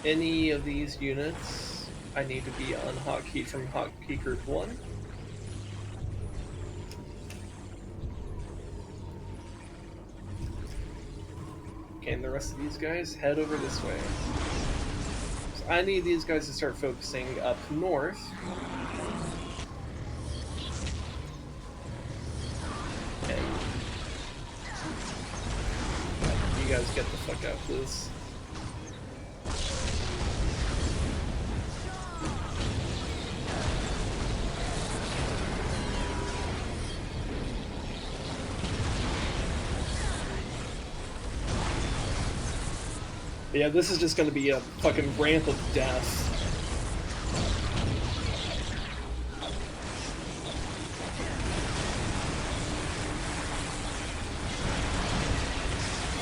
Any of these units I need to be unhotkeyed from hotkey group 1. Okay, and the rest of these guys head over this way. So I need these guys to start focusing up north. And you guys get the fuck out, please. Yeah, this is just gonna be a fucking ramp of death.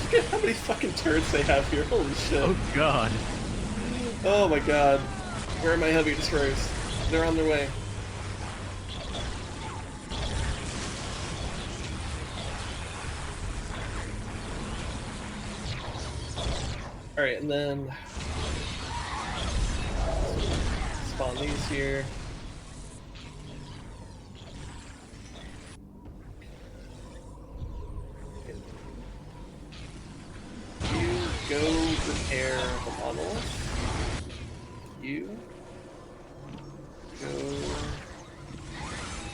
Look at how many fucking turrets they have here, holy shit. Oh god. Oh my god. Where are my heavy destroyers? They're on their way. Alright, and then spawn these here. You go repair the monolith. You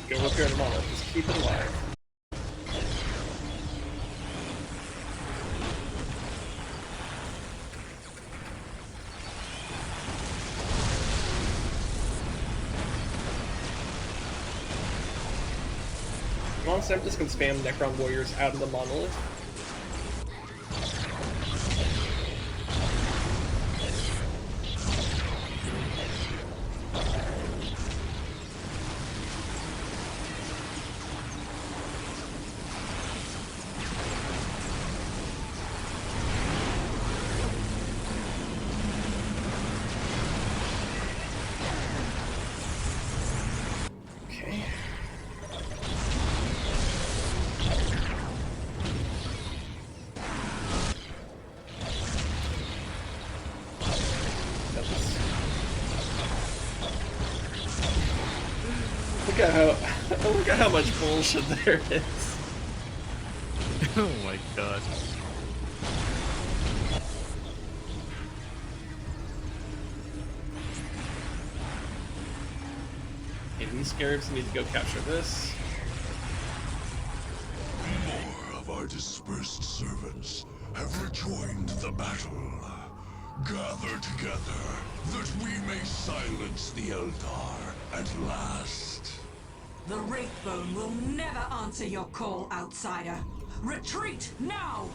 go repair the monolith. Just keep it alive. Honestly, I'm just gonna spam Necron warriors out of the monolith. Okay. Look at how much bullshit there is. Oh my god. Okay, these scarabs need to go capture this. More of our dispersed servants have rejoined the battle. Gather together, that we may silence the Eldar at last. The Wraithbone will never answer your call, outsider. Retreat now!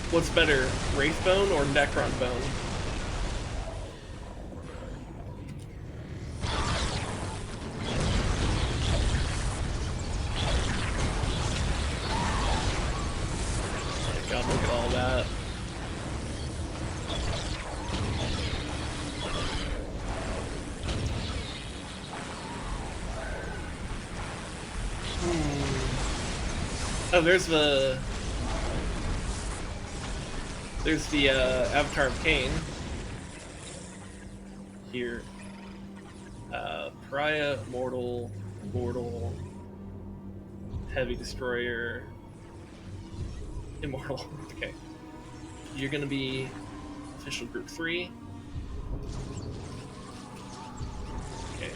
What's better, Wraithbone or Necron Bone? Oh my god, look at all that. Oh, there's the Avatar of Cain here. Pariah, Mortal, Heavy Destroyer, Immortal. Okay, you're gonna be official group 3. Okay,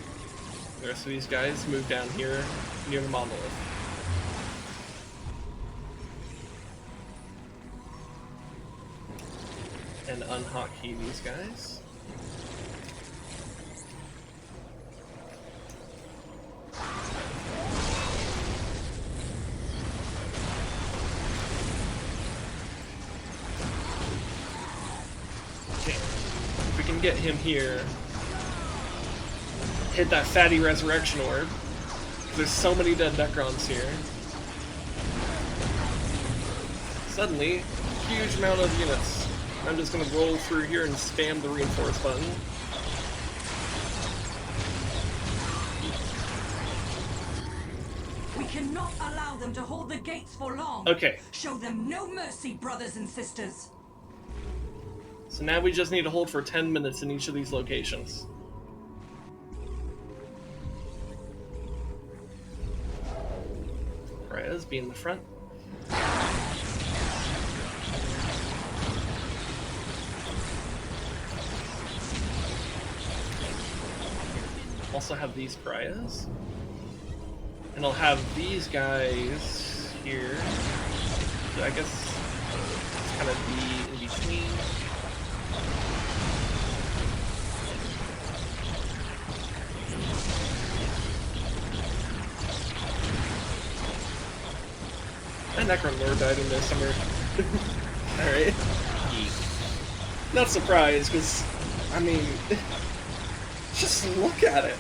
the rest of these guys move down here near the monolith. And unhotkey these guys. Okay, if we can get him here, hit that fatty resurrection orb. There's so many dead Necrons here. Suddenly, huge amount of units. I'm just gonna roll through here and spam the reinforce button. We cannot allow them to hold the gates for long. Okay. Show them no mercy, brothers and sisters. So now we just need to hold for 10 minutes in each of these locations. Rez, be in the front. Also have these pariahs. And I'll have these guys here. I guess it's kind of the in between. My Necron Lord died in this summer. Alright. Not surprised, because, I mean, just look at it.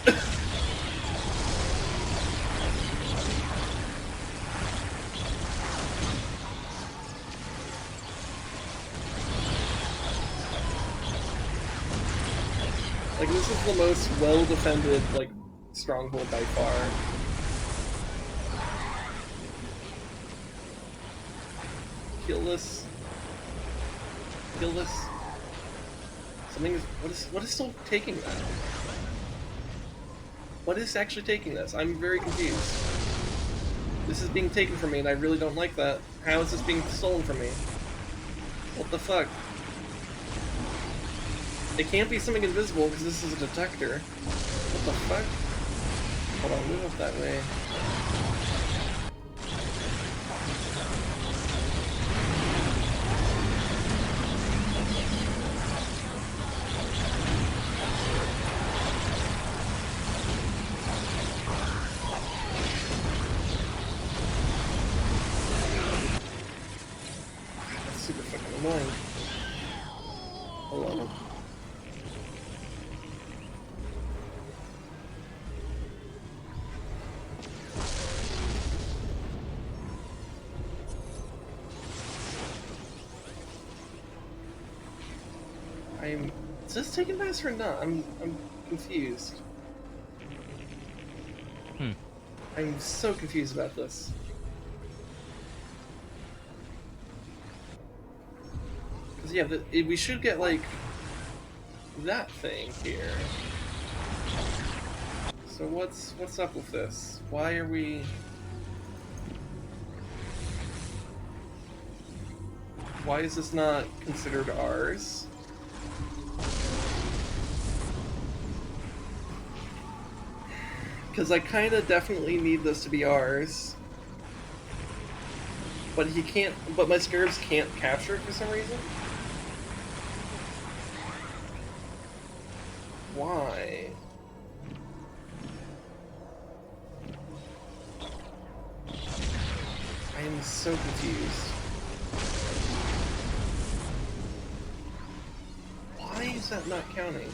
Like, this is the most well-defended, like, stronghold by far. Kill this. Kill this. Something is... What is still taking that? What is actually taking this? I'm very confused. This is being taken from me, and I really don't like that. How is this being stolen from me? What the fuck? It can't be something invisible, because this is a detector. What the fuck? Hold on, move up that way. That's super fucking annoying. Hello? Is this taking faster or not? I'm confused. I'm so confused about this. Because yeah, we should get like that thing here. So what's up with this? Why are we? Why is this not considered ours? Because I kind of definitely need this to be ours. But he can't, but my scarabs can't capture it for some reason? Why? I am so confused. Why is that not counting?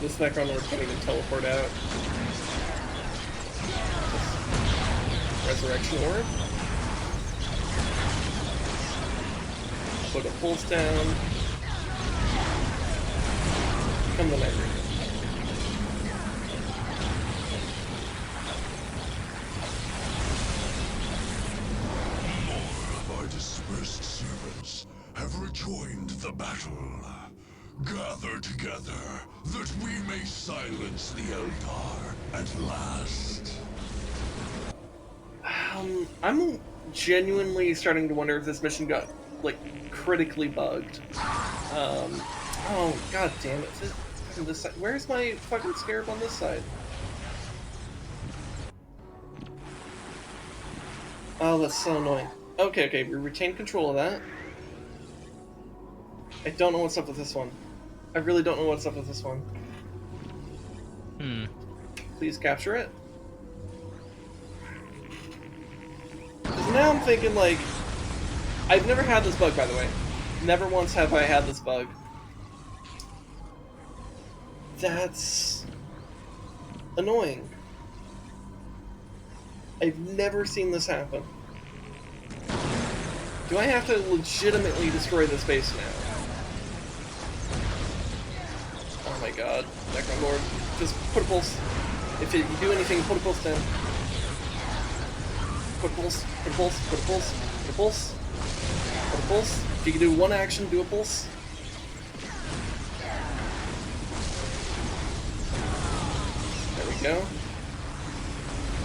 This Necron Lord can't even teleport out. Resurrection Orb. Put a pulse down. Come the Night Ranger. More of our dispersed servants have rejoined the battle. Gather together, that we may silence the Eldar at last. I'm genuinely starting to wonder if this mission got, like, critically bugged. Oh, god damn it. This side. Where's my fucking scarab on this side? Oh, that's so annoying. Okay, we retain control of that. I don't know what's up with this one. I really don't know what's up with this one. Please capture it. 'Cause now I'm thinking, like... I've never had this bug, by the way. Never once have I had this bug. That's... annoying. I've never seen this happen. Do I have to legitimately destroy this base now? Oh my god, Necron Lord, just put a pulse. If you do anything, put a pulse down. Put a pulse, put a pulse, put a pulse, put a pulse, put a pulse. If you can do one action, do a pulse. There we go.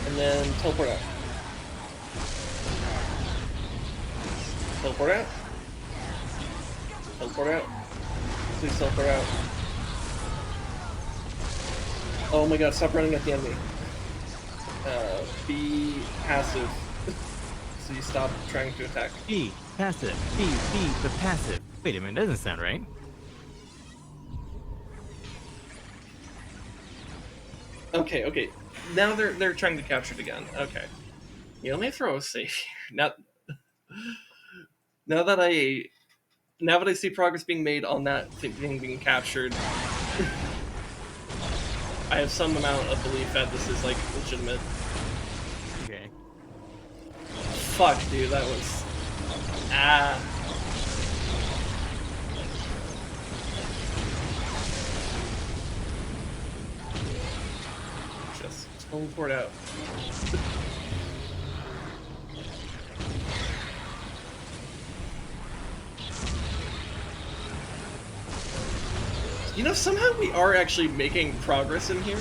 And then teleport out. Teleport out. Teleport out. Please teleport out. Oh my god, stop running at the enemy. Be passive. So you stop trying to attack. B, passive. B, the passive. Wait a minute, that doesn't sound right. Okay. Now they're trying to capture it again. Okay. Yeah, let me throw a save here. Now that I see progress being made on that thing being captured, I have some amount of belief that this is like legitimate. Okay. Fuck, dude, that was just teleport out. You know, somehow we are actually making progress in here.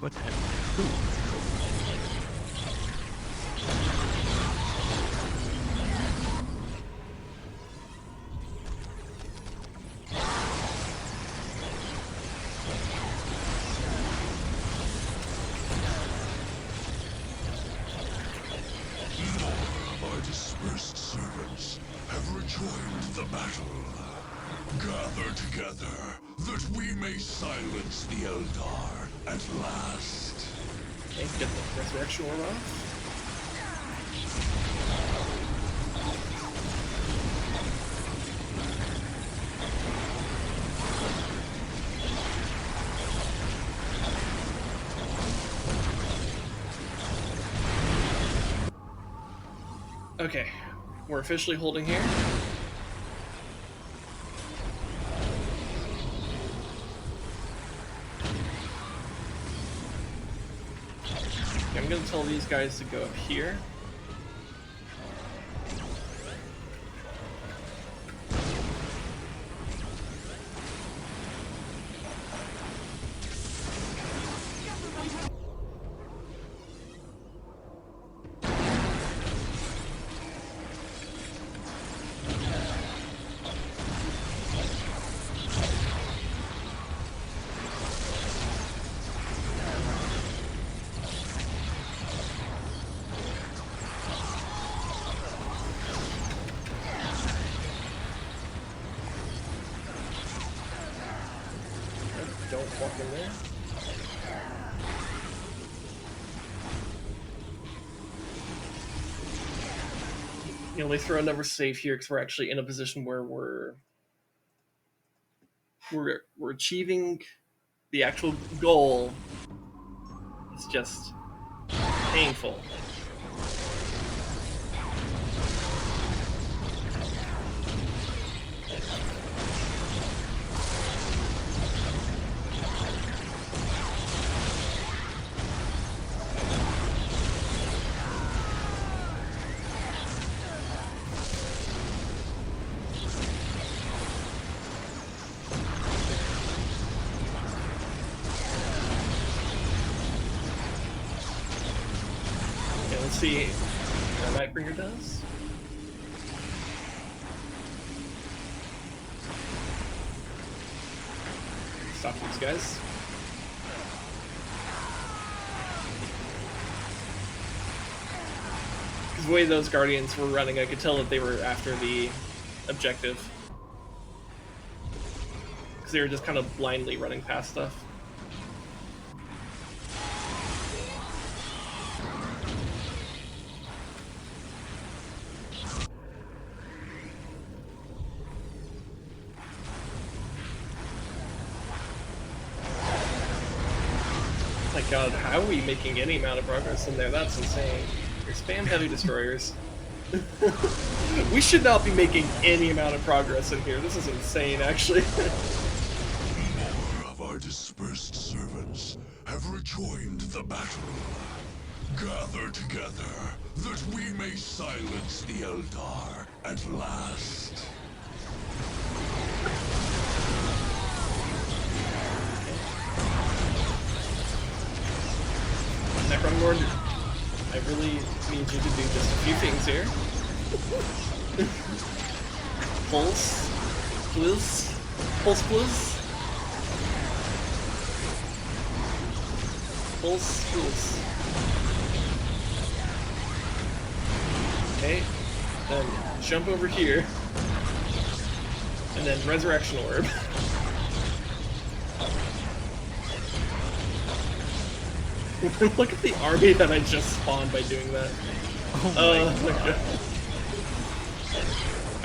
What the heck? Our dispersed servants have rejoined the battle. Gather together, that we may silence the Eldar at last. Okay, get the resurrection orb off. Okay, we're officially holding here. I'm gonna tell these guys to go up here. Don't walk in there. You know, we throw another save here because we're actually in a position where we're achieving the actual goal. It's just painful. See what Nightbringer does. Stop these guys. Because the way those Guardians were running, I could tell that they were after the objective. Because they were just kind of blindly running past stuff. God, how are we making any amount of progress in there? That's insane. Your spam heavy destroyers. We should not be making any amount of progress in here. This is insane, actually. More of our dispersed servants have rejoined the battle. Gather together, that we may silence the Eldar at last. Necron Lord, I really need you to do just a few things here. Pulse, please. Pulse, please. Pulse, please. Okay, then jump over here, and then resurrection orb. Look at the army that I just spawned by doing that. Oh my god.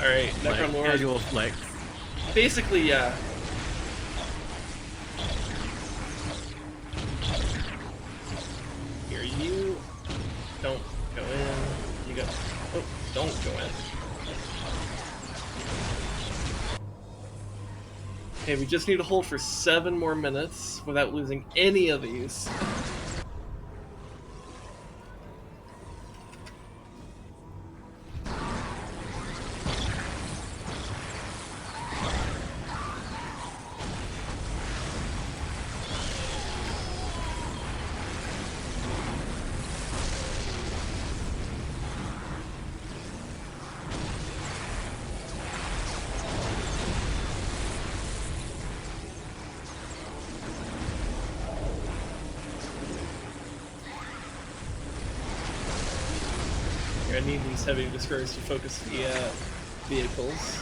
Alright, Necron Like, Lord. casual flex. Basically, yeah. Here, you don't go in. You go. Oh, don't go in. Okay, we just need to hold for 7 more minutes without losing any of these. I need these heavy destroyers to focus the vehicles.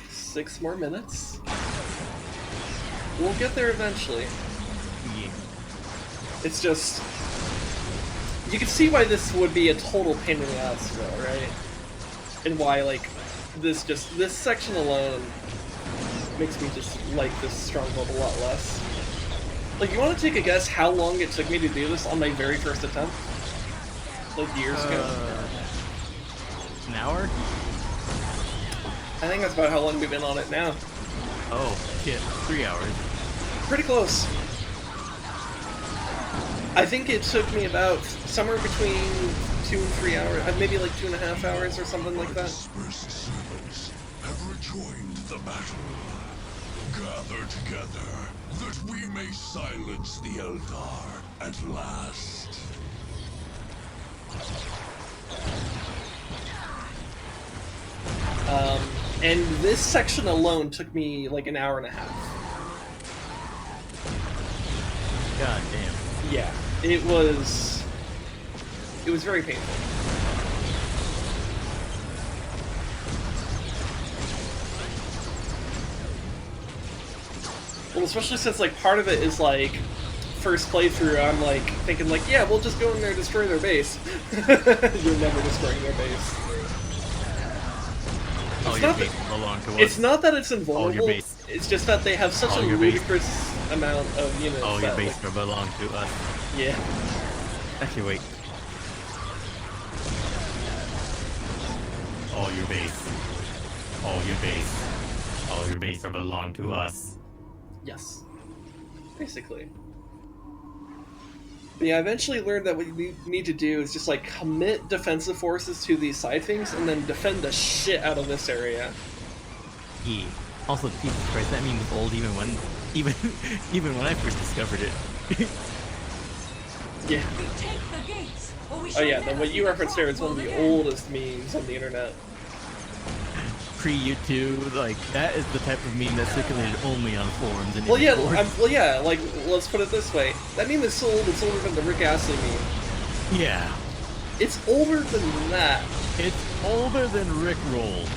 Six more minutes. We'll get there eventually. Yeah. It's just... You can see why this would be a total pain in the ass, though, right? And why, like, this section alone makes me just like this Stronghold a lot less. Like, you want to take a guess how long it took me to do this on my very first attempt? Like, years ago? An hour? I think that's about how long we've been on it now. Oh, shit. 3 hours. Pretty close. I think it took me about somewhere between 2 and 3 hours, maybe like 2.5 hours or something like that. Dispersed servants have rejoined the battle. Gather together that we may silence the Eldar at last. And this section alone took me like an hour and a half. God damn. Yeah, it was very painful. Well, especially since like part of it is like first playthrough, I'm like thinking like, yeah, we'll just go in there and destroy their base. You're never destroying their base. All your base belong to us. It's not that it's All invulnerable. your base. It's just that they have such All a your base. ludicrous amount of units. All your that, base like, belong to us. yeah. Actually, wait. All your base. All your base. All your base belong to us. Yes. Basically. But yeah, I eventually learned that what you need to do is just like commit defensive forces to these side things and then defend the shit out of this area. Yeah. Also, Jesus Christ, that meme was old even when when I first discovered it. Yeah. Take the gates, or we Oh shall yeah, never what see you the referenced there is one of the Stronghold again. oldest memes on the internet. Pre-YouTube, like, that is the type of meme that's circulated only on forums and Well, yeah, Discord. like, let's put it this way. That meme is so old, it's older than the Rick Astley meme. Yeah. It's older than that. It's older than Rickroll.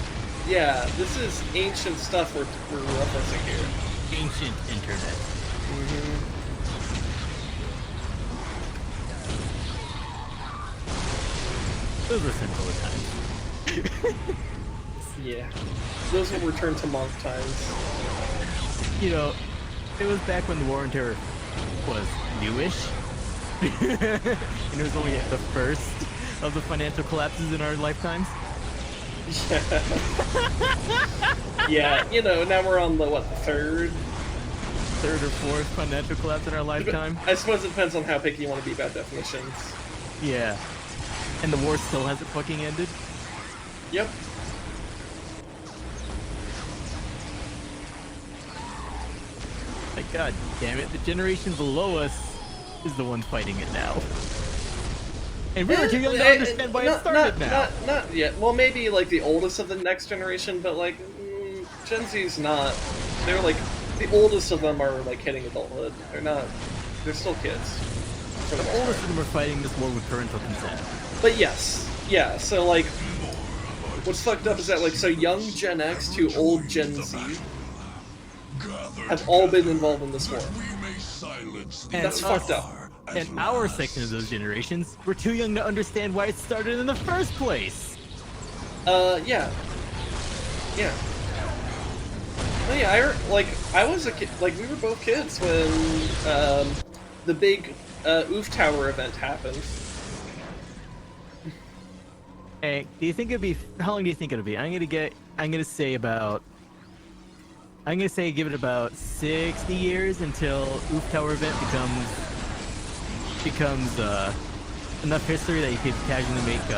Yeah, this is ancient stuff we're referencing here. Ancient internet. Those were simpler times. Yeah. Those will return to monk times. You know, it was back when the War on Terror was newish. And it was only the first of the financial collapses in our lifetimes. Yeah, you know, now we're on the, what, the third third or fourth financial collapse in our lifetime. I suppose it depends on how picky you want to be about definitions. Yeah. And the war still hasn't fucking ended. Yep. Like, god damn it, the generation below us is the one fighting it now. And we were too young to understand why it started now. Not yet. Well, maybe like the oldest of the next generation, but like Gen Z's not. They're like the oldest of them are like hitting adulthood. They're not. They're still kids. The oldest of them are fighting this war with parental consent. But yes, yeah. So like, what's fucked up is that like so young Gen X to old Gen Z have all been involved in this war. And that's fucked up. And our section of those generations were too young to understand why it started in the first place. Yeah. Yeah. Well, yeah, I was a kid, like, we were both kids when, the big, Oof Tower event happened. Hey, do you think it'd be, how long do you think it'll be? I'm gonna say give it about 60 years until Oof Tower event becomes enough history that you could casually make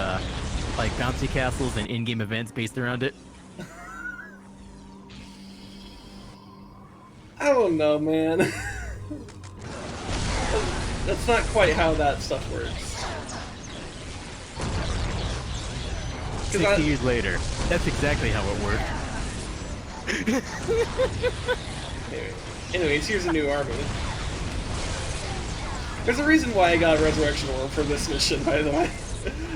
like bouncy castles and in-game events based around it. I don't know, man. That's not quite how that stuff works. 60 years later, that's exactly how it worked. Anyways, here's a new army. There's a reason why I got a Resurrection Orb for this mission, by the way.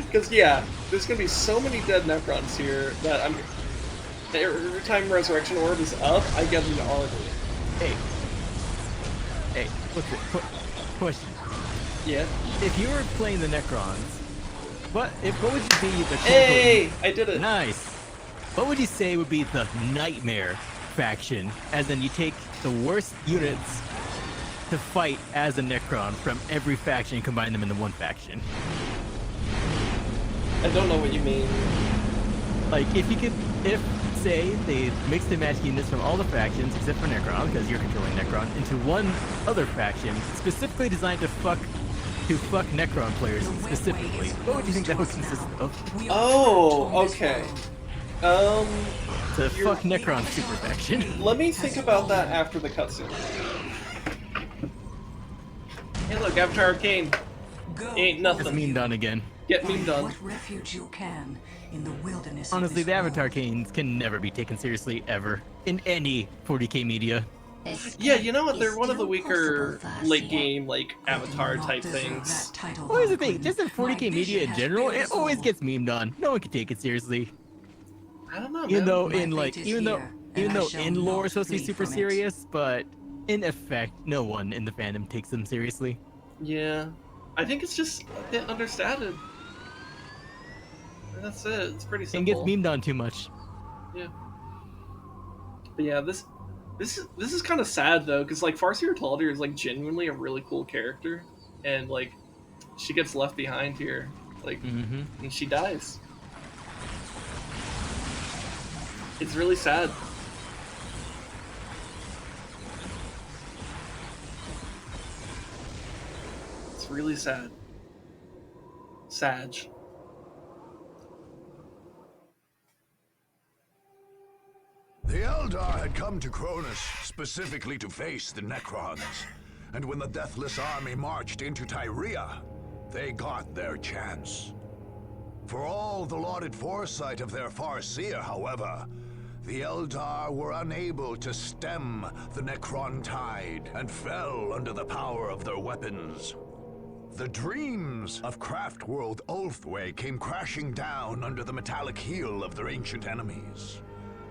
Because, yeah, there's going to be so many dead Necrons here that every time Resurrection Orb is up, I get an army. Hey, question. Yeah? If you were playing the Necrons, what would you be the... Hey! I did it! Nice! What would you say would be the nightmare faction? As in, you take the worst units to fight as a Necron from every faction and combine them into one faction. I don't know what you mean. Like, if say they mix and match units from all the factions except for Necron, because you're controlling Necron, into one other faction specifically designed to fuck Necron players specifically, what would you think that would consist of? Oh, okay. To fuck Necron super faction. Let me think about that after the cutscene. Hey look, Avatar Arcane. Ain't nothing. It's meme done again. Get meme done. What refuge you can in the wilderness. Honestly, the Avatar Canes can never be taken seriously ever in any 40k media. Yeah, you know what? They're one of the weaker late game like Avatar type things. Well, here's the thing: just in 40k media in general, it always gets memed on. No one can take it seriously. I don't know, man. Even though in lore it's supposed to be super serious, but in effect, no one in the fandom takes them seriously. Yeah, I think it's just a bit understated. That's it. It's pretty simple. And gets memed on too much. Yeah. But yeah, this is kind of sad though, because like Farseer Taldir is like genuinely a really cool character, and like she gets left behind here, like, and she dies. It's really sad. It's really sad. Sag. The Eldar had come to Cronus specifically to face the Necrons, and when the Deathless Army marched into Tyria, they got their chance. For all the lauded foresight of their Farseer, however, the Eldar were unable to stem the Necron tide and fell under the power of their weapons. The dreams of Craftworld Ulthway came crashing down under the metallic heel of their ancient enemies.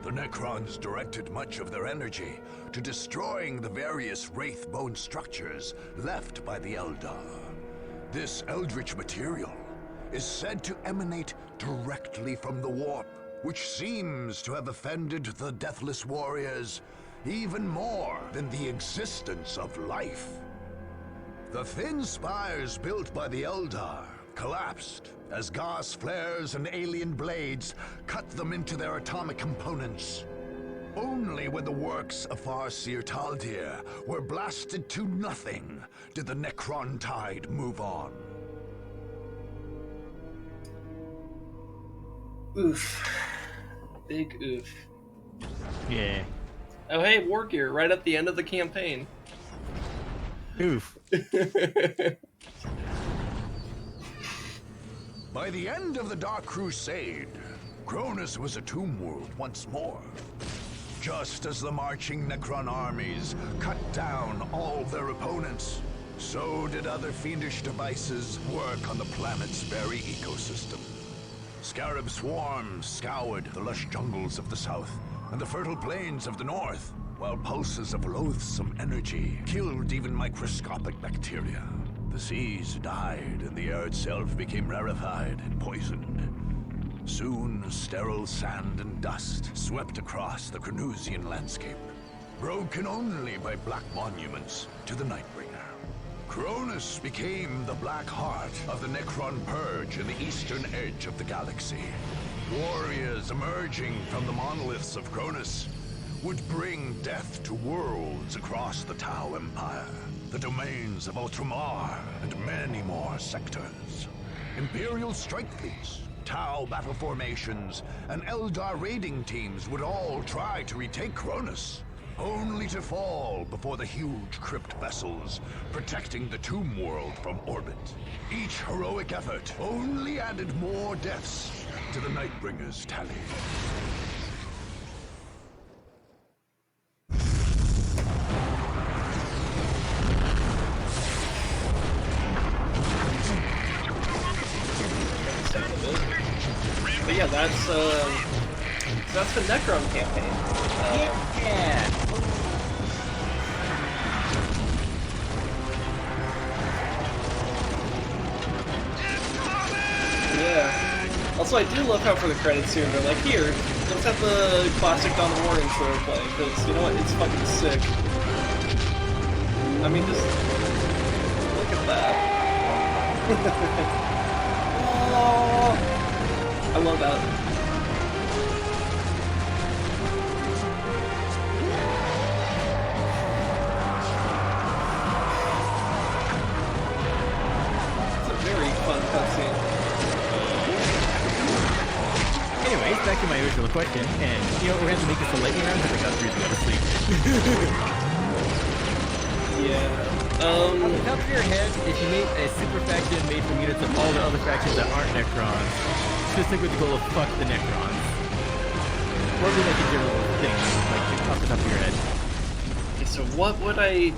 The Necrons directed much of their energy to destroying the various Wraithbone structures left by the Eldar. This eldritch material is said to emanate directly from the warp, which seems to have offended the Deathless Warriors even more than the existence of life. The thin spires built by the Eldar collapsed as gas flares and alien blades cut them into their atomic components. Only when the works of Farseer Taldir were blasted to nothing did the Necron tide move on. Oof. Big oof. Yeah. Oh hey, War Gear, right at the end of the campaign. Oof. By the end of the Dark Crusade, Cronus was a tomb world once more. Just as the marching Necron armies cut down all their opponents, so did other fiendish devices work on the planet's very ecosystem. Scarab swarms scoured the lush jungles of the south and the fertile plains of the north, while pulses of loathsome energy killed even microscopic bacteria. The seas died and the air itself became rarefied and poisoned. Soon, sterile sand and dust swept across the Cronusian landscape, broken only by black monuments to the Nightbringer. Cronus became the black heart of the Necron Purge in the eastern edge of the galaxy. Warriors emerging from the monoliths of Cronus would bring death to worlds across the Tau Empire, the domains of Ultramar, and many more sectors. Imperial strike fleets, Tau battle formations, and Eldar raiding teams would all try to retake Cronus, only to fall before the huge crypt vessels protecting the Tomb World from orbit. Each heroic effort only added more deaths to the Nightbringer's tally. But yeah, that's the Necron campaign. Yeah. Also, I do love how for the credits here, they're like, here, let's have the classic Dawn of War intro play, because you know what, it's fucking sick. I mean, just look at that. Oh, I love that. It's a very fun cutscene. Anyways, back to my original question, and you know, we're going to make this a lightning round because I got really out of sleep. Yeah. On the top of your head, if you made a super faction made from units of all the other factions that aren't Necrons, specifically with the goal of fuck the Necrons, what would be like a general thing, like off the top of your head? Okay, so what would I...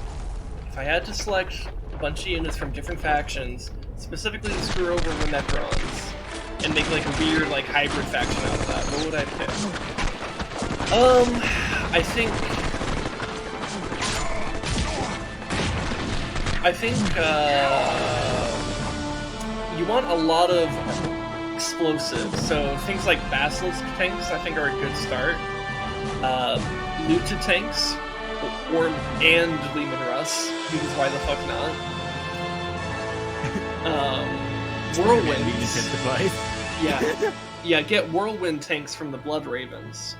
If I had to select a bunch of units from different factions, specifically to screw over the Necrons, and make like a weird like hybrid faction out of that, what would I pick? I think you want a lot of explosives, so things like Basilisk tanks I think are a good start. Looted tanks, and Lehman Russ, because why the fuck not? Whirlwinds. Yeah, get Whirlwind tanks from the Blood Ravens.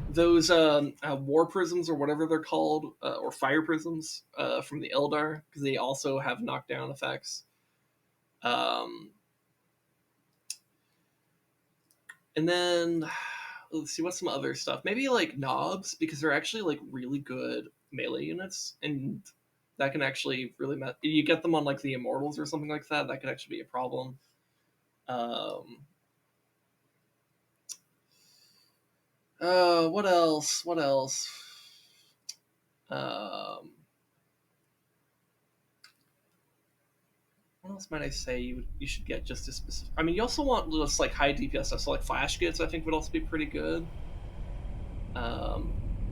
Those war prisms or whatever they're called, or fire prisms from the Eldar, because they also have knockdown effects. And then let's see, what's some other stuff? Maybe like knobs, because they're actually like really good melee units, and that can actually really you get them on like the Immortals or something like that. That could actually be a problem. What else? What else? What else might I say you should get just as specific? I mean, you also want just like high DPS stuff, so like flash kits I think would also be pretty good.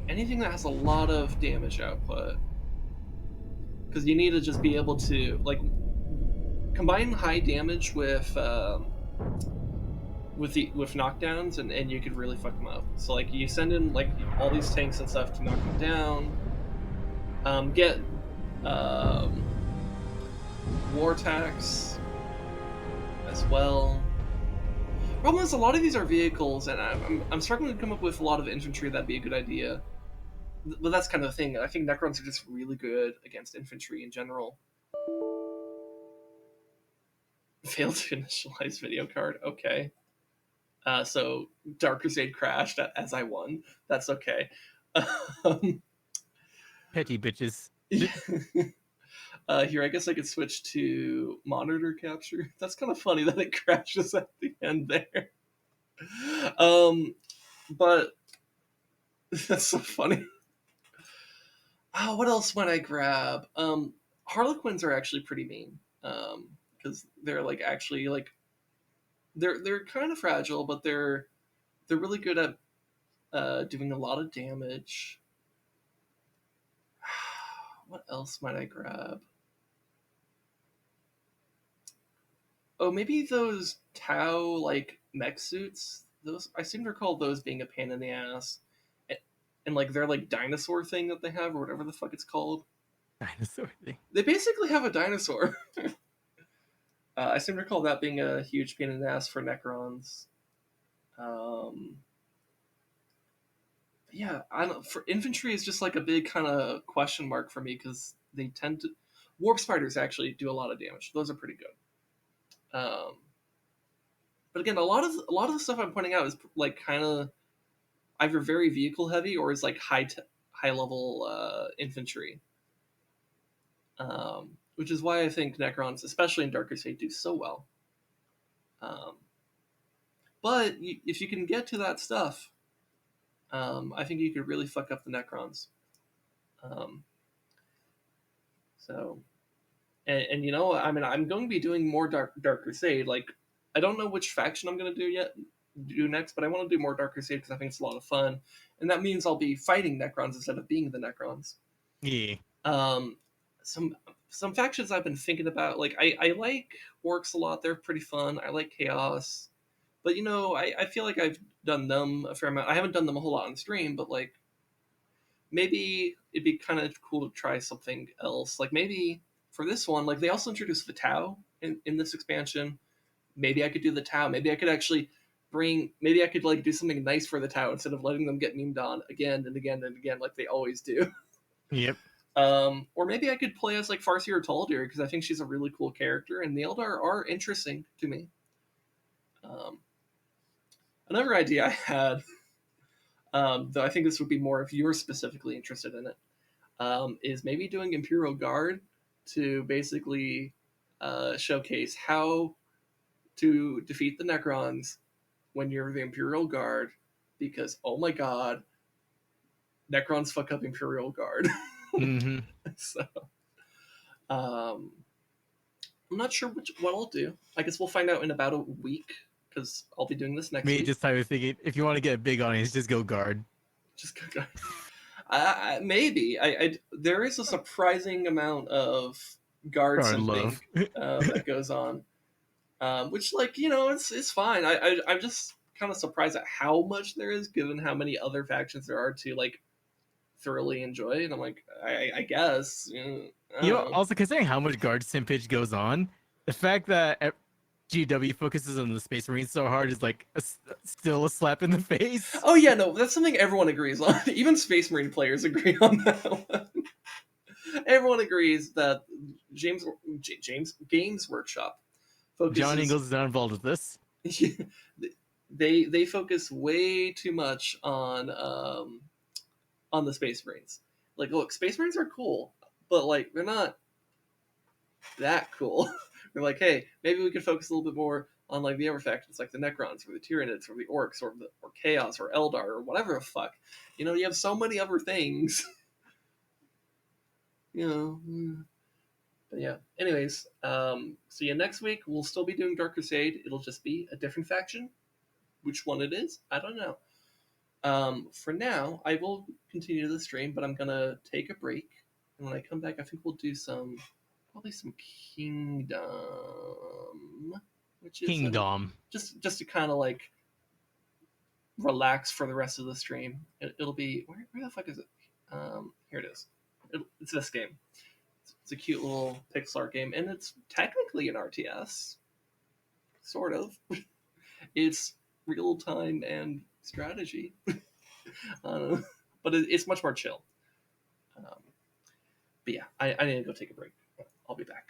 Anything that has a lot of damage output, because you need to just be able to like combine high damage with knockdowns, and you could really fuck them up. So like you send in like all these tanks and stuff to knock them down. Get war tax as well. Problem is, a lot of these are vehicles, and I'm struggling to come up with a lot of infantry that'd be a good idea. But that's kind of the thing. I think Necrons are just really good against infantry in general. Failed to initialize video card. Okay. So Dark Crusade crashed as I won. That's okay. Petty bitches. Here, I guess I could switch to monitor capture. That's kind of funny that it crashes at the end there. But that's so funny. Oh, what else might I grab? Harlequins are actually pretty mean. Because they're like actually like they're kind of fragile, but they're really good at doing a lot of damage. What else might I grab? Oh, maybe those Tau like mech suits. Those I seem to recall those being a pain in the ass, and like their like dinosaur thing that they have or whatever the fuck it's called. Dinosaur thing. They basically have a dinosaur. I seem to recall that being a huge pain in the ass for Necrons. Yeah, I don't. For infantry is just like a big kind of question mark for me because they tend to. Warp spiders actually do a lot of damage. Those are pretty good. But again, a lot of the stuff I'm pointing out is like kind of either very vehicle heavy or is like high level infantry. Which is why I think Necrons, especially in Dark Crusade, do so well. But if you can get to that stuff, I think you could really fuck up the Necrons. So, and you know, I mean, I'm going to be doing more Dark Crusade. Like, I don't know which faction I'm going to do next, but I want to do more Dark Crusade because I think it's a lot of fun, and that means I'll be fighting Necrons instead of being the Necrons. Yeah. Some factions I've been thinking about, like I like Orks a lot. They're pretty fun. I like Chaos, but you know, I feel like I've done them a fair amount. I haven't done them a whole lot on stream, but like maybe it'd be kind of cool to try something else. Like maybe for this one, like they also introduced the Tau in this expansion. Maybe I could do the Tau. Maybe I could actually maybe I could like do something nice for the Tau instead of letting them get memed on again and again and again like they always do. Yep. Or maybe I could play as like Farseer or Taldir because I think she's a really cool character, and the Eldar are interesting to me. Another idea I had, though I think this would be more if you're specifically interested in it, is maybe doing Imperial Guard to basically showcase how to defeat the Necrons when you're the Imperial Guard, because oh my god, Necrons fuck up Imperial Guard. Mm-hmm. So, I'm not sure what I'll do. I guess we'll find out in about a week because I'll be doing this next Me week. just time of thinking, if you want to get a big audience, just go guard. Just go. Maybe there is a surprising amount of guard simping that goes on, which like you know it's fine. I'm just kind of surprised at how much there is given how many other factions there are to like thoroughly enjoy, and I'm like I guess you know, also considering how much guard simpage goes on, the fact that GW focuses on the Space Marines so hard is like still a slap in the face. Oh yeah, no, that's something everyone agrees on. Even Space Marine players agree on that one. Everyone agrees that Games Workshop focuses. John Ingalls is not involved with this. They focus way too much on the Space Marines. Like, look, Space Marines are cool, but like they're not that cool. They're like, hey, maybe we could focus a little bit more on like the other factions, like the Necrons or the Tyranids or the Orks or Chaos or Eldar or whatever the fuck. You know, you have so many other things. You know. But yeah. Anyways, so yeah, next week we'll still be doing Dark Crusade. It'll just be a different faction. Which one it is, I don't know. For now, I will continue the stream, but I'm gonna take a break, and when I come back, I think we'll do probably some Kingdom, which is Kingdom. just to kind of like relax for the rest of the stream. It'll be where the fuck is it? Here it is. It's this game. It's a cute little pixel art game, and it's technically an RTS, sort of. It's real time and strategy. But it's much more chill. Um, but yeah, I need to go take a break. I'll be back.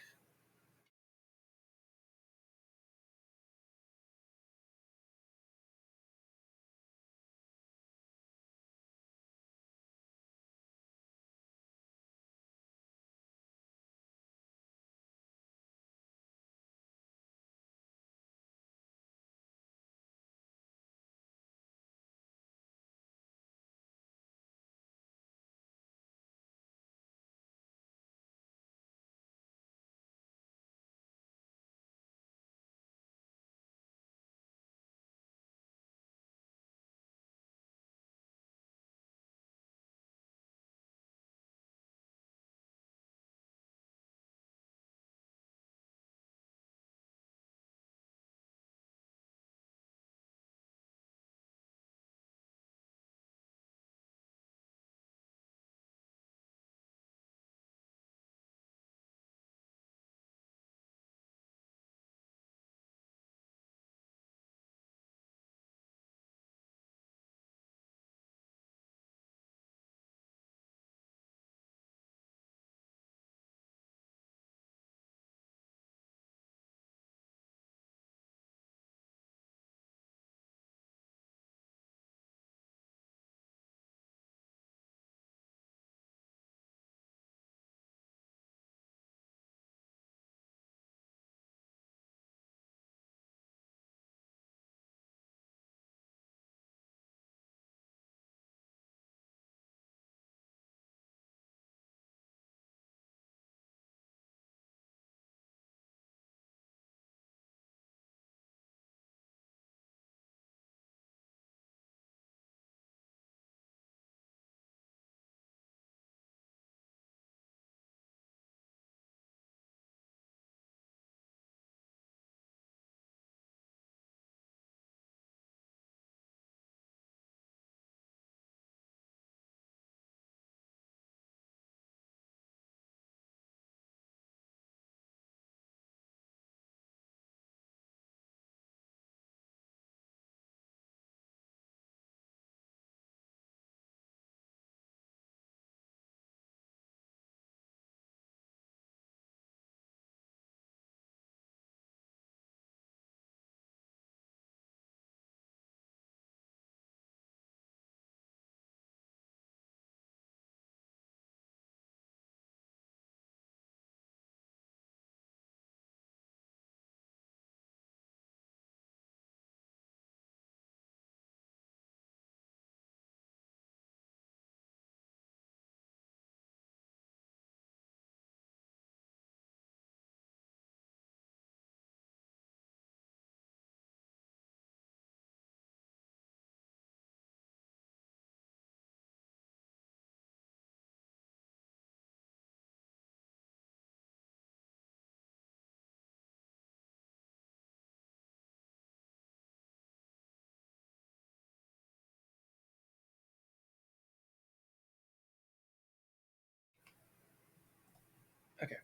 Okay.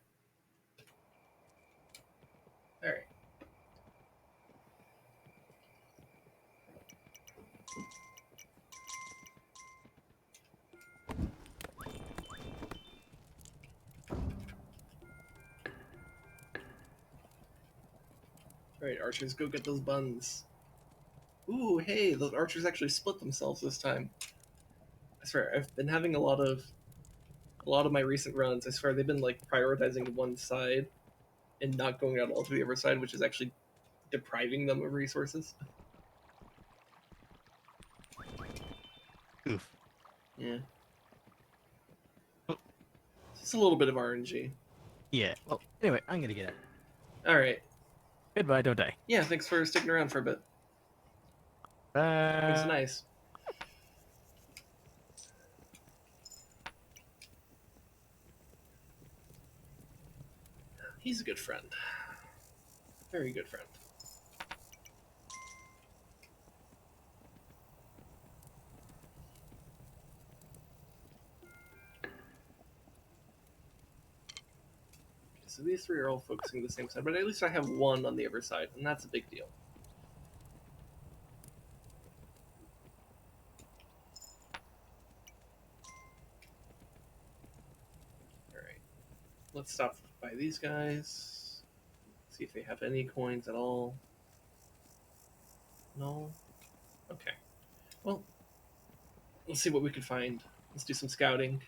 All right. All right, archers, go get those buns. Ooh, hey, those archers actually split themselves this time. I swear, I've been having a lot of my recent runs. I swear they've been like prioritizing one side and not going out all to the other side, which is actually depriving them of resources. Oof. Yeah. Just a little bit of RNG. Yeah. Well, anyway, I'm gonna get it. All right. Goodbye. Don't die. Yeah, thanks for sticking around for a bit. It was nice. He's a good friend. Very good friend. So these three are all focusing the same side, but at least I have one on the other side, and that's a big deal. Let's stop by these guys. See if they have any coins at all. No? Okay. Well, let's see what we can find. Let's do some scouting.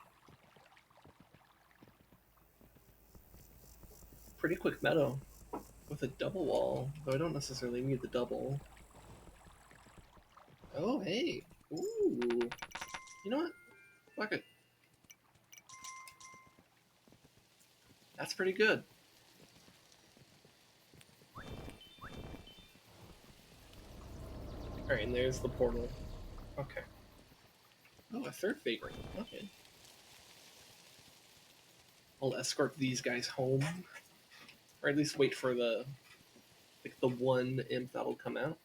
Pretty quick meadow with a double wall, though I don't necessarily need the double. Oh, hey. Ooh. You know what? Fuck it. That's pretty good. Alright, and there's the portal. Okay. Oh, a third vagrant. Okay. I'll escort these guys home. Or at least wait for the one imp that'll come out.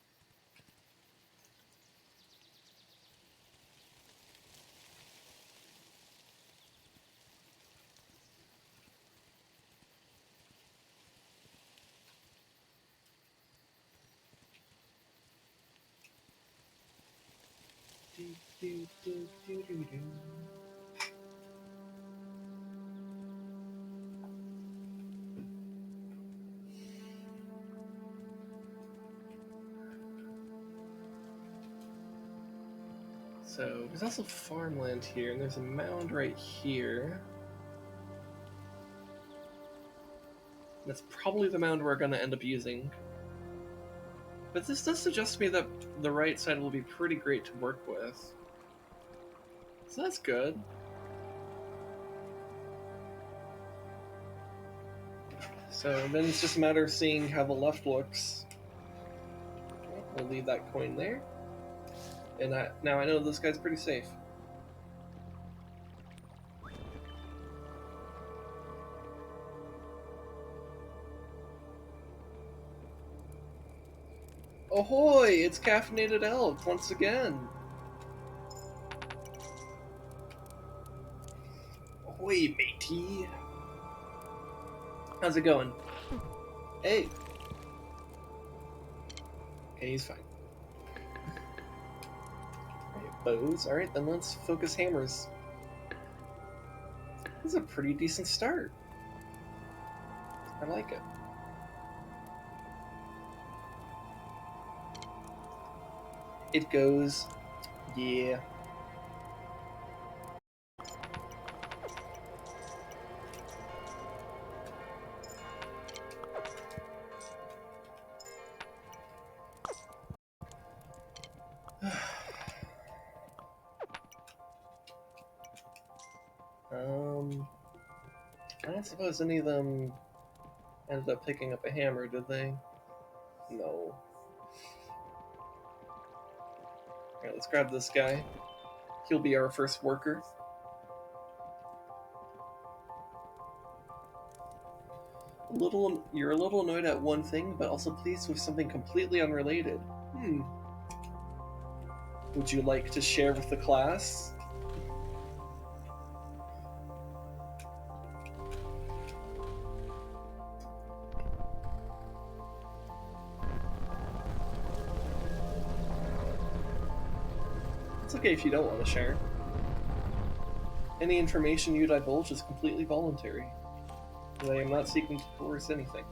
So there's also farmland here, and there's a mound right here. That's probably the mound we're going to end up using. But this does suggest to me that the right side will be pretty great to work with. So that's good. So then it's just a matter of seeing how the left looks. Okay, we'll leave that coin there. And now I know this guy's pretty safe. Ahoy! It's Caffeinated Elk once again! Ahoy, matey! How's it going? Hey! Okay, he's fine. Alright, bows. Alright, then let's focus hammers. This is a pretty decent start. I like it. It goes. Yeah. I don't suppose any of them ended up picking up a hammer, did they? No. Alright, let's grab this guy. He'll be our first worker. You're a little annoyed at one thing, but also pleased with something completely unrelated. Would you like to share with the class? It's okay if you don't want to share. Any information you divulge is completely voluntary. And I am not seeking to coerce anything.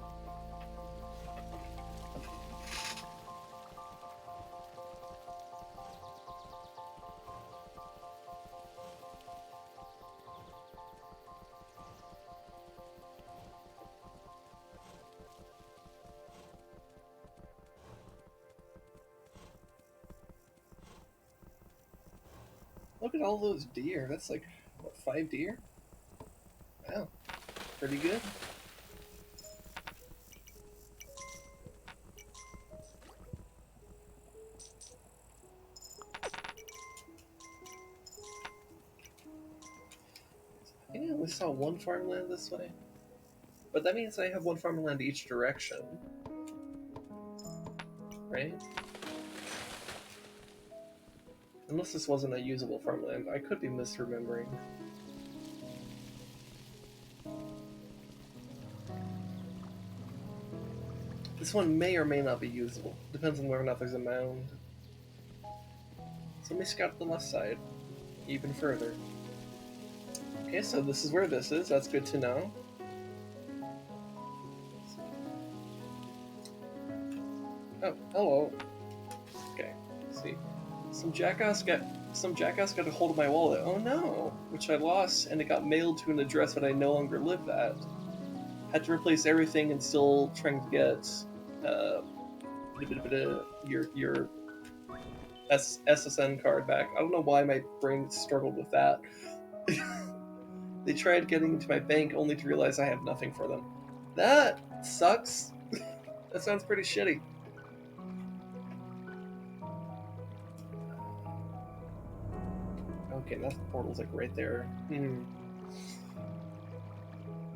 Look at all those deer. That's like, what, 5 deer? Wow. Pretty good. I think I only saw one farmland this way. But that means I have one farmland each direction. Right? Unless this wasn't a usable farmland. I could be misremembering. This one may or may not be usable. Depends on whether or not there's a mound. So let me scout the left side even further. Okay, so this is where this is. That's good to know. Oh, hello. Okay, let's see. Some jackass got a hold of my wallet. Oh no! Which I lost, and it got mailed to an address that I no longer live at. Had to replace everything and still trying to get your SSN card back. I don't know why my brain struggled with that. They tried getting into my bank only to realize I have nothing for them. That sucks. That sounds pretty shitty. Okay, now the portal's like right there.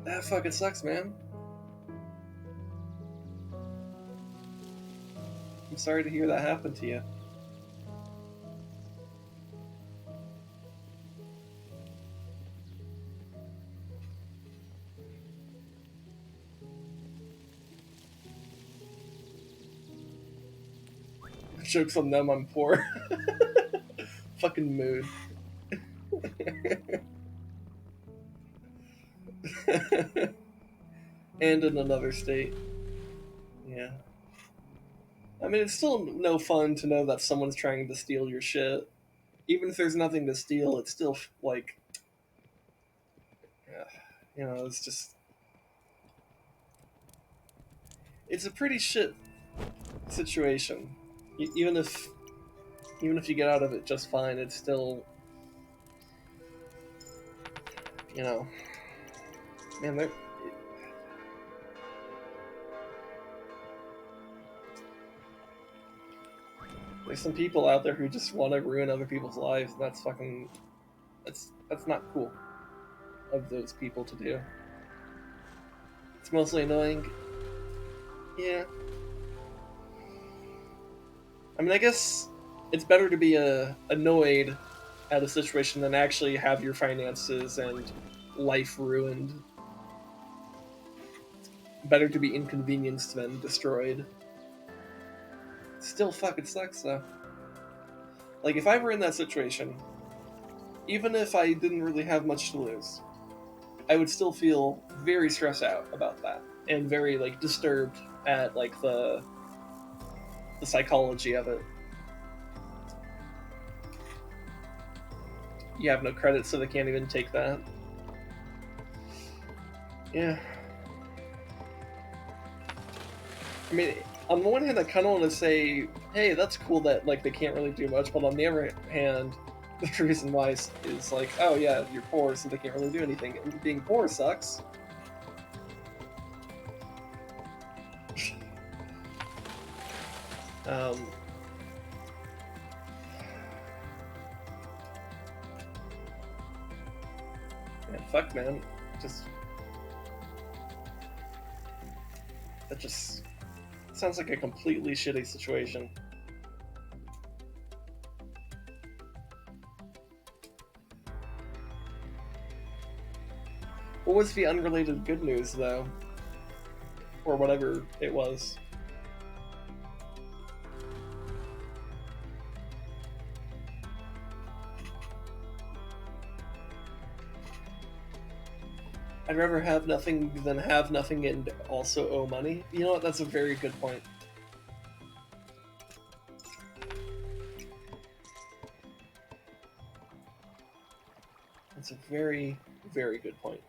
That fucking sucks, man. I'm sorry to hear that happened to you. Jokes on them, I'm poor. Fucking mood. And in another state. Yeah. I mean, it's still no fun to know that someone's trying to steal your shit. Even if there's nothing to steal, it's still, like... You know, it's just... It's a pretty shit situation. Even if you get out of it just fine, it's still... You know... Man, there's some people out there who just want to ruin other people's lives, and that's fucking... That's not cool of those people to do. It's mostly annoying. Yeah. I mean, I guess it's better to be annoyed at a situation than actually have your finances and life ruined. Better to be inconvenienced than destroyed. Still fucking sucks, though. Like, if I were in that situation, even if I didn't really have much to lose, I would still feel very stressed out about that. And very, like, disturbed at, like, the psychology of it. You have no credit, so they can't even take that. Yeah. I mean, on the one hand, I kind of want to say, hey, that's cool that, like, they can't really do much, but on the other hand, the reason why is like, oh yeah, you're poor, so they can't really do anything. And being poor sucks. Man, fuck, man. That just sounds like a completely shitty situation. What was the unrelated good news, though? Or whatever it was. I'd rather have nothing than have nothing and also owe money. You know what? That's a very good point. That's a very, very good point.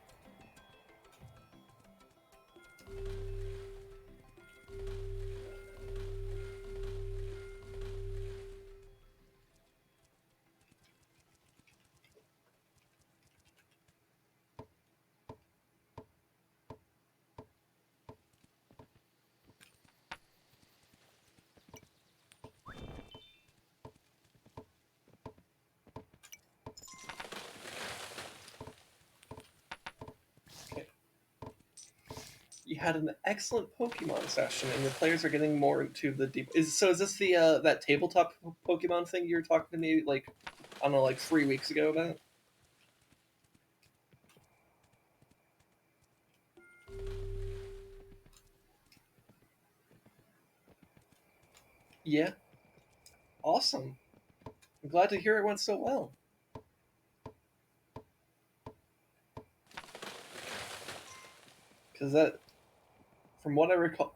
You had an excellent Pokemon session, and your players are getting more into the deep. Is this the that tabletop Pokemon thing you were talking to me like, I don't know, like 3 weeks ago about? Yeah, awesome. I'm glad to hear it went so well. Because that, from what I recall,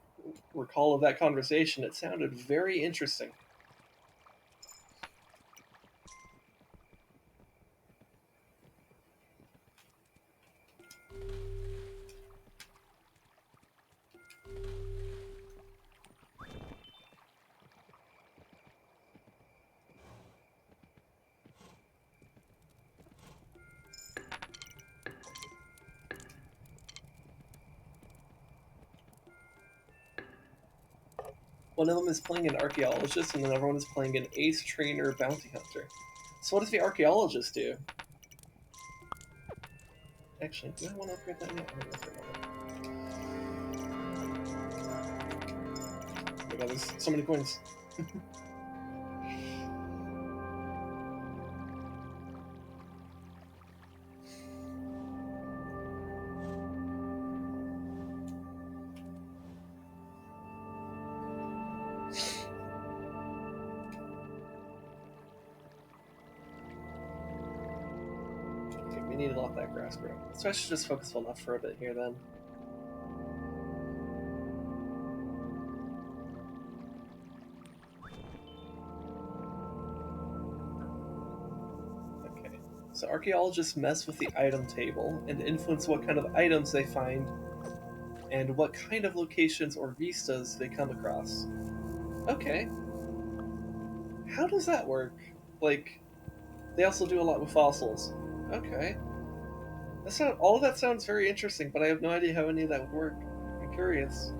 recall of that conversation, it sounded very interesting. One of them is playing an archaeologist, and another one is playing an ace trainer bounty hunter. So what does the archaeologist do? Actually, do I want to upgrade that yet? Oh my god, there's so many coins. Okay, we need to let that grass grow. So I should just focus on that for a bit here then. Okay, so archaeologists mess with the item table and influence what kind of items they find and what kind of locations or vistas they come across. Okay. How does that work? Like, they also do a lot with fossils. Okay. All of that sounds very interesting, but I have no idea how any of that would work. I'm curious.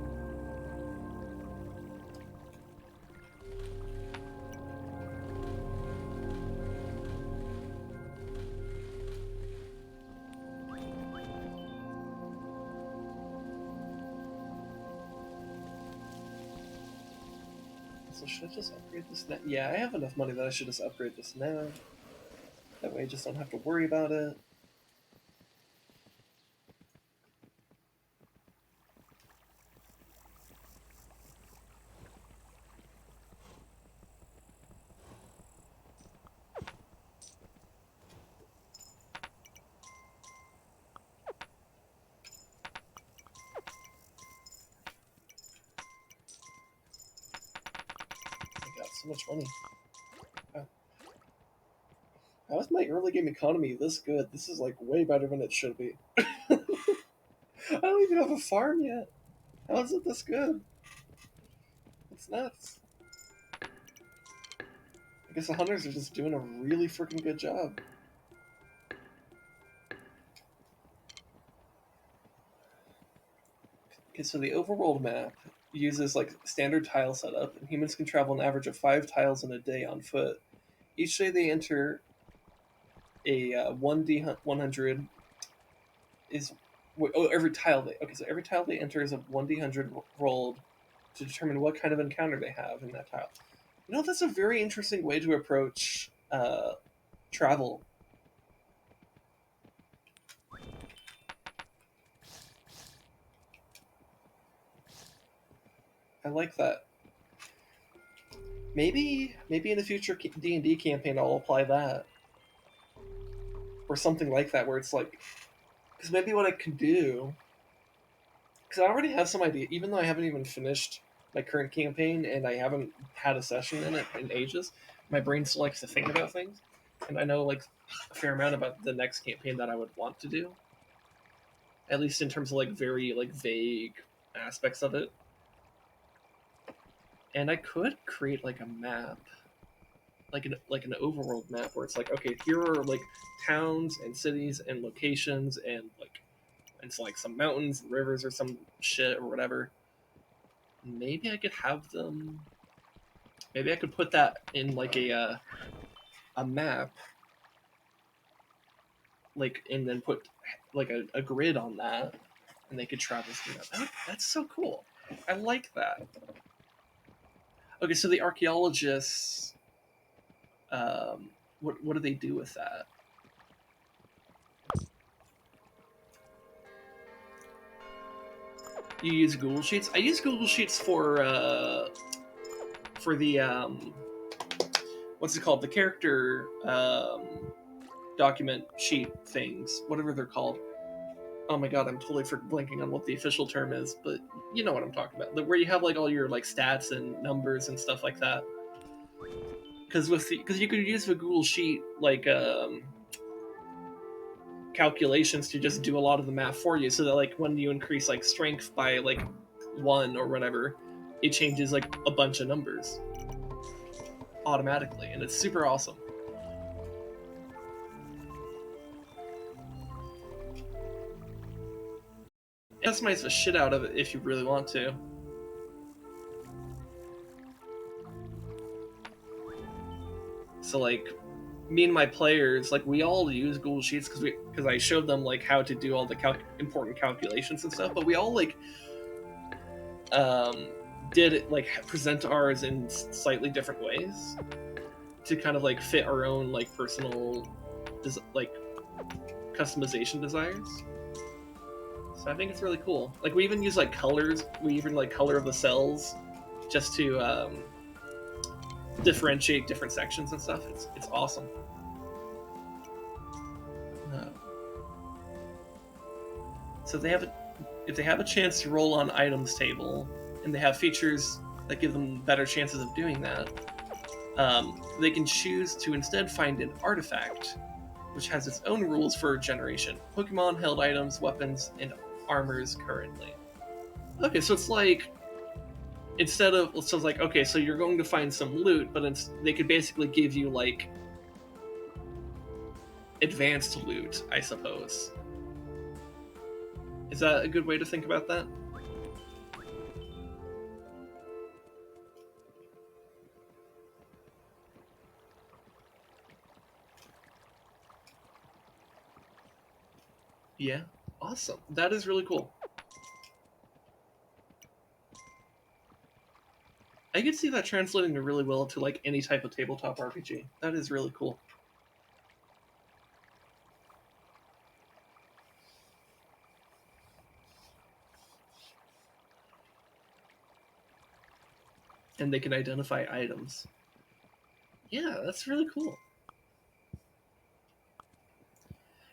So should I just upgrade this now? Yeah, I have enough money that I should just upgrade this now. That way I just don't have to worry about it. I got so much money. Wow. How is my early game economy this good? This is like way better than it should be. I don't even have a farm yet. How is it this good? It's nuts. I guess the hunters are just doing a really freaking good job. Okay, so the overworld map uses like standard tile setup, and humans can travel an average of 5 tiles in a day on foot. Each day they enter a 1d100 is every tile they okay, so every tile they enter is a 1d100 rolled to determine what kind of encounter they have in that tile. You know, that's a very interesting way to approach travel. I like that. Maybe in a future D&D campaign I'll apply that, or something like that, where it's like, because maybe what I could do, because I already have some idea, even though I haven't even finished my current campaign and I haven't had a session in it in ages, my brain still likes to think about things, and I know like a fair amount about the next campaign that I would want to do, at least in terms of like very like vague aspects of it. And I could create like a map, like an overworld map where it's like, okay, here are like towns and cities and locations and like it's like some mountains, rivers, or some shit or whatever. Maybe I could have them. Maybe I could put that in like a map, like, and then put like a grid on that, and they could travel through that. That's so cool. I like that. Okay, so the archaeologists, what do they do with that? You use Google Sheets. I use Google Sheets for the what's it called? The character document sheet things, whatever they're called. Oh my god, I'm totally blanking on what the official term is, but you know what I'm talking about. Where you have like all your like stats and numbers and stuff like that. Because you could use the Google Sheet like calculations to just do a lot of the math for you, so that like when you increase like strength by like 1 or whatever, it changes like a bunch of numbers automatically, and it's super awesome. Customize the shit out of it if you really want to. So like me and my players, like we all use Google Sheets because I showed them like how to do all the important calculations and stuff, but we all like did it like present ours in slightly different ways to kind of like fit our own like personal like customization desires. So I think it's really cool. Like we even use like colors. We even like color the cells just to differentiate different sections and stuff. It's awesome. So if they have a chance to roll on items table, and they have features that give them better chances of doing that, they can choose to instead find an artifact, which has its own rules for generation. Pokemon, held items, weapons, and armors currently. Okay, so it's like instead of so it's like okay, so you're going to find some loot, but they could basically give you like advanced loot, I suppose. Is that a good way to think about that? Yeah, awesome. That is really cool. I could see that translating really well to like any type of tabletop RPG. That is really cool. And they can identify items. Yeah, that's really cool.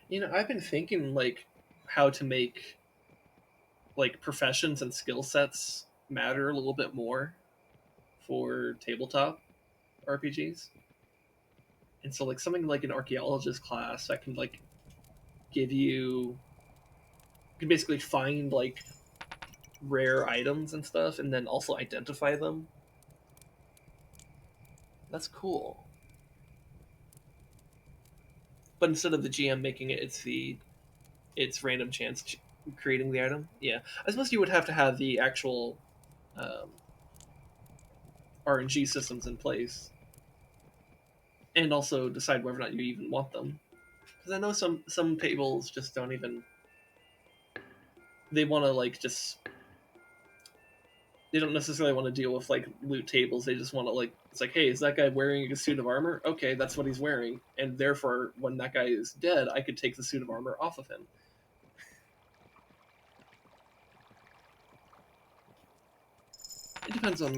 You know, I've been thinking like how to make like professions and skill sets matter a little bit more for tabletop RPGs. And so like something like an archaeologist class that can like give you can basically find like rare items and stuff and then also identify them. That's cool. But instead of the GM making it, it's random chance creating the item. Yeah, I suppose you would have to have the actual RNG systems in place, and also decide whether or not you even want them. Because I know some tables just don't even. They want to like just. They don't necessarily want to deal with like loot tables. They just want to like it's like, hey, is that guy wearing a suit of armor? Okay, that's what he's wearing, and therefore, when that guy is dead, I could take the suit of armor off of him. It depends on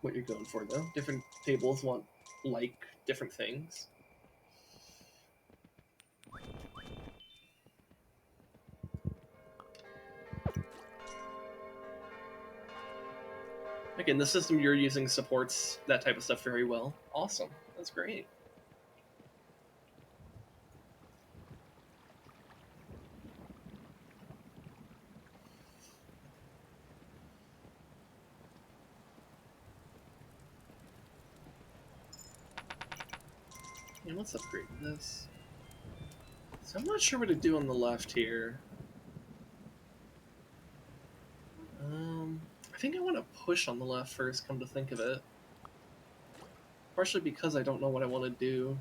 what you're going for, though. Different tables want like different things. Again, the system you're using supports that type of stuff very well. Awesome. That's great. And let's upgrade this. So I'm not sure what to do on the left here. I think I want to push on the left first, come to think of it. Partially because I don't know what I want to do.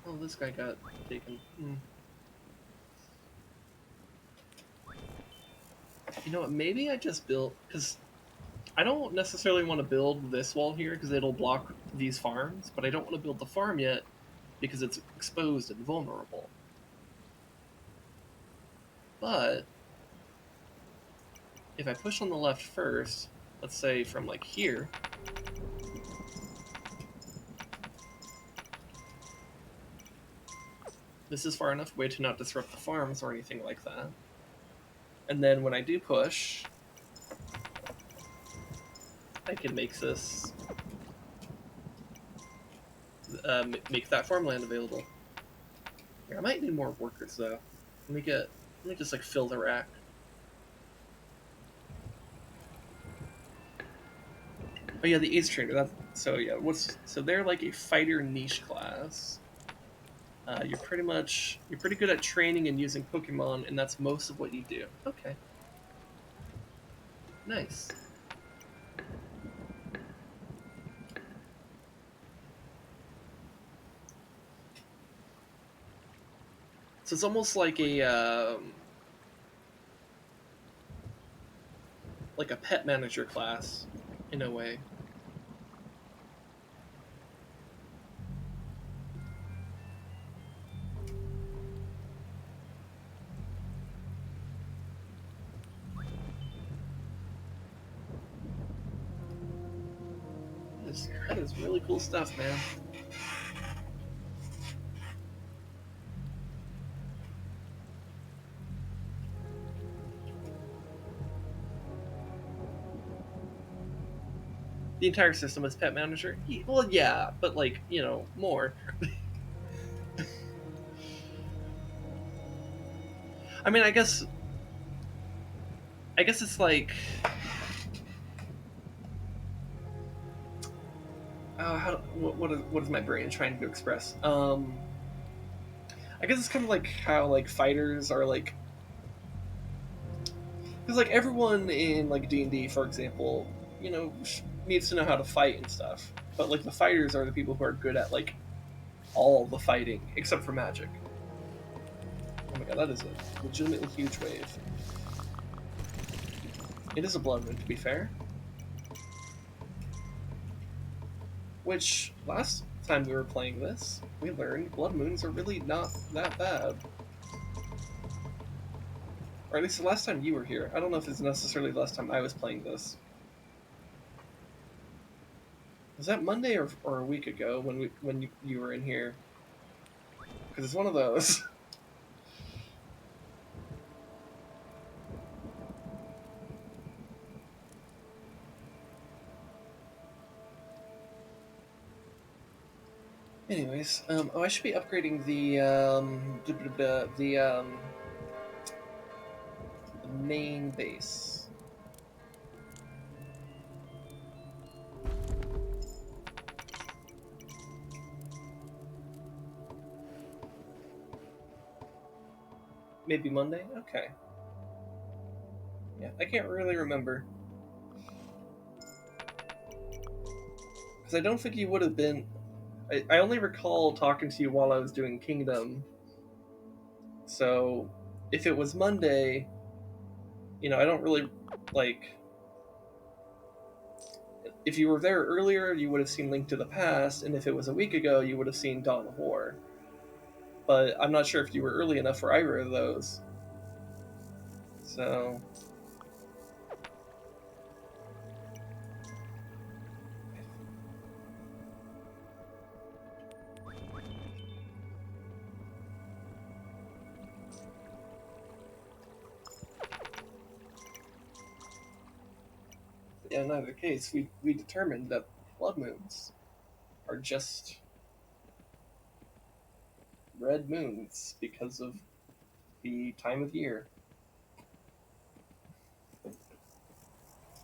Oh, this guy got taken. You know what, maybe I just built... Because I don't necessarily want to build this wall here, because it'll block these farms, but I don't want to build the farm yet, because it's exposed and vulnerable. But if I push on the left first, let's say from like here, This is far enough away to not disrupt the farms or anything like that. And then when I do push, I can make this make that farmland available. I might need more workers though. Let me just like fill the rack. Oh yeah, the Ace Trainer. So yeah. So they're like a fighter niche class. You're pretty good at training and using Pokemon, and that's most of what you do. Okay. Nice. So it's almost like a pet manager class, in a way. That is really cool stuff, man. The entire system is pet manager. Well, yeah, but like more. I mean, I guess it's like, what is my brain trying to express? I guess it's kind of like how like fighters are like, because like everyone in like D&D, for example, needs to know how to fight and stuff. But like the fighters are the people who are good at like all the fighting except for magic. Oh my god, that is a legitimately huge wave. It is a blood moon, to be fair. Which, last time we were playing this, we learned blood moons are really not that bad. Or at least the last time you were here. I don't know if it's necessarily the last time I was playing this. Was that Monday or a week ago when you were in here? Because it's one of those. Anyways, oh, I should be upgrading the main base. Maybe Monday? Okay. Yeah, I can't really remember. Because I don't think you would have been... I only recall talking to you while I was doing Kingdom. So, if it was Monday, I don't really, like... If you were there earlier, you would have seen Link to the Past, and if it was a week ago, you would have seen Dawn of War. But I'm not sure if you were early enough for either of those. So... in either case, we determined that blood moons are just red moons because of the time of year.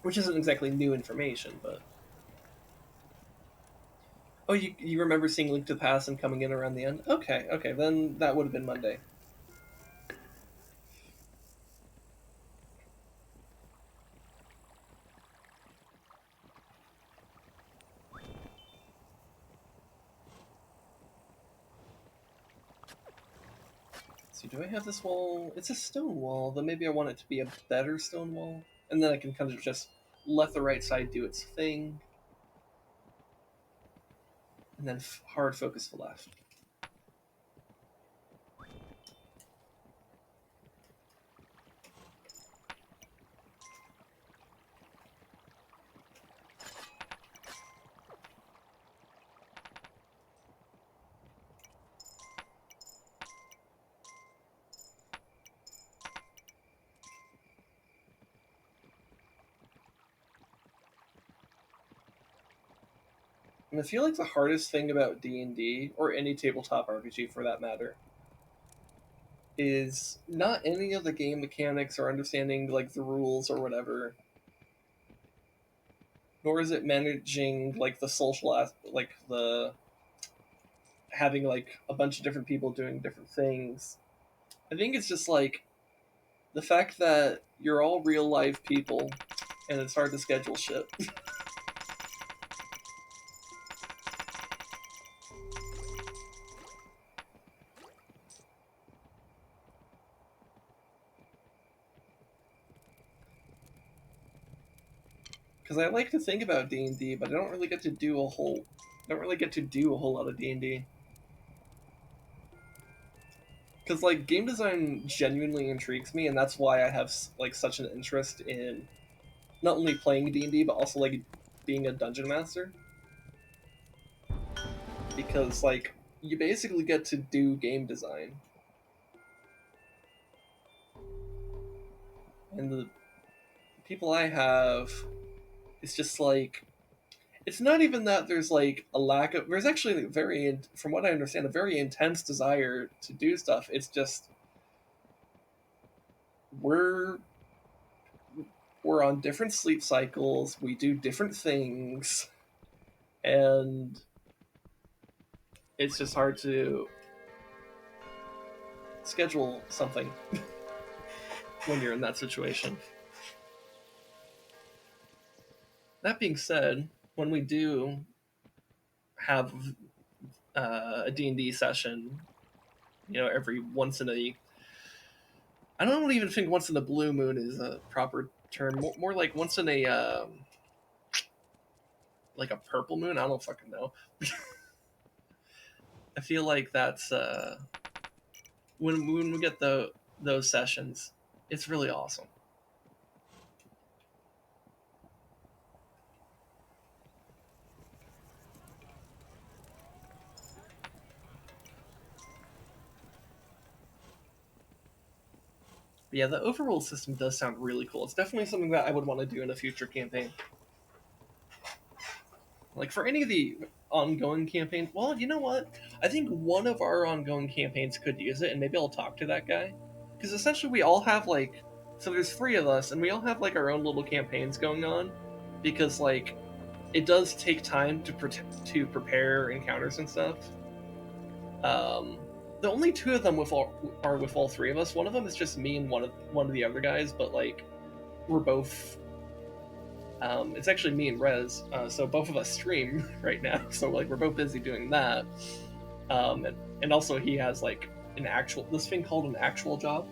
Which isn't exactly new information, but... Oh, you remember seeing Link to the Past and coming in around the end? Okay, then that would have been Monday. So do I have this wall? It's a stone wall, then maybe I want it to be a better stone wall. And then I can kind of just let the right side do its thing. And then hard focus the left. And I feel like the hardest thing about D&D, or any tabletop RPG for that matter, is not any of the game mechanics or understanding like the rules or whatever, nor is it managing like the social like the having like a bunch of different people doing different things. I think it's just like the fact that you're all real life people and it's hard to schedule shit. Because I like to think about D&D, but I don't really get to do a whole lot of D&D. Because like game design genuinely intrigues me, and that's why I have like such an interest in not only playing D&D but also like being a dungeon master. Because like you basically get to do game design, and the people I have, it's just like it's not even that there's like a lack of. There's actually from what I understand, a very intense desire to do stuff. It's just we're we're on different sleep cycles. We do different things, and it's just hard to schedule something when you're in that situation. That being said, when we do have a D&D session, every once in a... I don't even think once in a blue moon is a proper term. More like once in a... like a purple moon? I don't fucking know. I feel like that's... when we get those sessions, it's really awesome. But yeah, the overrule system does sound really cool. It's definitely something that I would want to do in a future campaign. Like for any of the ongoing campaigns, well, you know what? I think one of our ongoing campaigns could use it, and maybe I'll talk to that guy. Because essentially we all have like, so there's 3 of us, and we all have like our own little campaigns going on. Because like, it does take time to prepare encounters and stuff. The only 2 of them are with all 3 of us. One of them is just me and one of the other guys, but like, we're both. It's actually me and Rez, so both of us stream right now. So like, we're both busy doing that. And also he has like this thing called an actual job.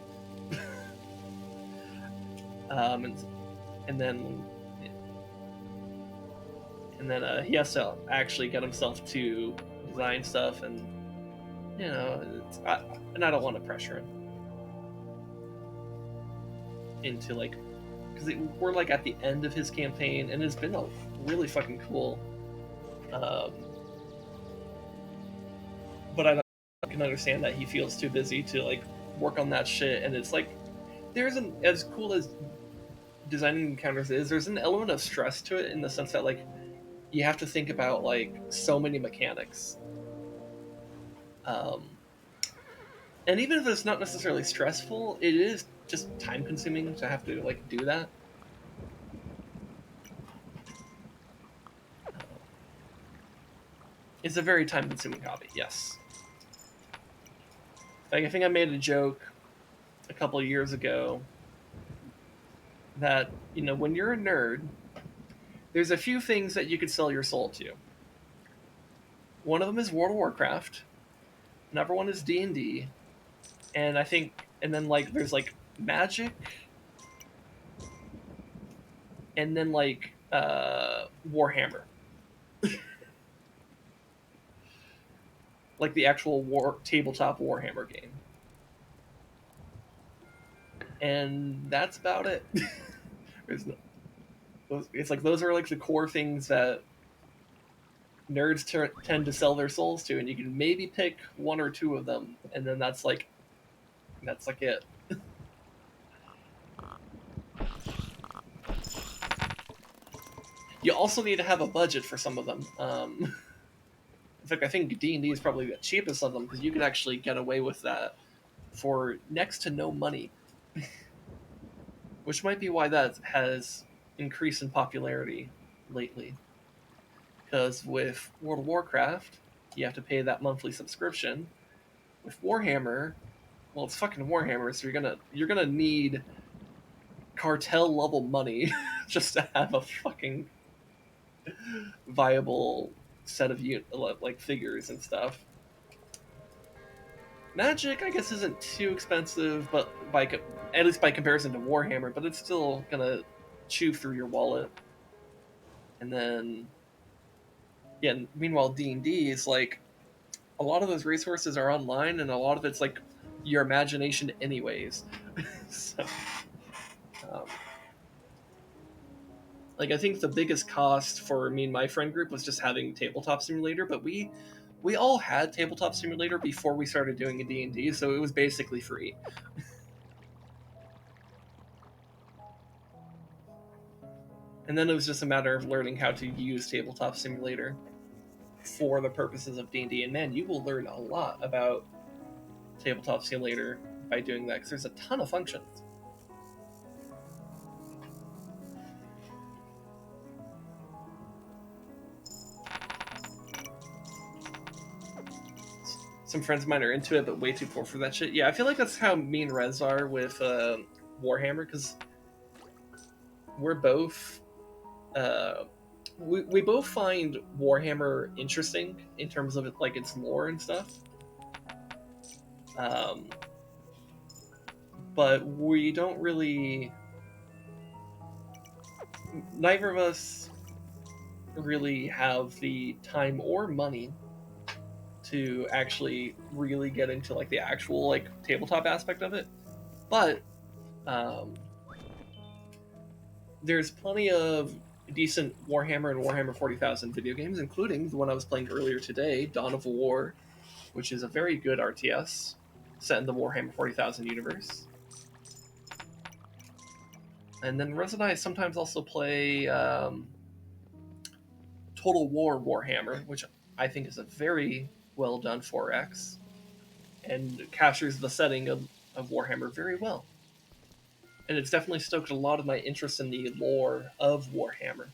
And then he has to actually get himself to design stuff, and I don't want to pressure him into like, because we're like at the end of his campaign, and it's been really fucking cool. But I can understand that he feels too busy to like work on that shit, and it's like as cool as designing encounters is, there's an element of stress to it in the sense that like you have to think about like so many mechanics. And even if it's not necessarily stressful, it is just time consuming to have to like do that. It's a very time consuming hobby, yes. Like, I think I made a joke a couple of years ago that, when you're a nerd, there's a few things that you could sell your soul to. One of them is World of Warcraft. Another one is D&D. And then like there's like Magic. And then like Warhammer. Like the actual tabletop Warhammer game. And that's about it. It's like those are like the core things that nerds tend to sell their souls to, and you can maybe pick 1 or 2 of them, and then that's like it. You also need to have a budget for some of them. In fact, I think D&D is probably the cheapest of them because you could actually get away with that for next to no money, which might be why that has increased in popularity lately. Because with World of Warcraft, you have to pay that monthly subscription. With Warhammer, well, it's fucking Warhammer, so you're gonna need cartel level money just to have a fucking viable set of like figures and stuff. Magic, I guess, isn't too expensive, but at least by comparison to Warhammer, but it's still gonna chew through your wallet. And then, yeah. Meanwhile, D&D is like a lot of those resources are online, and a lot of it's like your imagination, anyways. So, um, like I think the biggest cost for me and my friend group was just having Tabletop Simulator, but we all had Tabletop Simulator before we started doing a D&D, so it was basically free. And then it was just a matter of learning how to use Tabletop Simulator for the purposes of D&D. And man, you will learn a lot about Tabletop Simulator by doing that, because there's a ton of functions. Some friends of mine are into it, but way too poor for that shit. Yeah, I feel like that's how me and Rez are with Warhammer, because we're both... we both find Warhammer interesting in terms of like its lore and stuff. But we don't really... Neither of us really have the time or money to actually really get into like the actual like tabletop aspect of it. But there's plenty of decent Warhammer and Warhammer 40,000 video games, including the one I was playing earlier today, Dawn of War, which is a very good RTS set in the Warhammer 40,000 universe. And then Rez and I sometimes also play Total War Warhammer, which I think is a very well done 4X and captures the setting of Warhammer very well. And it's definitely stoked a lot of my interest in the lore of Warhammer.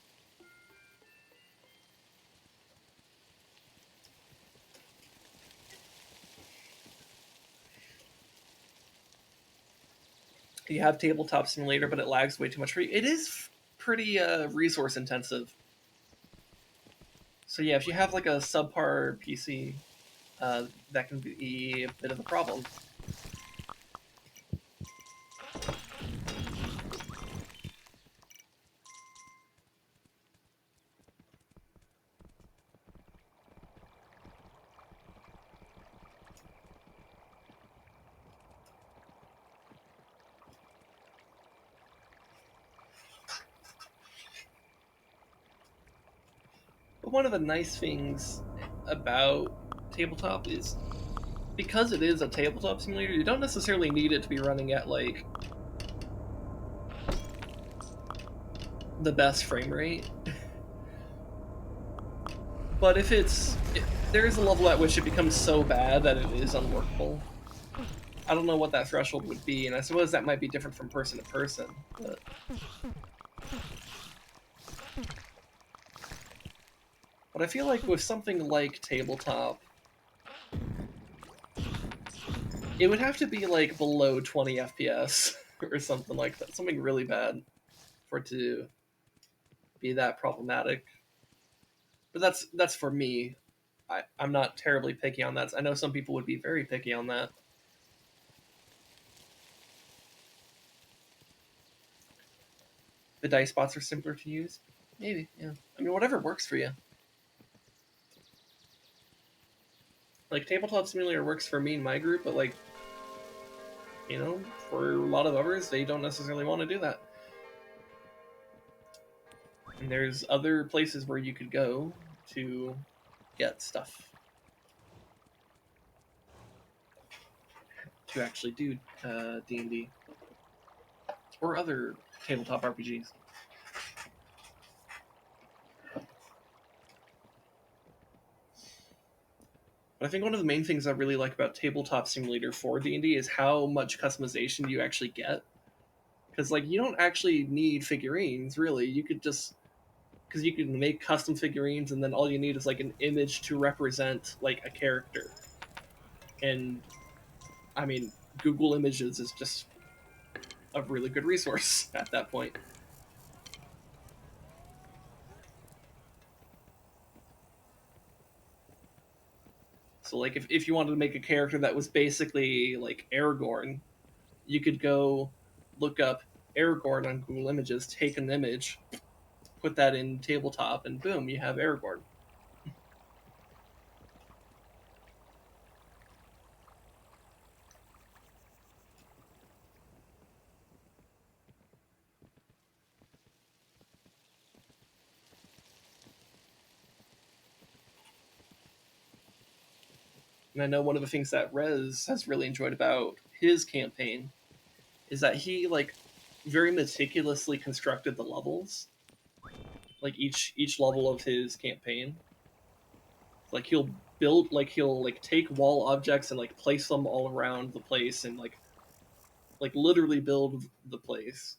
You have Tabletop Simulator, but it lags way too much for you. It is pretty resource intensive. So yeah, if you have like a subpar PC, that can be a bit of a problem. But one of the nice things about tabletop is, because it is a tabletop simulator, you don't necessarily need it to be running at like the best frame rate. But if there is a level at which it becomes so bad that it is unworkable. I don't know what that threshold would be, and I suppose that might be different from person to person. But I feel like with something like tabletop, it would have to be like below 20 FPS or something like that, something really bad for it to be that problematic. But that's for me. I'm not terribly picky on that. I know some people would be very picky on that. The dice spots are simpler to use? Maybe, yeah. I mean, whatever works for you. Like, Tabletop Simulator works for me and my group, but like, you know, for a lot of others, they don't necessarily want to do that. And there's other places where you could go to get stuff. To actually do D&D. Or other tabletop RPGs. But I think one of the main things I really like about Tabletop Simulator for D&D is how much customization you actually get. Because, like, you don't actually need figurines, really. You could just... Because you can make custom figurines, and then all you need is, like, an image to represent, like, a character. And, I mean, Google Images is just a really good resource at that point. So, like, if you wanted to make a character that was basically, like, Aragorn, you could go look up Aragorn on Google Images, take an image, put that in Tabletop, and boom, you have Aragorn. And I know one of the things that Rez has really enjoyed about his campaign is that he, like, very meticulously constructed the levels. Like, each level of his campaign. Like, he'll take wall objects and, like, place them all around the place and, like literally build the place.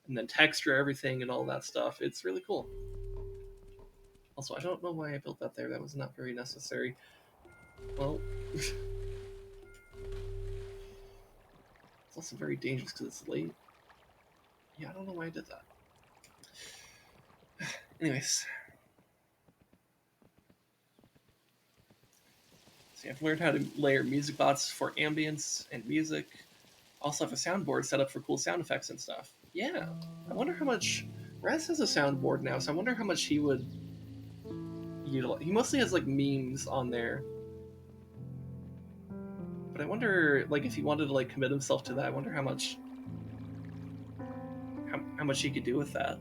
And then texture everything and all that stuff. It's really cool. Also, I don't know why I built that there. That was not very necessary. Well... it's also very dangerous because it's late. Yeah, I don't know why I did that. Anyways. So I've learned how to layer music bots for ambience and music. Also have a soundboard set up for cool sound effects and stuff. Yeah. I wonder how much... Rez has a soundboard now, so I wonder how much he would utilize. He mostly has, like, memes on there. But I wonder, like, if he wanted to, like, commit himself to that, I wonder how much... How much he could do with that.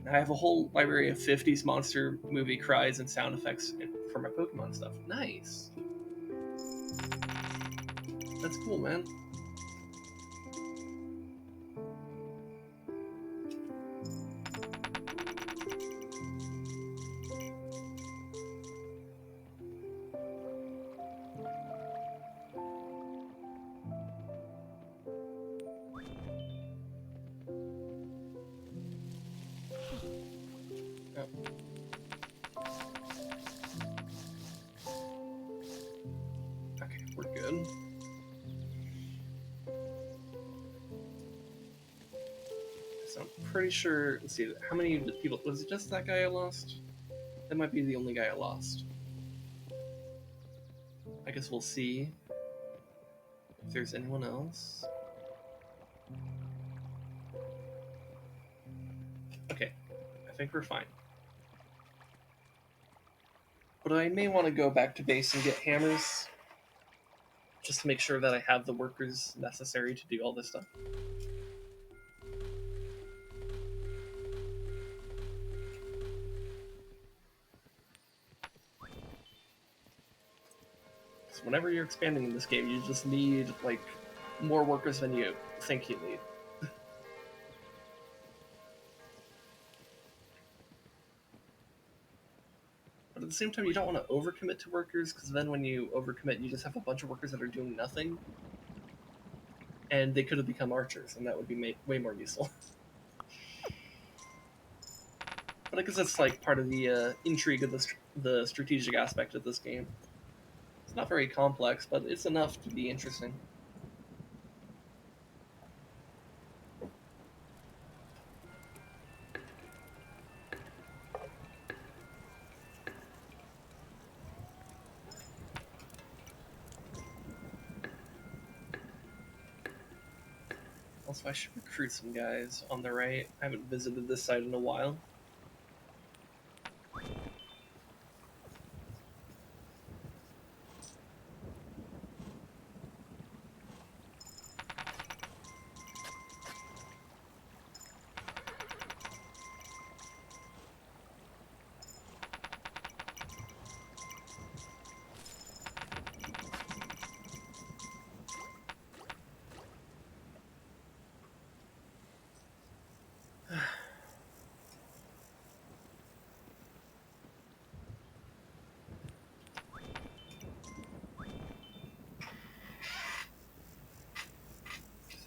I have a whole library of 50s monster movie cries and sound effects for my Pokemon stuff. Nice. That's cool, man. Oh. Okay, we're good. So I'm pretty sure... Let's see, how many people... Was it just that guy I lost? That might be the only guy I lost. I guess we'll see if there's anyone else. Okay, I think we're fine. But I may want to go back to base and get hammers, just to make sure that I have the workers necessary to do all this stuff. So whenever you're expanding in this game, you just need, like, more workers than you think you need. But at the same time, you don't want to overcommit to workers, because then when you overcommit, you just have a bunch of workers that are doing nothing. And they could have become archers, and that would be way more useful. But I guess that's, like, part of the intrigue of the strategic aspect of this game. It's not very complex, but it's enough to be interesting. Also, I should recruit some guys on the right. I haven't visited this site in a while.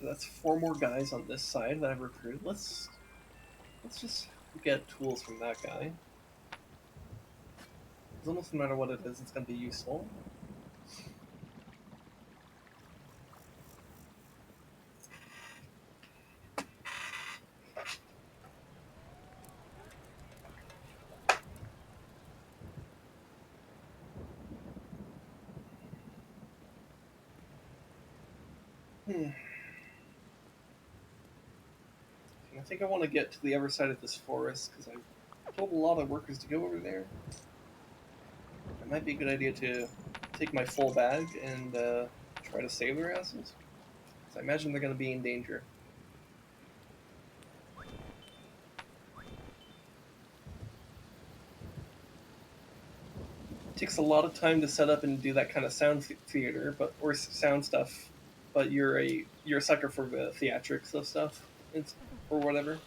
that's 4 more guys on this side that I've recruited. Let's just get tools from that guy. Because almost no matter what it is, it's going to be useful. I think I want to get to the other side of this forest, because I told a lot of workers to go over there. It might be a good idea to take my full bag and try to save their asses. Because I imagine they're going to be in danger. It takes a lot of time to set up and do that kind of sound theater, or sound stuff. But you're a sucker for the theatrics of stuff, or whatever.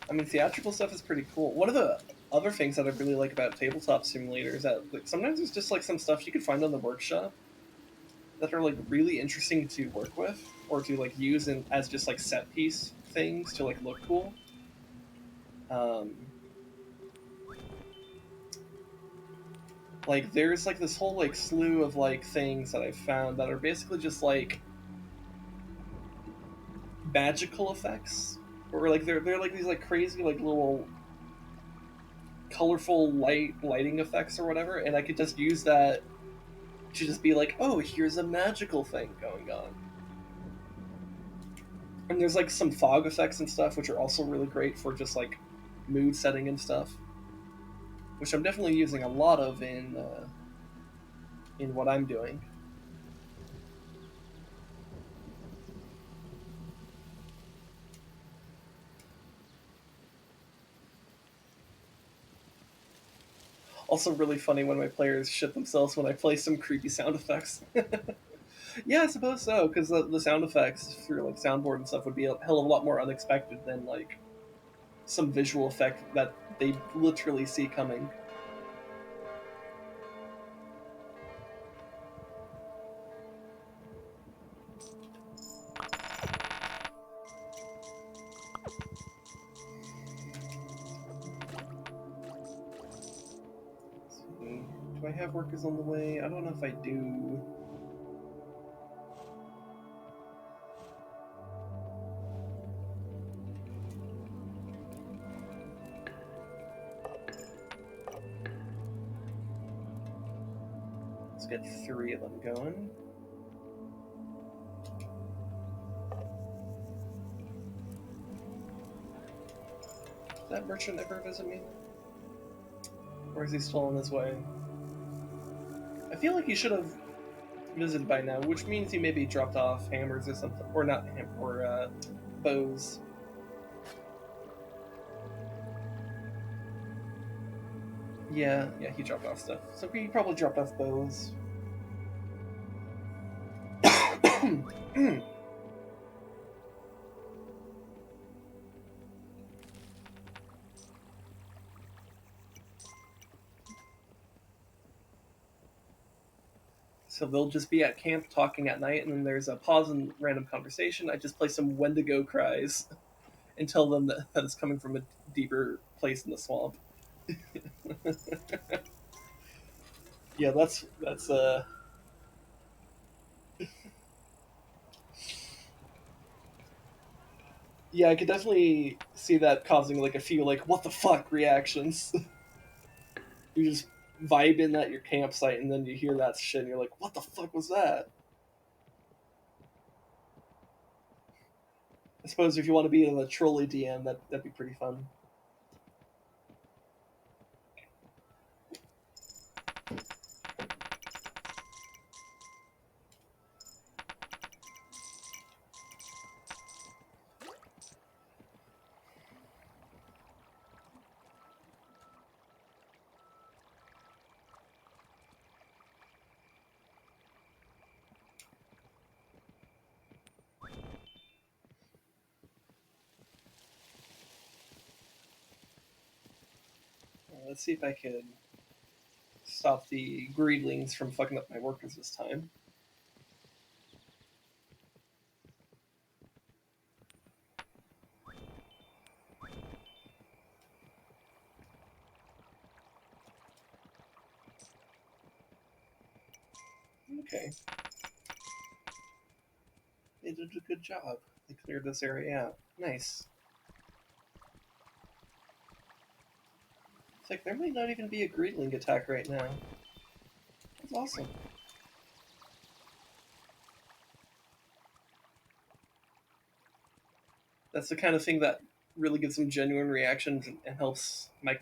I mean, theatrical stuff is pretty cool. One of the other things that I really like about Tabletop Simulator is that sometimes there's just like some stuff you can find on the workshop that are like really interesting to work with or to like use as just like set piece things to like look cool. Like there's like this whole like slew of like things that I've found that are basically just like magical effects, or like they're like these like crazy like little colorful lighting effects or whatever, and I could just use that to just be like, oh, here's a magical thing going on. And there's like some fog effects and stuff, which are also really great for just like mood setting and stuff, which I'm definitely using a lot of in what I'm doing. Also really funny when my players shit themselves when I play some creepy sound effects. Yeah, I suppose so, because the sound effects through like soundboard and stuff would be a hell of a lot more unexpected than like some visual effect that they literally see coming. Do I have workers on the way? I don't know if I do. Let's get 3 of them going. Did that merchant ever visit me? Or is he still on his way? I feel like he should have visited by now, which means he maybe dropped off hammers or something. Or not or bows. Yeah, he dropped off stuff. So he probably dropped off bows. So they'll just be at camp talking at night, and then there's a pause in random conversation. I just play some Wendigo cries and tell them that it's coming from a deeper place in the swamp. Yeah, that's yeah, I could definitely see that causing like a few like what the fuck reactions. You just vibing at your campsite and then you hear that shit and you're like, what the fuck was that? I suppose if you want to be a trolley DM, that'd be pretty fun. Let's see if I could stop the greedlings from fucking up my workers this time. Okay. They did a good job. They cleared this area out. Nice. It's like there might not even be a greedling attack right now. That's awesome. That's the kind of thing that really gives them genuine reactions and helps my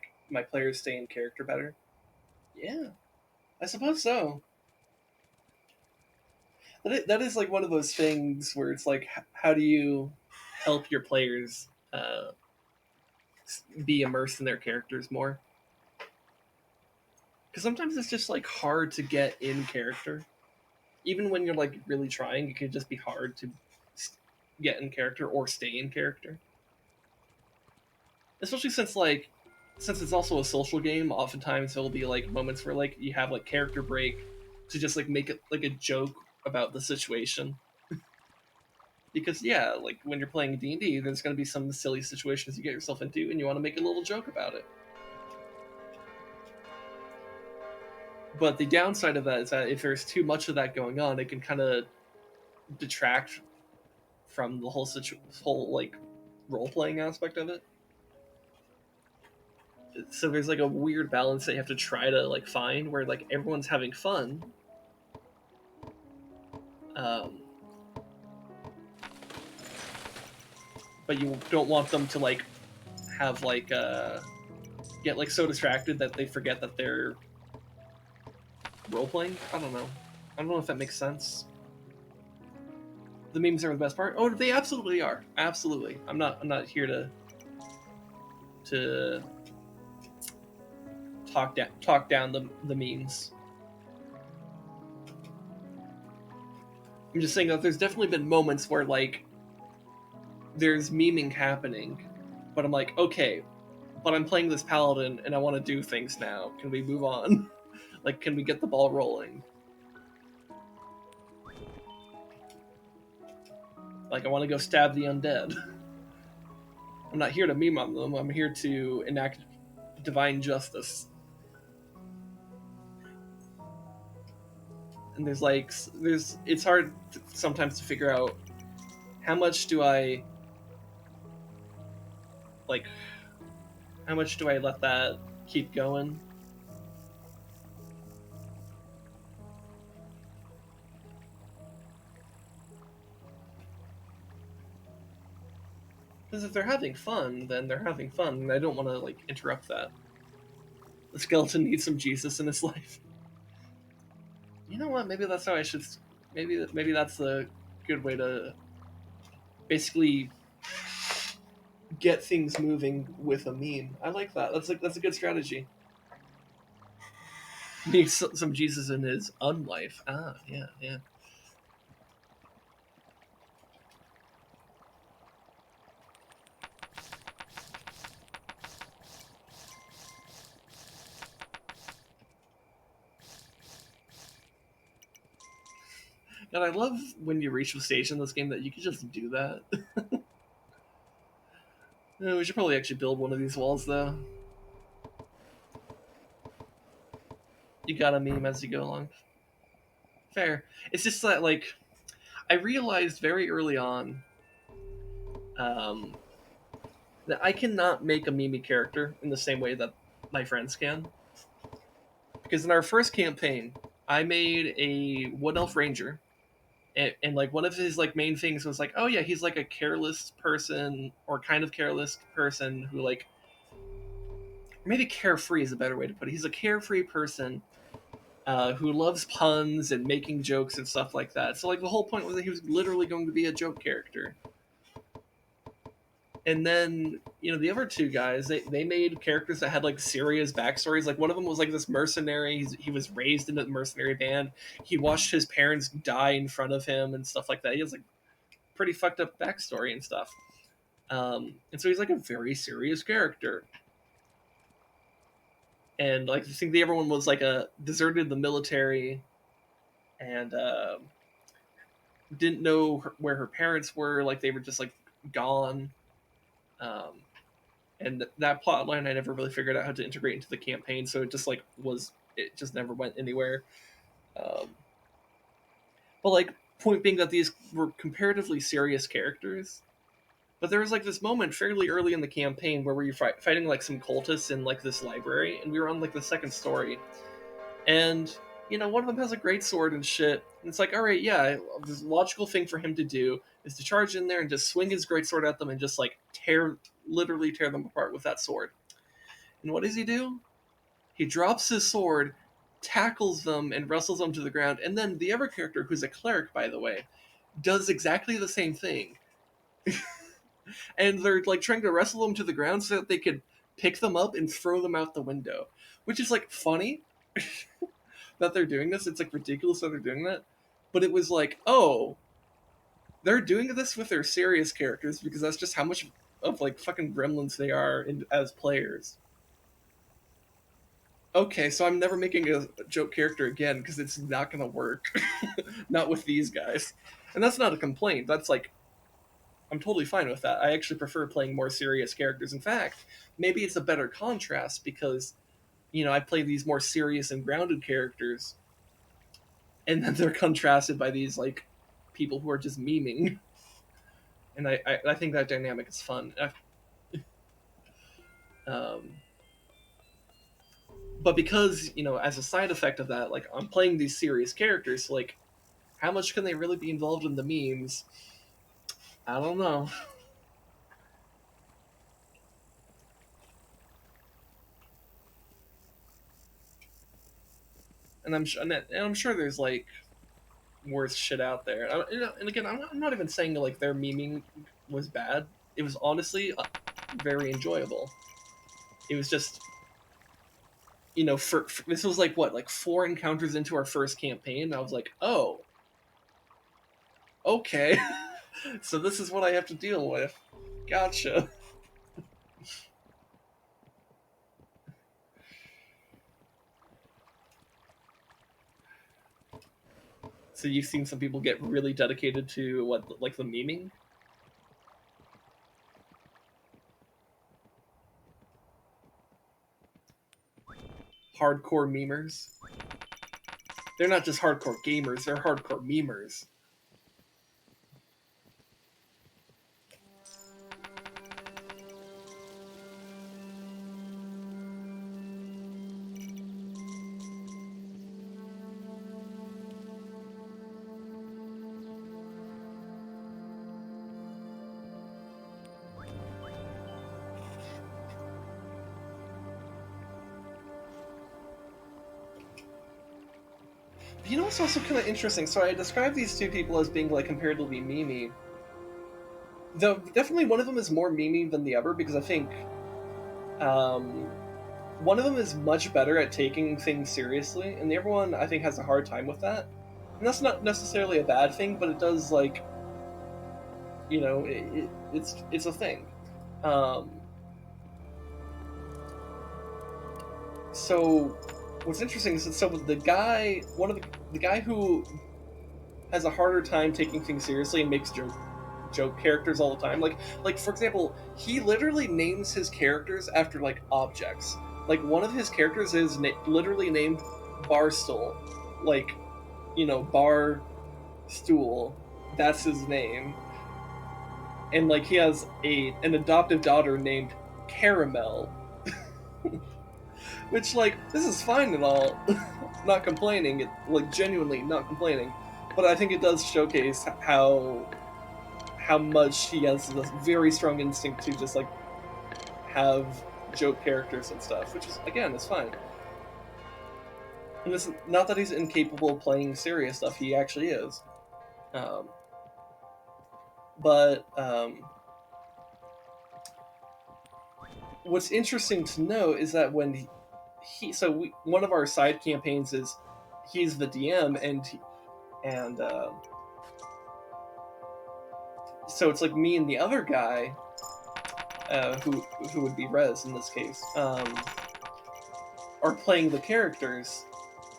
players stay in character better. Yeah, I suppose so. That is like one of those things where it's like, how do you help your players be immersed in their characters more? Because sometimes it's just like hard to get in character. Even when you're like really trying, it can just be hard to get in character or stay in character. Especially since it's also a social game, oftentimes there'll be like moments where like you have like character break to just like make it like a joke about the situation. Because yeah, like when you're playing D&D, there's going to be some silly situations you get yourself into and you want to make a little joke about it. But the downside of that is that if there's too much of that going on, it can kind of detract from the whole like role playing aspect of it. So there's like a weird balance that you have to try to like find where like everyone's having fun, but you don't want them to like have like get like so distracted that they forget that they're role playing. I don't know if that makes sense. The memes are the best part. Oh, they absolutely are. Absolutely. I'm not here to talk down the memes. I'm just saying that there's definitely been moments where like there's memeing happening, but I'm like, okay, but I'm playing this paladin and I want to do things now. Can we move on? Like, can we get the ball rolling? Like, I want to go stab the undead. I'm not here to meme on them. I'm here to enact divine justice. And it's hard sometimes to figure out how much do I let that keep going. Because if they're having fun, then they're having fun, and I don't want to like interrupt that. The skeleton needs some Jesus in his life. You know what? Maybe that's how I should. Maybe that's a good way to basically get things moving with a meme. I like that. That's a good strategy. Needs some Jesus in his unlife. Ah, yeah. And I love when you reach a stage in this game that you can just do that. Yeah, we should probably actually build one of these walls, though. You gotta meme as you go along. Fair. It's just that, like, I realized very early on um, that I cannot make a meme character in the same way that my friends can. Because in our first campaign, I made a Wood Elf Ranger, and like one of his like main things was like, oh yeah, he's like a careless person or kind of careless person who like maybe carefree is a better way to put it. He's a carefree person who loves puns and making jokes and stuff like that. So like the whole point was that he was literally going to be a joke character. And then, you know, the other two guys, they made characters that had like serious backstories. Like one of them was like this mercenary. He was raised in a mercenary band. He watched his parents die in front of him and stuff like that. He has like pretty fucked up backstory and stuff. And so he's like a very serious character. and like I think everyone was like deserted the military, and didn't know where her parents were. Like they were just like gone. Um, and that plot line I never really figured out how to integrate into the campaign, so it just like it just never went anywhere. But like, point being that these were comparatively serious characters. But there was like this moment fairly early in the campaign where we were fighting like some cultists in like this library, and we were on like the second story, and one of them has a great sword and shit. And it's like, all right, yeah, the logical thing for him to do is to charge in there and just swing his great sword at them and just like literally tear them apart with that sword. And what does he do? He drops his sword, tackles them, and wrestles them to the ground. And then the other character, who's a cleric, by the way, does exactly the same thing. And they're like trying to wrestle them to the ground so that they could pick them up and throw them out the window, which is like funny that they're doing this. It's like ridiculous that they're doing that, but it was like, oh, they're doing this with their serious characters because that's just how much of like fucking gremlins they are as players. Okay, so I'm never making a joke character again because it's not gonna work. Not with these guys. And that's not a complaint. That's like, I'm totally fine with that. I actually prefer playing more serious characters. In fact, maybe it's a better contrast because, I play these more serious and grounded characters, and then they're contrasted by these like people who are just memeing. And I think that dynamic is fun. But because, as a side effect of that, like I'm playing these serious characters, like how much can they really be involved in the memes? I don't know. And I'm sure there's like worse shit out there. And again, I'm not even saying like their memeing was bad. It was honestly very enjoyable. It was just, for this was like what, like 4 encounters into our first campaign. I was like, oh, okay, so this is what I have to deal with. Gotcha. So you've seen some people get really dedicated to what, like the memeing? Hardcore memers. They're not just hardcore gamers, they're hardcore memers. What's also kind of interesting? So I described these two people as being like comparatively memey. Though definitely one of them is more memey than the other because I think one of them is much better at taking things seriously, and the other one I think has a hard time with that. And that's not necessarily a bad thing, but it does like, it's a thing. So what's interesting is that the guy who has a harder time taking things seriously and makes joke characters all the time. Like for example, he literally names his characters after like objects. Like one of his characters is literally named Barstool, like bar stool. That's his name. And like he has an adoptive daughter named Caramel. Which, like, this is fine and all. Not complaining, like, genuinely not complaining. But I think it does showcase how much he has this very strong instinct to just, like, have joke characters and stuff. Which is, again, is fine. And it's not that he's incapable of playing serious stuff, he actually is. What's interesting to know is that when one of our side campaigns is he's the DM and so it's like me and the other guy who would be Rez in this case, are playing the characters,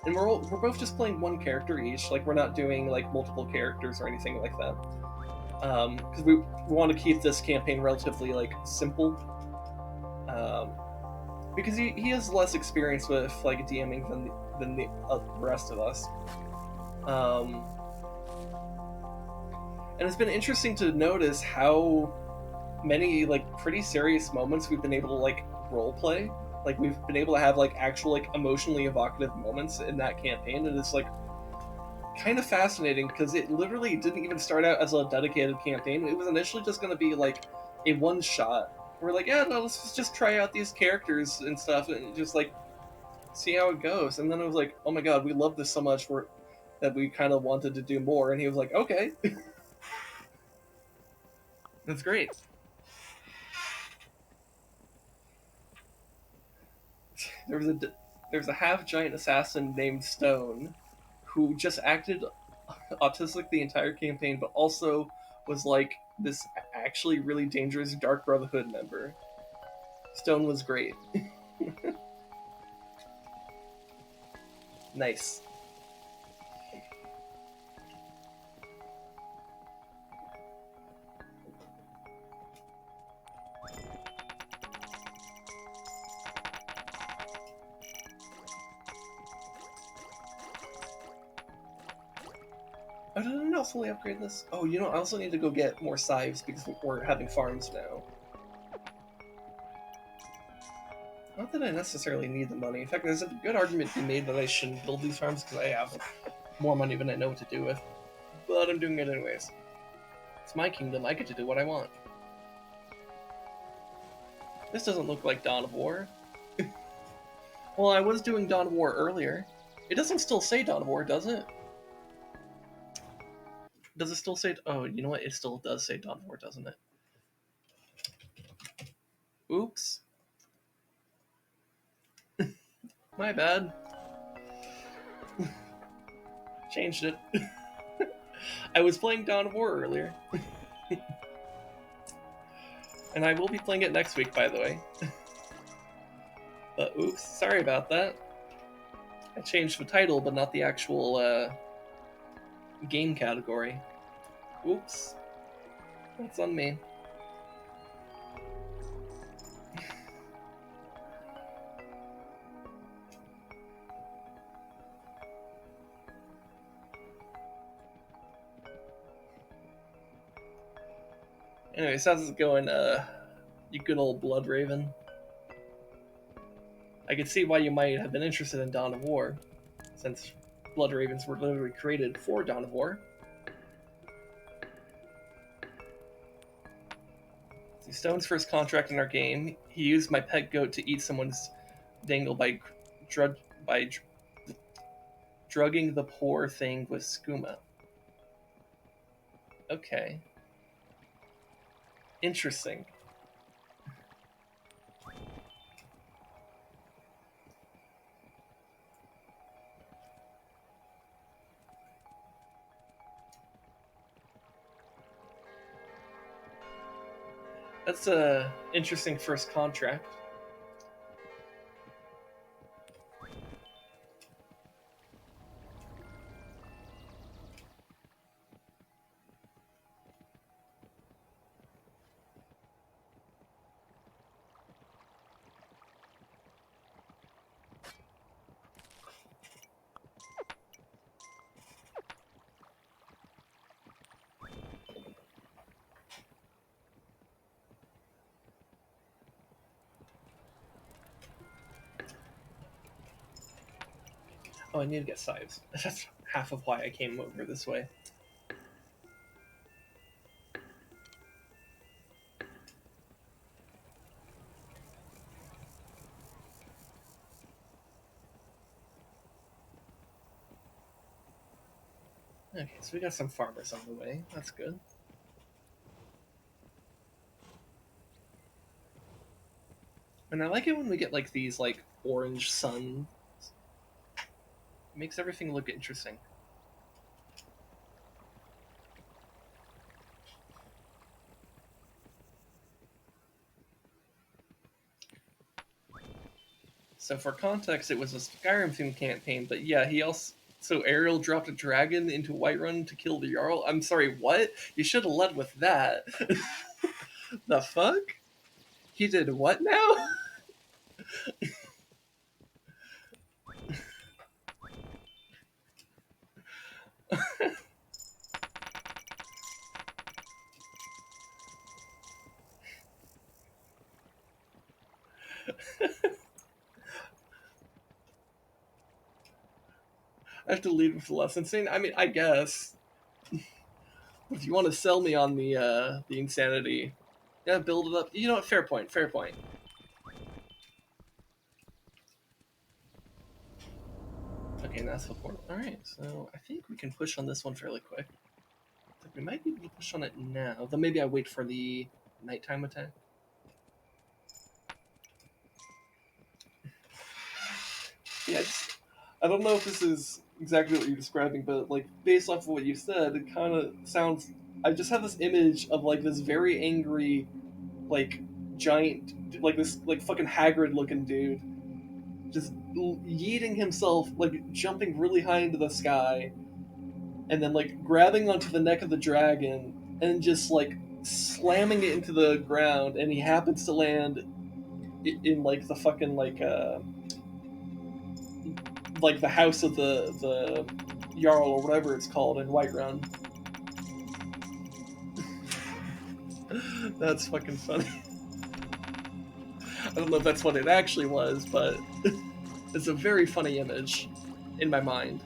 and we're both just playing one character each. Like we're not doing like multiple characters or anything like that. Because we want to keep this campaign relatively like simple. Because he has less experience with like DMing than the rest of us. And it's been interesting to notice how many like pretty serious moments we've been able to like role play. Like we've been able to have like actual like emotionally evocative moments in that campaign, and it's like kind of fascinating because it literally didn't even start out as a dedicated campaign. It was initially just going to be like a one shot. We're like, yeah, no, let's just try out these characters and stuff, and just like see how it goes. And then it was like, oh my god, we love this so much that we kind of wanted to do more. And he was like, okay, that's great. There's a half giant assassin named Stone, who just acted autistic the entire campaign, but also was like this actually really dangerous Dark Brotherhood member. Stone was great. Nice. Oh, did I not fully upgrade this? Oh, you know, I also need to go get more scythes because we're having farms now. Not that I necessarily need the money. In fact, there's a good argument to be made that I shouldn't build these farms because I have more money than I know what to do with. But I'm doing it anyways. It's my kingdom, I get to do what I want. This doesn't look like Dawn of War. Well, I was doing Dawn of War earlier. It doesn't still say Dawn of War, does it? Does it still say... Oh, you know what? It still does say Dawn of War, doesn't it? Oops. My bad. Changed it. I was playing Dawn of War earlier. And I will be playing it next week, by the way. But oops, sorry about that. I changed the title, but not the actual game category. Oops. That's on me. Anyways, how's it going, you good old Blood Raven? I can see why you might have been interested in Dawn of War, since Blood Ravens were literally created for Dawn of War. See, Stone's first contract in our game, he used my pet goat to eat someone's dangle by drugging the poor thing with skooma. Okay. Interesting. That's a interesting first contract. Oh, I need to get scythes. That's half of why I came over this way. Okay, so we got some farmers on the way. That's good. And I like it when we get like these like orange sun. It makes everything look interesting. So for context, it was a Skyrim-themed campaign, but yeah, he also... So Ariel dropped a dragon into Whiterun to kill the Jarl? I'm sorry, what? You should have led with that. The fuck? He did what now? I have to lead with the lesson scene? I mean, I guess. If you want to sell me on the insanity, yeah, build it up. You know what? Fair point. Fair point. Okay, that's the portal. All right, so I think we can push on this one fairly quick. We might be able to push on it now. Though maybe I wait for the nighttime attack. Yeah, I don't know if this is exactly what you're describing, but like based off of what you said, it kind of sounds. I just have this image of like this very angry, like giant, like this like fucking Hagrid looking dude, just yeeting himself, like jumping really high into the sky, and then like grabbing onto the neck of the dragon and just like slamming it into the ground, and he happens to land in like the fucking like the house of the Jarl or whatever it's called in Whiterun. That's fucking funny. I don't know if that's what it actually was, but it's a very funny image in my mind.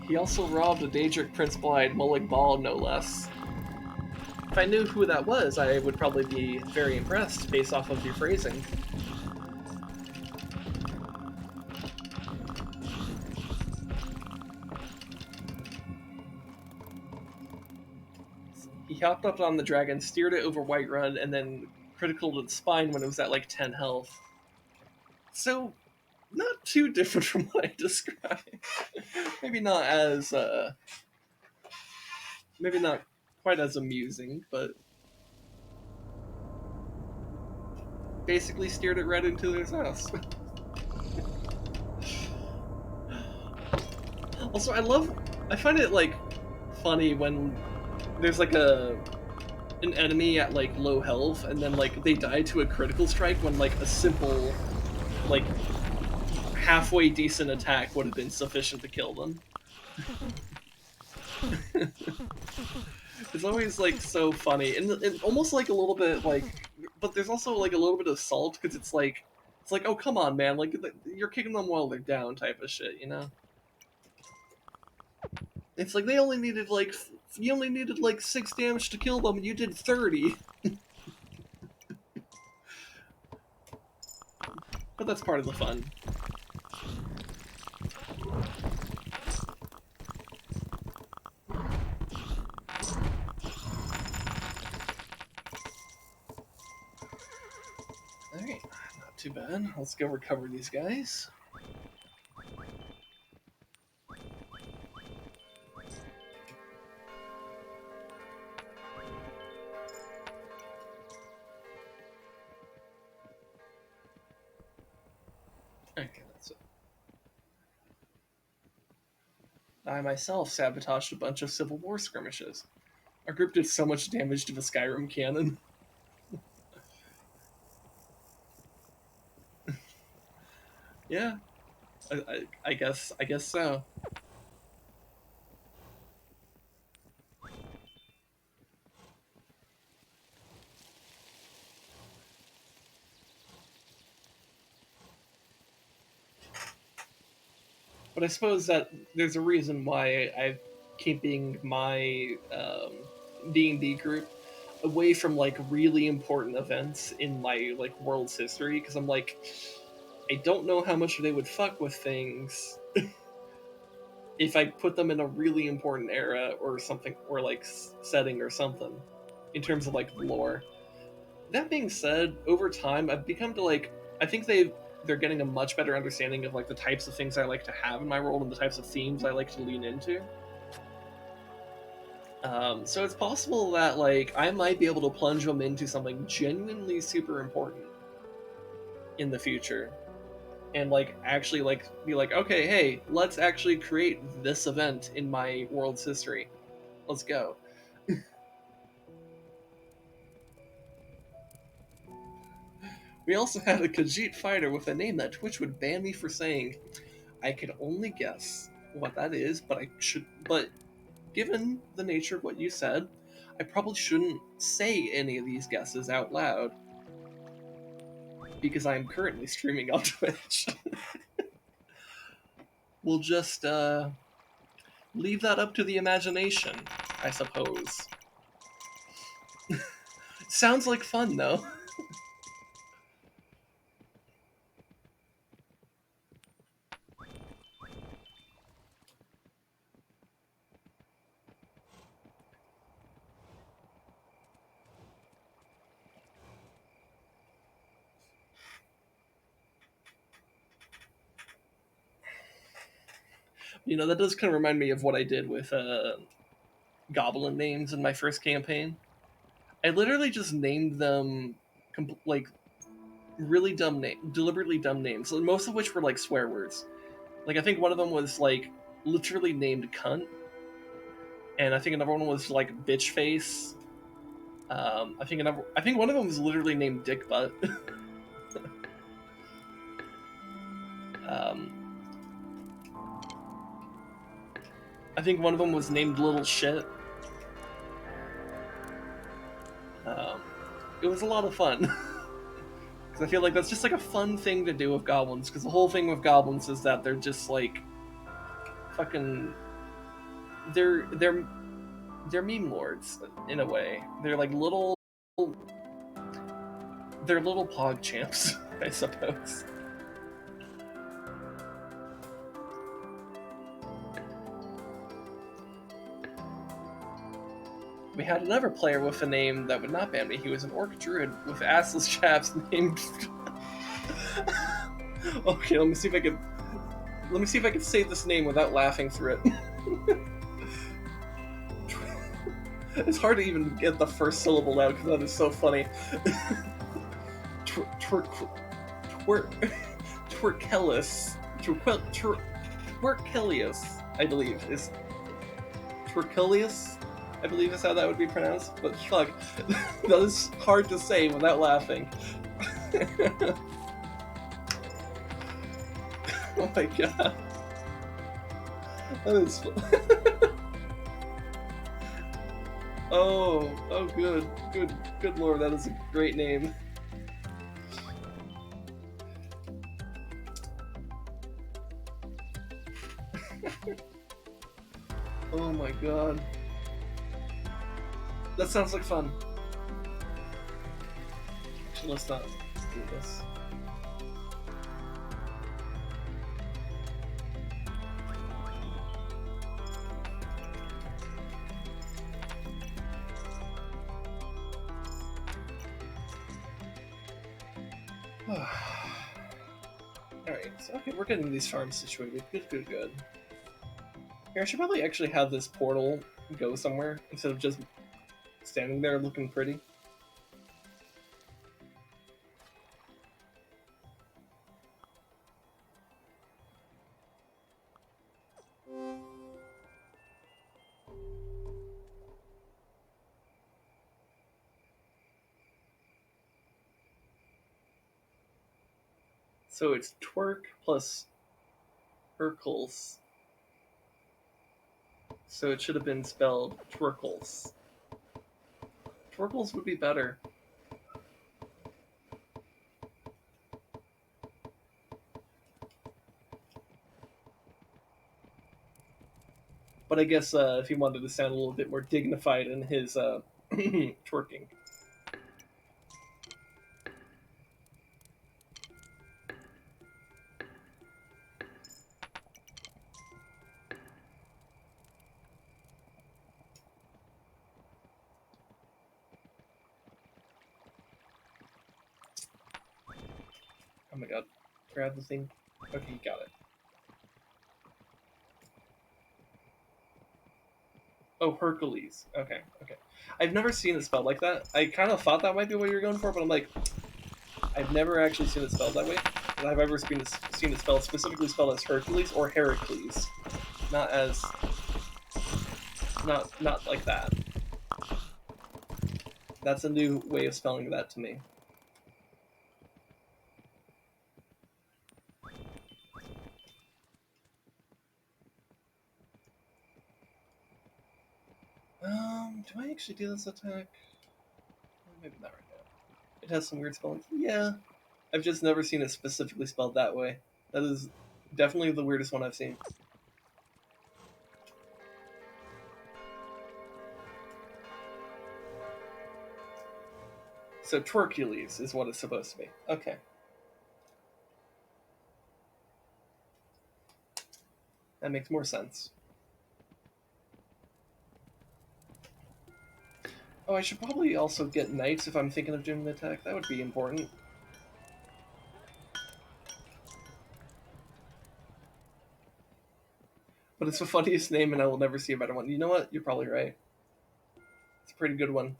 He also robbed a Daedric prince-eyed Mullig Ball, no less. If I knew who that was, I would probably be very impressed based off of your phrasing. He hopped up on the dragon, steered it over Whiterun, and then critical to the spine when it was at like 10 health. So, not too different from what I described. Maybe not as, maybe not quite as amusing, but basically steered it right into his house. Also, I find it like funny when there's like an enemy at like low health, and then like they die to a critical strike when like a simple, like halfway decent attack would have been sufficient to kill them. It's always like so funny, and almost like a little bit like, but there's also like a little bit of salt because it's like oh come on man, like you're kicking them while they're down type of shit, you know. It's like you only needed like 6 damage to kill them, and you did 30. But that's part of the fun. Alright, not too bad. Let's go recover these guys. Okay, that's it. I myself sabotaged a bunch of Civil War skirmishes. Our group did so much damage to the Skyrim cannon. Yeah, I guess so. But I suppose that there's a reason why I'm keeping my D&D group away from like really important events in my like world's history, because I'm like, I don't know how much they would fuck with things if I put them in a really important era or something, or like setting or something, in terms of like lore. That being said, over time I've become to like, I think they're getting a much better understanding of like the types of things I like to have in my world and the types of themes I like to lean into. So it's possible that like I might be able to plunge them into something genuinely super important in the future, and like actually like be like, okay, hey, let's actually create this event in my world's history. Let's go. We also had a Khajiit fighter with a name that Twitch would ban me for saying. I can only guess what that is, but given the nature of what you said, I probably shouldn't say any of these guesses out loud because I am currently streaming on Twitch. We'll just leave that up to the imagination, I suppose. Sounds like fun, though. You know, that does kind of remind me of what I did with goblin names in my first campaign. I literally just named them like really deliberately dumb names, most of which were like swear words. Like I think one of them was like literally named cunt, and I think another one was like bitch face. I think one of them was literally named dick butt. um, I think one of them was named little shit. Um, it was a lot of fun. Because I feel like that's just like a fun thing to do with goblins. Because the whole thing with goblins is that they're just like fucking. They're meme lords in a way. They're like little. They're little pog champs, I suppose. We had another player with a name that would not ban me. He was an orc druid with assless chaps named. Okay, let me see if I can say this name without laughing through it. It's hard to even get the first syllable out because that is so funny. Twerkelius, I believe, is Twerkelius. I believe is how that would be pronounced. But fuck, that is hard to say without laughing. Oh my god, that is. Oh, good lord, that is a great name. Oh my god. That sounds like fun. Actually, let's not do this. Alright, so okay, we're getting these farms situated. Good. Here, I should probably actually have this portal go somewhere instead of just standing there looking pretty. So it's twerk plus Urkels. So it should have been spelled Twerkles. Twerkles would be better. But I guess if he wanted to sound a little bit more dignified in his twerking. Oh my god. Grab the thing. Okay, you got it. Oh, Hercules. Okay, okay. I've never seen it spelled like that. I kind of thought that might be what you were going for, but I'm like, I've never actually seen it spelled that way. I've ever seen it spelled specifically spelled as Hercules or Heracles, not as not like that. That's a new way of spelling that to me. Do I actually do this attack? Maybe not right now. It has some weird spelling. Yeah, I've just never seen it specifically spelled that way. That is definitely the weirdest one I've seen. So Torcules is what it's supposed to be. Okay. That makes more sense. Oh, I should probably also get knights if I'm thinking of doing an attack. That would be important. But it's the funniest name and I will never see a better one. You know what? You're probably right. It's a pretty good one.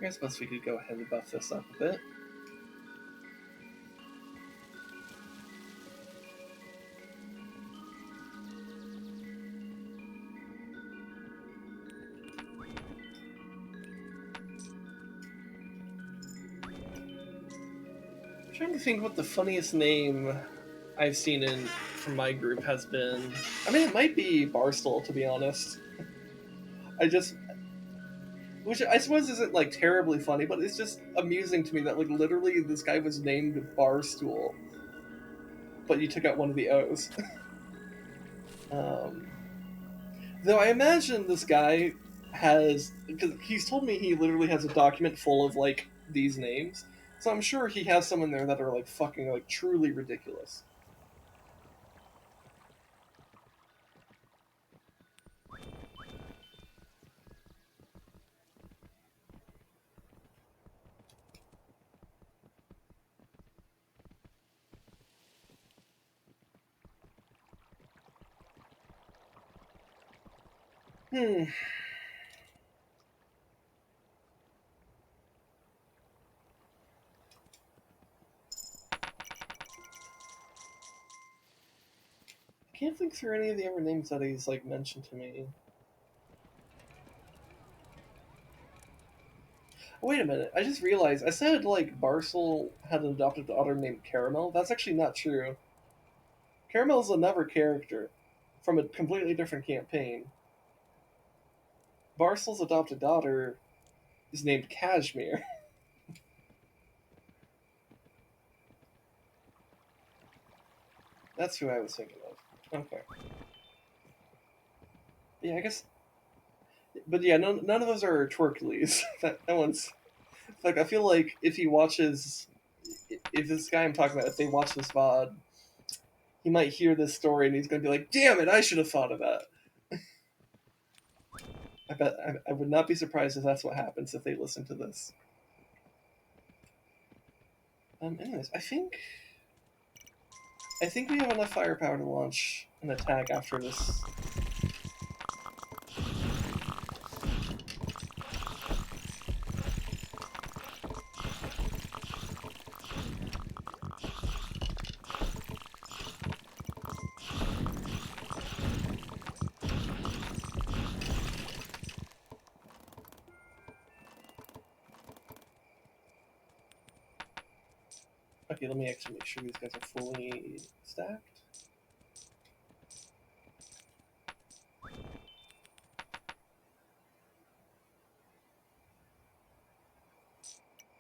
I suppose we could go ahead and buff this up a bit. I'm trying to think what the funniest name I've seen from my group has been. I mean, it might be Barstool, to be honest. Which I suppose isn't like terribly funny, but it's just amusing to me that like literally this guy was named Barstool, but you took out one of the O's. Though I imagine this guy has, because he's told me he literally has a document full of like these names, so I'm sure he has some in there that are like fucking like truly ridiculous. I can't think through any of the other names that he's like mentioned to me. Wait a minute, I just realized I said like Barcel had an adopted daughter named Caramel. That's actually not true. Caramel's another character from a completely different campaign. Barcel's adopted daughter is named Kashmir. That's who I was thinking of. Okay. Yeah, I guess. But yeah, none of those are Twerkleys. that one's. Like, I feel like if he watches. If this guy I'm talking about, if they watch this VOD, he might hear this story and he's going to be like, damn it, I should have thought of that. I would not be surprised if that's what happens if they listen to this. Anyways, I think we have enough firepower to launch an attack after this. Okay, let me actually make sure these guys are fully stacked.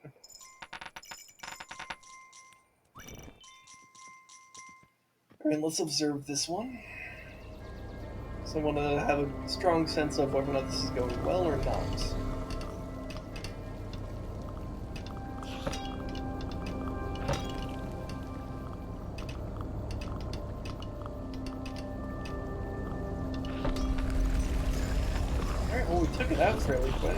Okay. Alright, let's observe this one. So I want to have a strong sense of whether or not this is going well or not. Alright, well, we took it out fairly quick.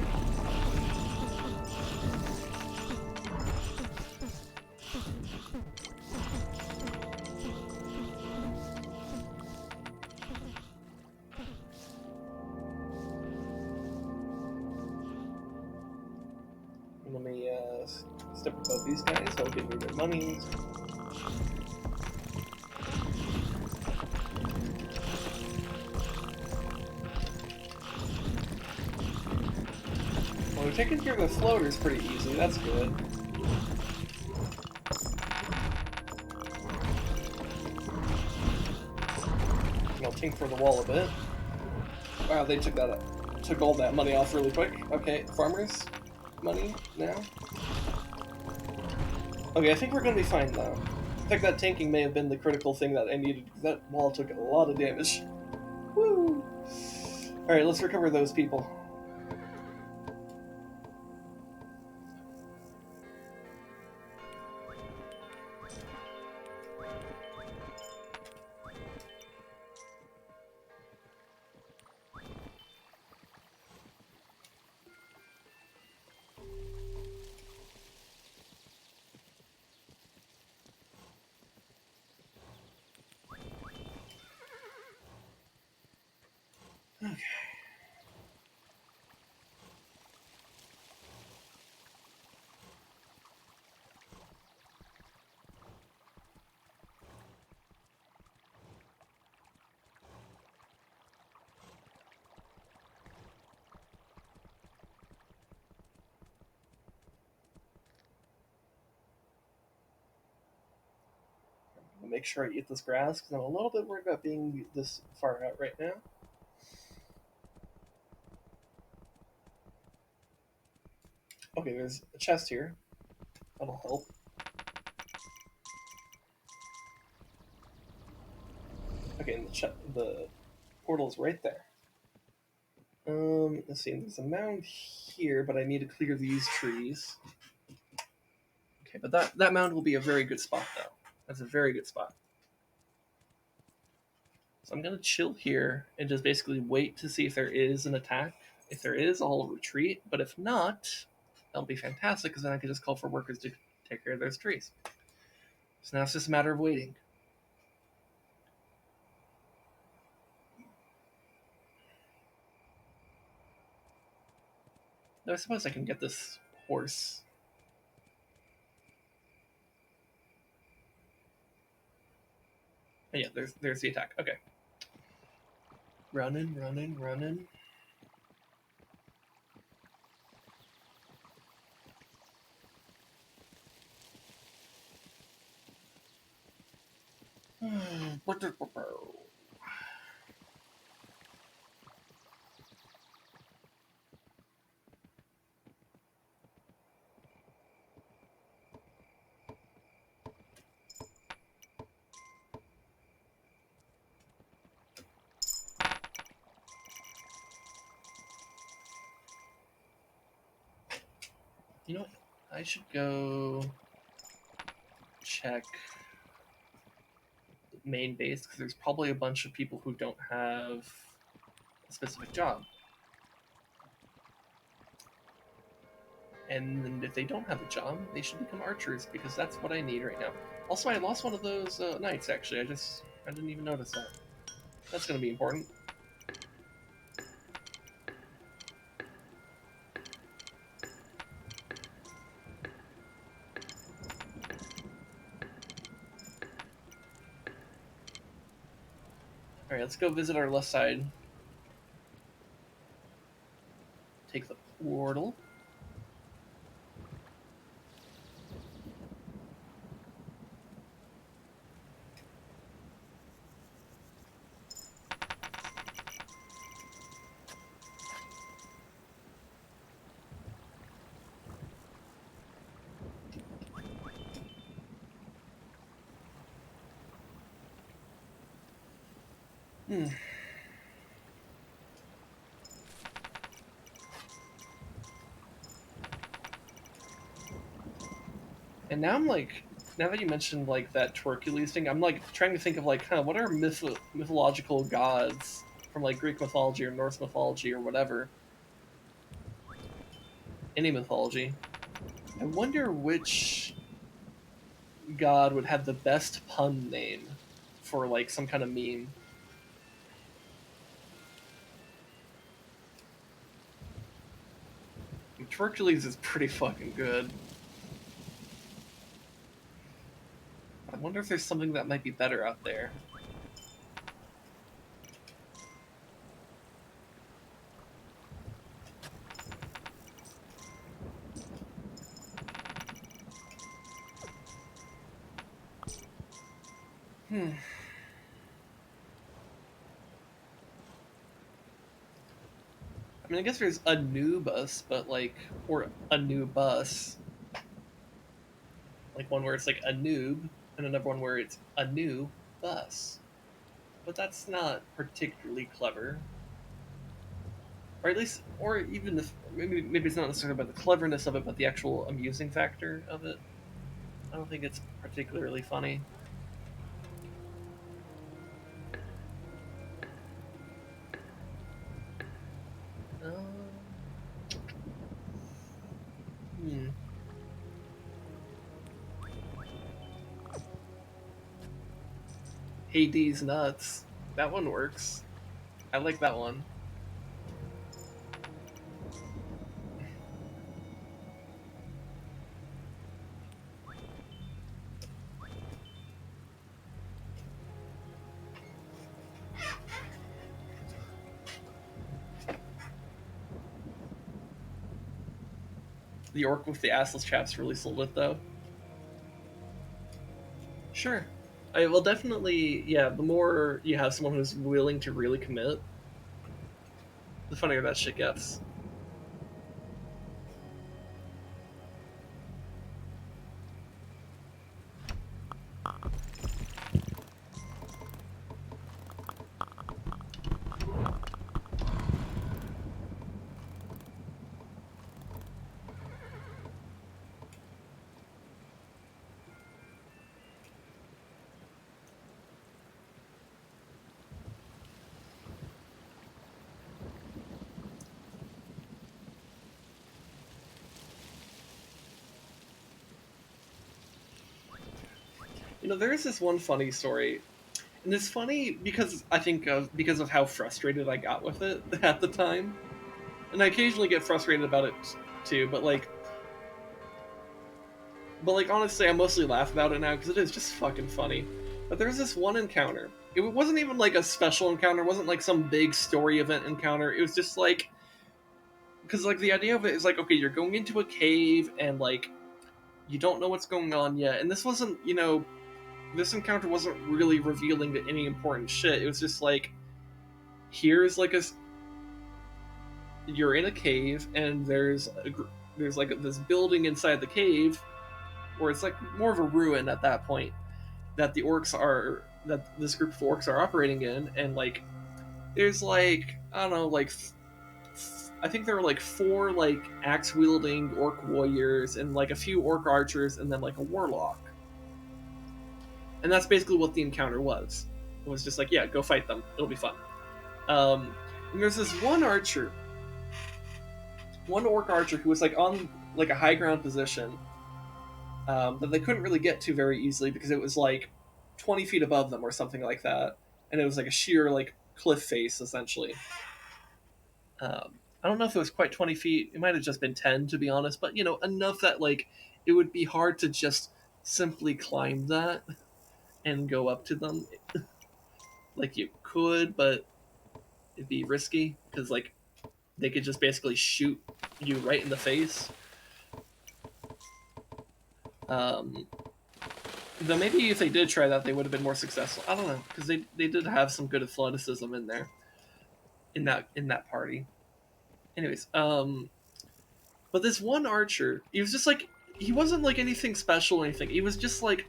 Let me step above these guys, I'll give me their money. Well, we're taking care of the floaters pretty easy, that's good. And I'll tinker the wall a bit. Wow, they took all that money off really quick. Okay, farmers, money now. Okay, I think we're gonna be fine now. I think that tanking may have been the critical thing that I needed, because that wall took a lot of damage. Woo! Alright, let's recover those people. Okay. I'll make sure I eat this grass, because I'm a little bit worried about being this far out right now. Okay, there's a chest here. That'll help. Okay, and the portal's right there. Let's see, there's a mound here, but I need to clear these trees. Okay, but that mound will be a very good spot, though. That's a very good spot. So I'm gonna chill here and just basically wait to see if there is an attack. If there is, I'll retreat, but if not, that'll be fantastic, because then I can just call for workers to take care of those trees. So now it's just a matter of waiting. Though I suppose I can get this horse. Oh, yeah, there's the attack. Okay. Running, running, running. You know what? I should go check the main base, because there's probably a bunch of people who don't have a specific job. And if they don't have a job, they should become archers, because that's what I need right now. Also, I lost one of those knights, actually. I didn't even notice that. That's going to be important. Alright, let's go visit our left side. Take the portal. And now I'm like, now that you mentioned like that Hercules thing, I'm like trying to think of like, what are mythological gods from like Greek mythology or Norse mythology or whatever any mythology. I wonder which god would have the best pun name for like some kind of meme. Hercules is pretty fucking good. I wonder if there's something that might be better out there. I mean, I guess there's Anubis, but like, or Anubis. Like one where it's like a noob, and another one where it's a new bus. But that's not particularly clever. Or at least, or even if, maybe it's not necessarily about the cleverness of it, but the actual amusing factor of it. I don't think it's particularly funny. Hmm. Hades nuts. That one works. I like that one. The orc with the assless chaps really sold it, though. Sure. I will definitely, yeah, the more you have someone who's willing to really commit, the funnier that shit gets. You know, there is this one funny story, and it's funny because I think because of how frustrated I got with it at the time, and I occasionally get frustrated about it too. But honestly, I mostly laugh about it now because it is just fucking funny. But there's this one encounter. It wasn't even like a special encounter. It wasn't like some big story event encounter. It was just like, because like the idea of it is like, okay, you're going into a cave and like you don't know what's going on yet, and this wasn't, this encounter wasn't really revealing to any important shit. It was just like, here's like you're in a cave and there's like this building inside the cave, or it's like more of a ruin at that point, that this group of orcs are operating in, and like there's like, I don't know, like I think there were like 4 like axe wielding orc warriors and like a few orc archers and then like a warlock. And that's basically what the encounter was. It was just like, yeah, go fight them. It'll be fun. And there's this one orc archer who was like on like a high ground position that they couldn't really get to very easily because it was like 20 feet above them or something like that, and it was like a sheer like cliff face essentially. I don't know if it was quite 20 feet. It might have just been 10, to be honest, but enough that like it would be hard to just simply climb that and go up to them. Like you could, but it'd be risky because like they could just basically shoot you right in the face. Though maybe if they did try that, they would have been more successful. I don't know, because they did have some good athleticism in there, in that party. Anyways, but this one archer, he was just like, he wasn't like anything special or anything. He was just like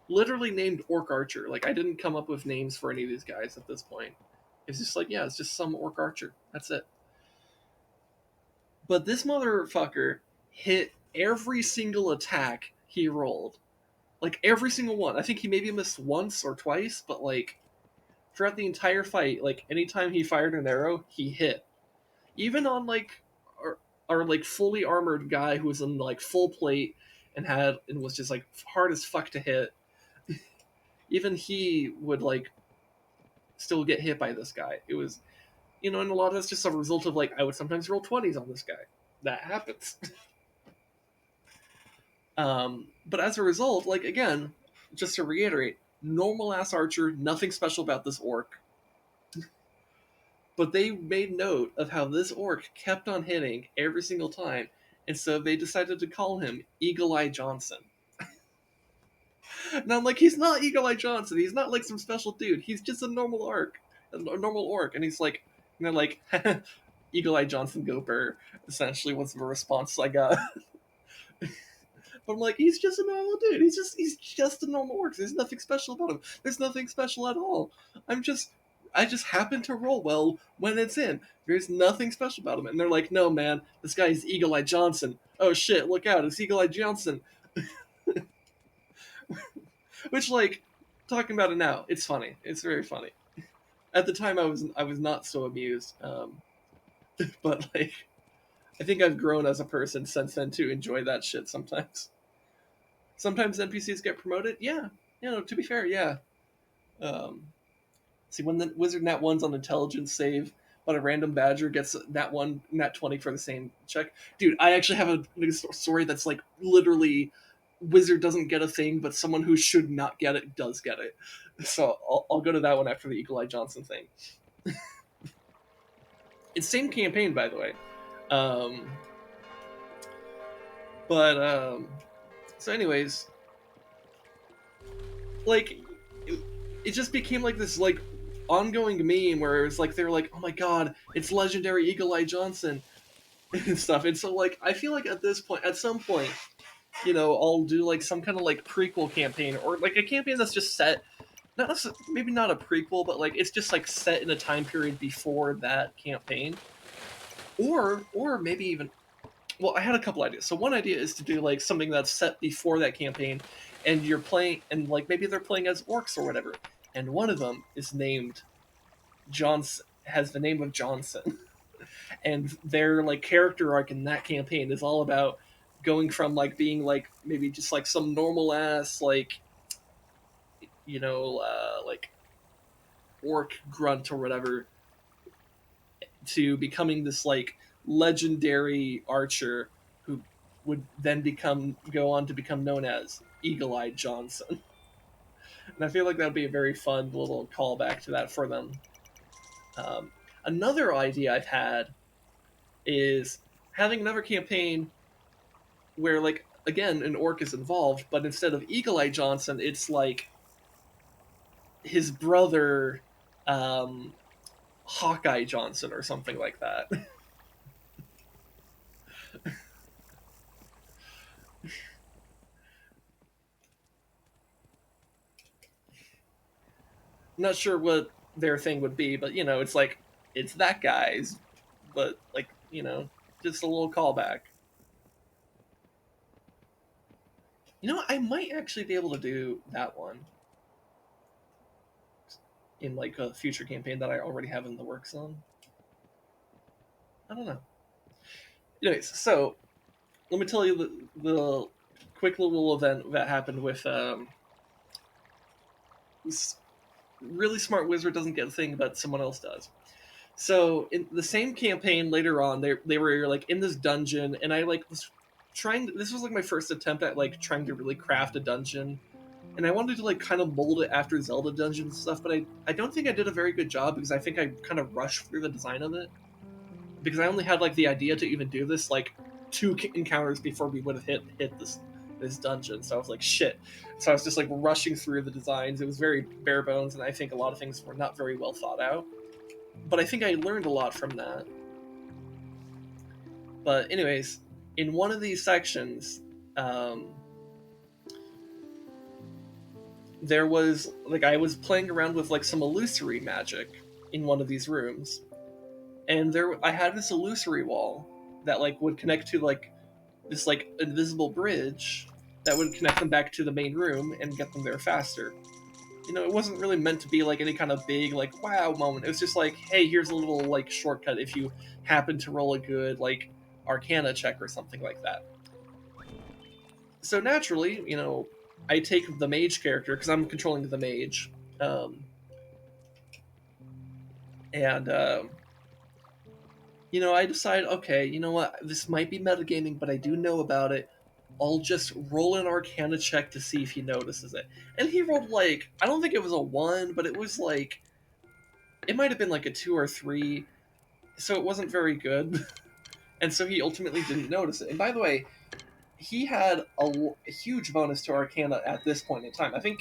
literally named Orc Archer. Like I didn't come up with names for any of these guys at this point. It's just like, yeah, it's just some Orc Archer. That's it. But this motherfucker hit every single attack he rolled. Like every single one. I think he maybe missed once or twice, but like throughout the entire fight, like anytime he fired an arrow, he hit. Even on like, our like fully armored guy who was in like full plate and was just like hard as fuck to hit, even he would like still get hit by this guy. It was, and a lot of that's just a result of like I would sometimes roll 20s on this guy. That happens. But as a result, like again, just to reiterate, normal ass archer, nothing special about this orc. But they made note of how this orc kept on hitting every single time, and so they decided to call him Eagle Eye Johnson. And I'm like, he's not Eagle Eye Johnson. He's not like some special dude. He's just a normal orc. And he's like, and they're like, Eagle Eye Johnson Goper. Essentially, was the response I got. But I'm like, he's just a normal dude. He's just a normal orc. There's nothing special about him. There's nothing special at all. I just happen to roll well when it's in. There's nothing special about him. And they're like, no, man, this guy is Eagle Eye Johnson. Oh shit, look out, it's Eagle Eye Johnson. Which, like, talking about it now, it's funny. It's very funny. At the time, I was not so amused. But, like, I think I've grown as a person since then to enjoy that shit sometimes. Sometimes NPCs get promoted? Yeah. To be fair, yeah. See, when the wizard nat 1's on intelligence save, but a random badger gets nat 1, nat 20 for the same check. Dude, I actually have a story that's like literally wizard doesn't get a thing, but someone who should not get it does get it. So I'll go to that one after the Eagle Eye Johnson thing. It's same campaign, by the way. So anyways, like, it just became like this, like, ongoing meme where it was like, they're like, oh my god, it's legendary Eagle Eye Johnson and stuff. And so, like, I feel like at some point, I'll do, like, some kind of, like, prequel campaign, or, like, a campaign that's just set, maybe not a prequel, but, like, it's just, like, set in a time period before that campaign. Or maybe even, well, I had a couple ideas. So one idea is to do, like, something that's set before that campaign, and you're playing, and, like, maybe they're playing as orcs or whatever, and one of them is named Johnson, has the name of Johnson. And their, like, character arc in that campaign is all about going from, like, being, like, maybe just, like, some normal ass, like, like, orc grunt or whatever, to becoming this, like, legendary archer who would then go on to become known as Eagle Eye Johnson. And I feel like that would be a very fun little callback to that for them. Another idea I've had is having another campaign where, like, again, an orc is involved, but instead of Eagle Eye Johnson, it's like his brother, Hawkeye Johnson or something like that. Not sure what their thing would be, but, it's like, it's that guy's, but, like, just a little callback. I might actually be able to do that one in, like, a future campaign that I already have in the works on. I don't know. Anyways, so let me tell you the quick little event that happened with this really smart wizard doesn't get a thing, but someone else does. So in the same campaign later on, they were, like, in this dungeon, and I, like, was this was, like, my first attempt at, like, trying to really craft a dungeon. And I wanted to, like, kind of mold it after Zelda dungeons and stuff, but I don't think I did a very good job, because I think I kind of rushed through the design of it. Because I only had, like, the idea to even do this, like, 2 encounters before we would have hit this dungeon. So I was like, shit. So I was just, like, rushing through the designs. It was very bare bones, and I think a lot of things were not very well thought out. But I think I learned a lot from that. But anyways, in one of these sections, there was, like, I was playing around with, like, some illusory magic in one of these rooms. And I had this illusory wall that, like, would connect to, like, this, like, invisible bridge that would connect them back to the main room and get them there faster. It wasn't really meant to be, like, any kind of big, like, wow moment. It was just like, hey, here's a little, like, shortcut if you happen to roll a good, like, Arcana check or something like that. So naturally, you know, I take the mage character because I'm controlling the mage, and you know, I decide, okay, you know what, this might be metagaming, but I do know about it. I'll just roll an Arcana check to see if he notices it. And he rolled like, I don't think it was a 1, but it was like, it might have been like a 2 or 3, so it wasn't very good. And so he ultimately didn't notice it. And by the way, he had a huge bonus to Arcana at this point in time. I think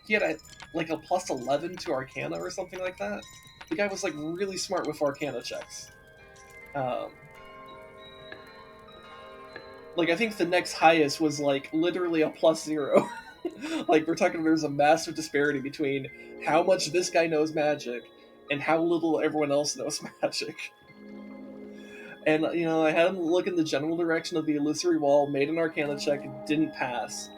he had like a plus 11 to Arcana or something like that. The guy was like really smart with Arcana checks. Like I think the next highest was like literally a +0. Like we're talking, there's a massive disparity between how much this guy knows magic and how little everyone else knows magic. And you know, I had him look in the general direction of the illusory wall, made an Arcana check, and didn't pass.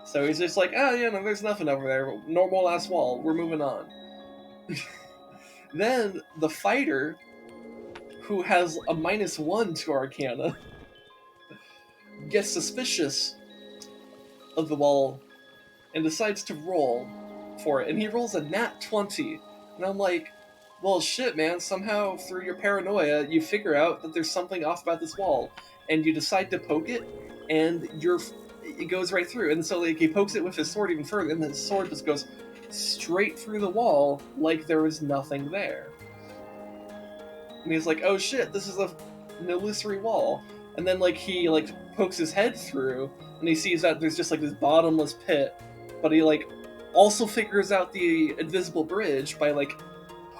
So he's just like, oh yeah, no, there's nothing over there. Normal ass wall. We're moving on. Then the fighter, who has a -1 to Arcana, gets suspicious of the wall and decides to roll for it. And he rolls a nat 20. And I'm like, well, shit, man. Somehow, through your paranoia, you figure out that there's something off about this wall. And you decide to poke it, and it goes right through. And so like, he pokes it with his sword even further, and the sword just goes straight through the wall like there was nothing there. And he's like, oh shit, this is an illusory wall. And then like he like pokes his head through, and he sees that there's just like this bottomless pit. But he like also figures out the invisible bridge by like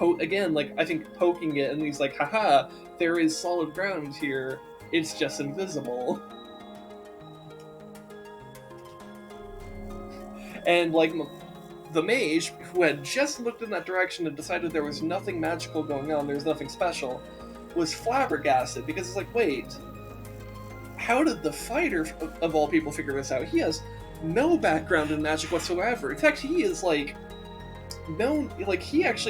I think poking it, and he's like, haha, there is solid ground here. It's just invisible. And like the mage, who had just looked in that direction and decided there was nothing magical going on, there was nothing special, was flabbergasted because it's like, wait, how did the fighter of all people figure this out? He has no background in magic whatsoever. In fact, he is like known, like he has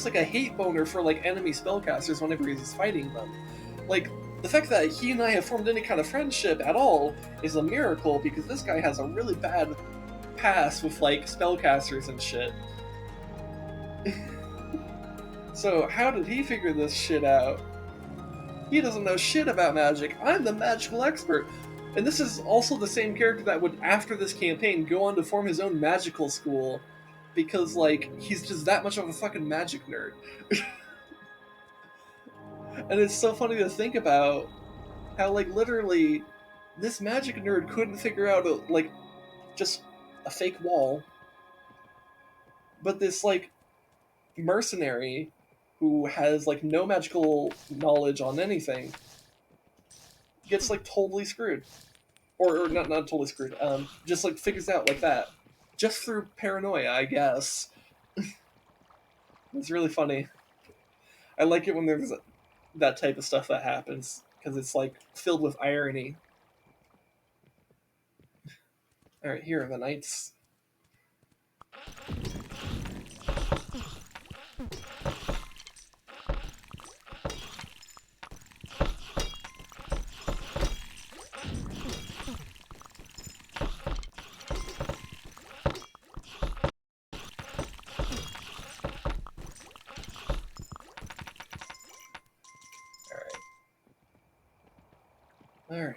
like a hate boner for like enemy spellcasters whenever he's fighting them. Like the fact that he and I have formed any kind of friendship at all is a miracle, because this guy has a really bad past with like spellcasters and shit. So how did he figure this shit out? He doesn't know shit about magic. I'm the magical expert. And this is also the same character that would, after this campaign, go on to form his own magical school, because like he's just that much of a fucking magic nerd. And it's so funny to think about how like literally this magic nerd couldn't figure out like just a fake wall, but this like mercenary who has like no magical knowledge on anything gets like totally screwed, or not totally screwed, just like figures out like that just through paranoia, I guess. It's really funny. I like it when there's that type of stuff that happens, because it's like filled with irony. Alright, here are the knights. Alright.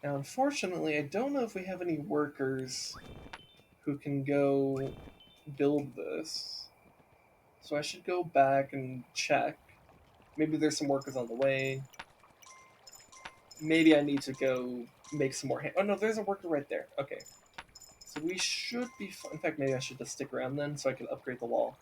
Now, unfortunately, I don't know if we have any workers who can go build this. So I should go back and check. Maybe there's some workers on the way. Maybe I need to go make some more oh no, there's a worker right there. Okay. So we should be fine. In fact, maybe I should just stick around then so I can upgrade the wall.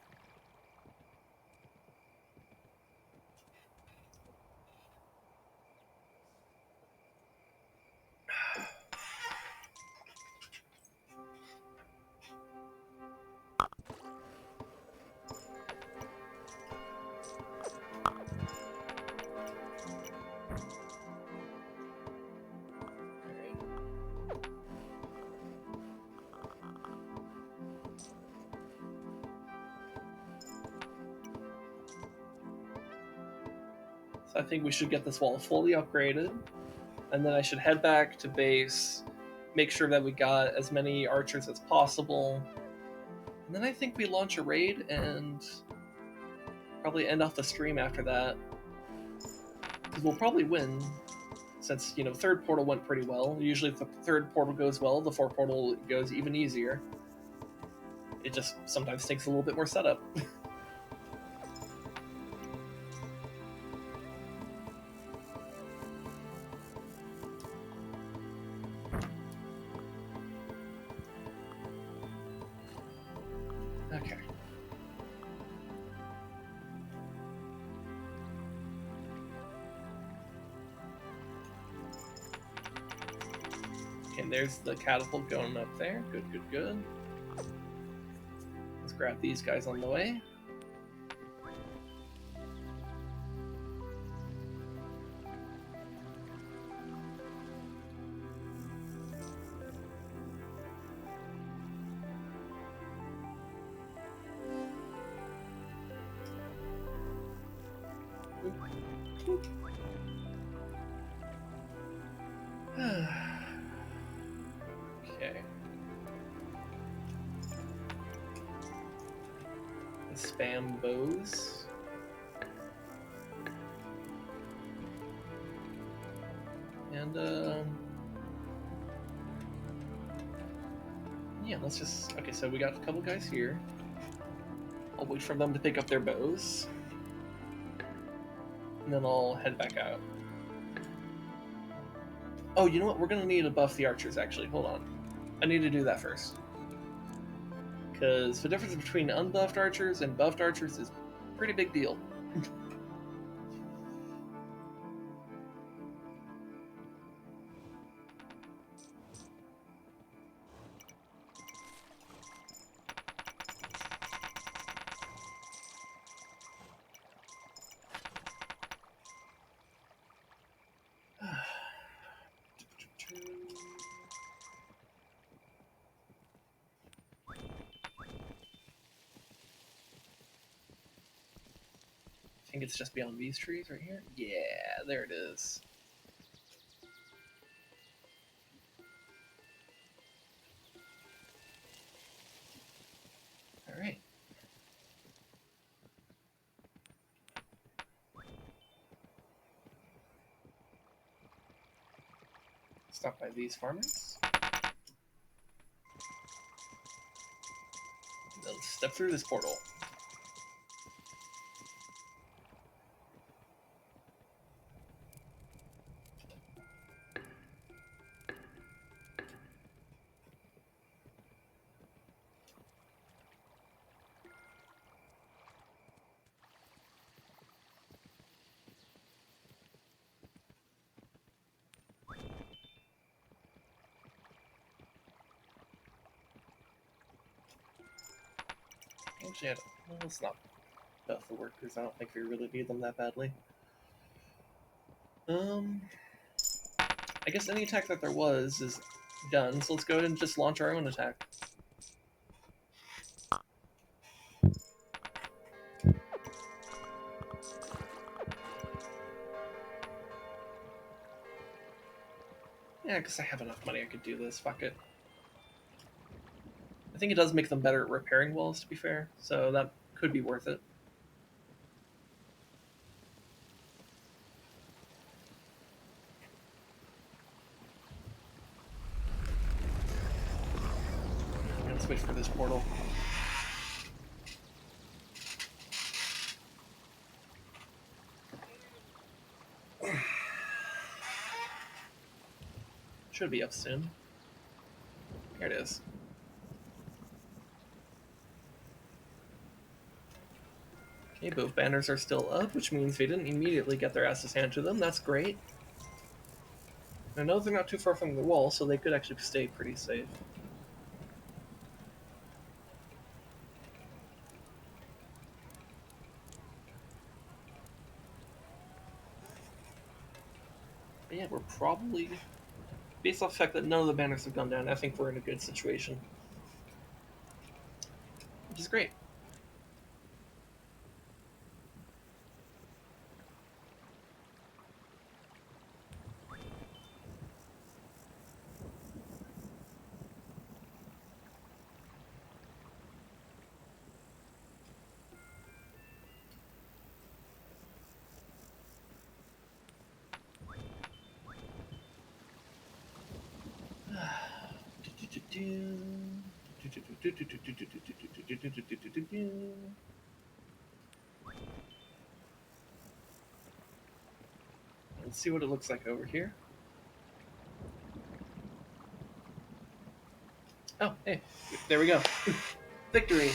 So I think we should get this wall fully upgraded, and then I should head back to base, make sure that we got as many archers as possible, and then I think we launch a raid and probably end off the stream after that, because we'll probably win, since, you know, third portal went pretty well. Usually if the third portal goes well, the fourth portal goes even easier. It just sometimes takes a little bit more setup. Okay. And there's the catapult going up there. Good, good, good. Let's grab these guys on the way. Okay. Spam bows. And, yeah, let's just... Okay, so we got a couple guys here. I'll wait for them to pick up their bows. And then I'll head back out. Oh, you know what? We're gonna need to buff the archers, actually. Hold on. I need to do that first. Because the difference between unbuffed archers and buffed archers is a pretty big deal. I think it's just beyond these trees right here. Yeah, there it is. All right. Stop by these farmers. And then step through this portal. Actually, well, let's not buff the workers. I don't think we really need them that badly. I guess any attack that there was is done, so let's go ahead and just launch our own attack. Yeah, because I have enough money, I could do this. Fuck it. I think it does make them better at repairing walls, to be fair, so that could be worth it. Let's wait for this portal. Should be up soon. Here it is. Okay, both banners are still up, which means they didn't immediately get their asses handed to them. That's great. I know they're not too far from the wall, so they could actually stay pretty safe. But yeah, we're probably... Based off the fact that none of the banners have gone down, I think we're in a good situation. Which is great. Let's see what it looks like over here. Oh, hey, there we go. Victory.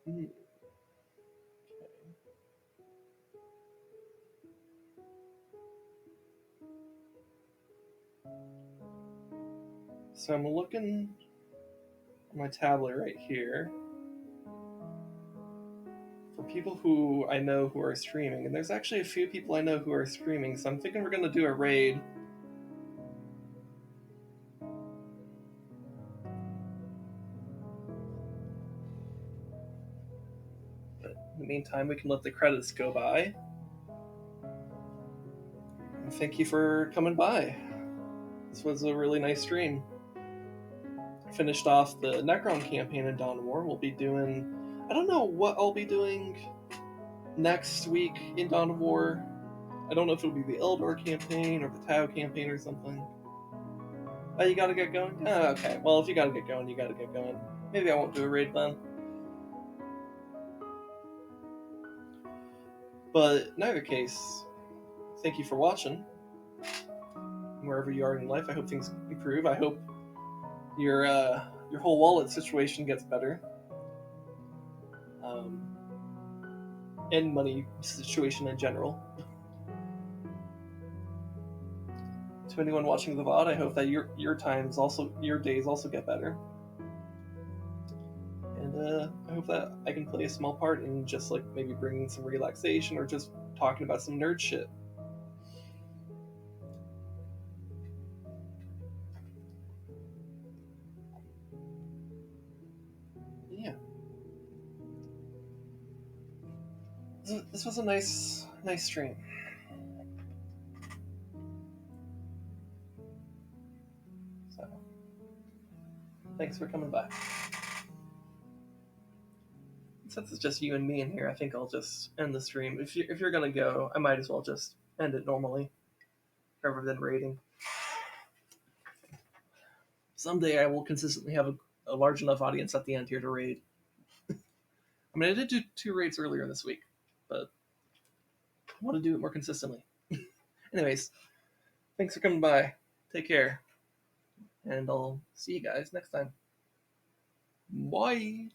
Okay. So I'm looking at my tablet right here for people who I know who are streaming, and there's actually a few people I know who are streaming, so I'm thinking we're gonna do a raid. But in the meantime, we can let the credits go by. And thank you for coming by. This was a really nice stream. Finished off the Necron campaign in Dawn of War. We'll be doing... I don't know what I'll be doing next week in Dawn of War. I don't know if it'll be the Eldar campaign or the Tau campaign or something. Oh, you gotta get going? Oh, okay. Well, if you gotta get going, you gotta get going. Maybe I won't do a raid then. But in either case, thank you for watching. Wherever you are in life, I hope things improve. I hope your whole wallet situation gets better. And money situation in general. To anyone watching the VOD, I hope that your days also get better. And I hope that I can play a small part in just like maybe bringing some relaxation or just talking about some nerd shit. Yeah. This was a nice stream. So, thanks for coming by. Since it's just you and me in here, I think I'll just end the stream. If you're gonna go, I might as well just end it normally, rather than raiding. Someday I will consistently have a large enough audience at the end here to raid. I mean, I did do 2 raids earlier this week, but I want to do it more consistently. Anyways, thanks for coming by. Take care. And I'll see you guys next time. Bye!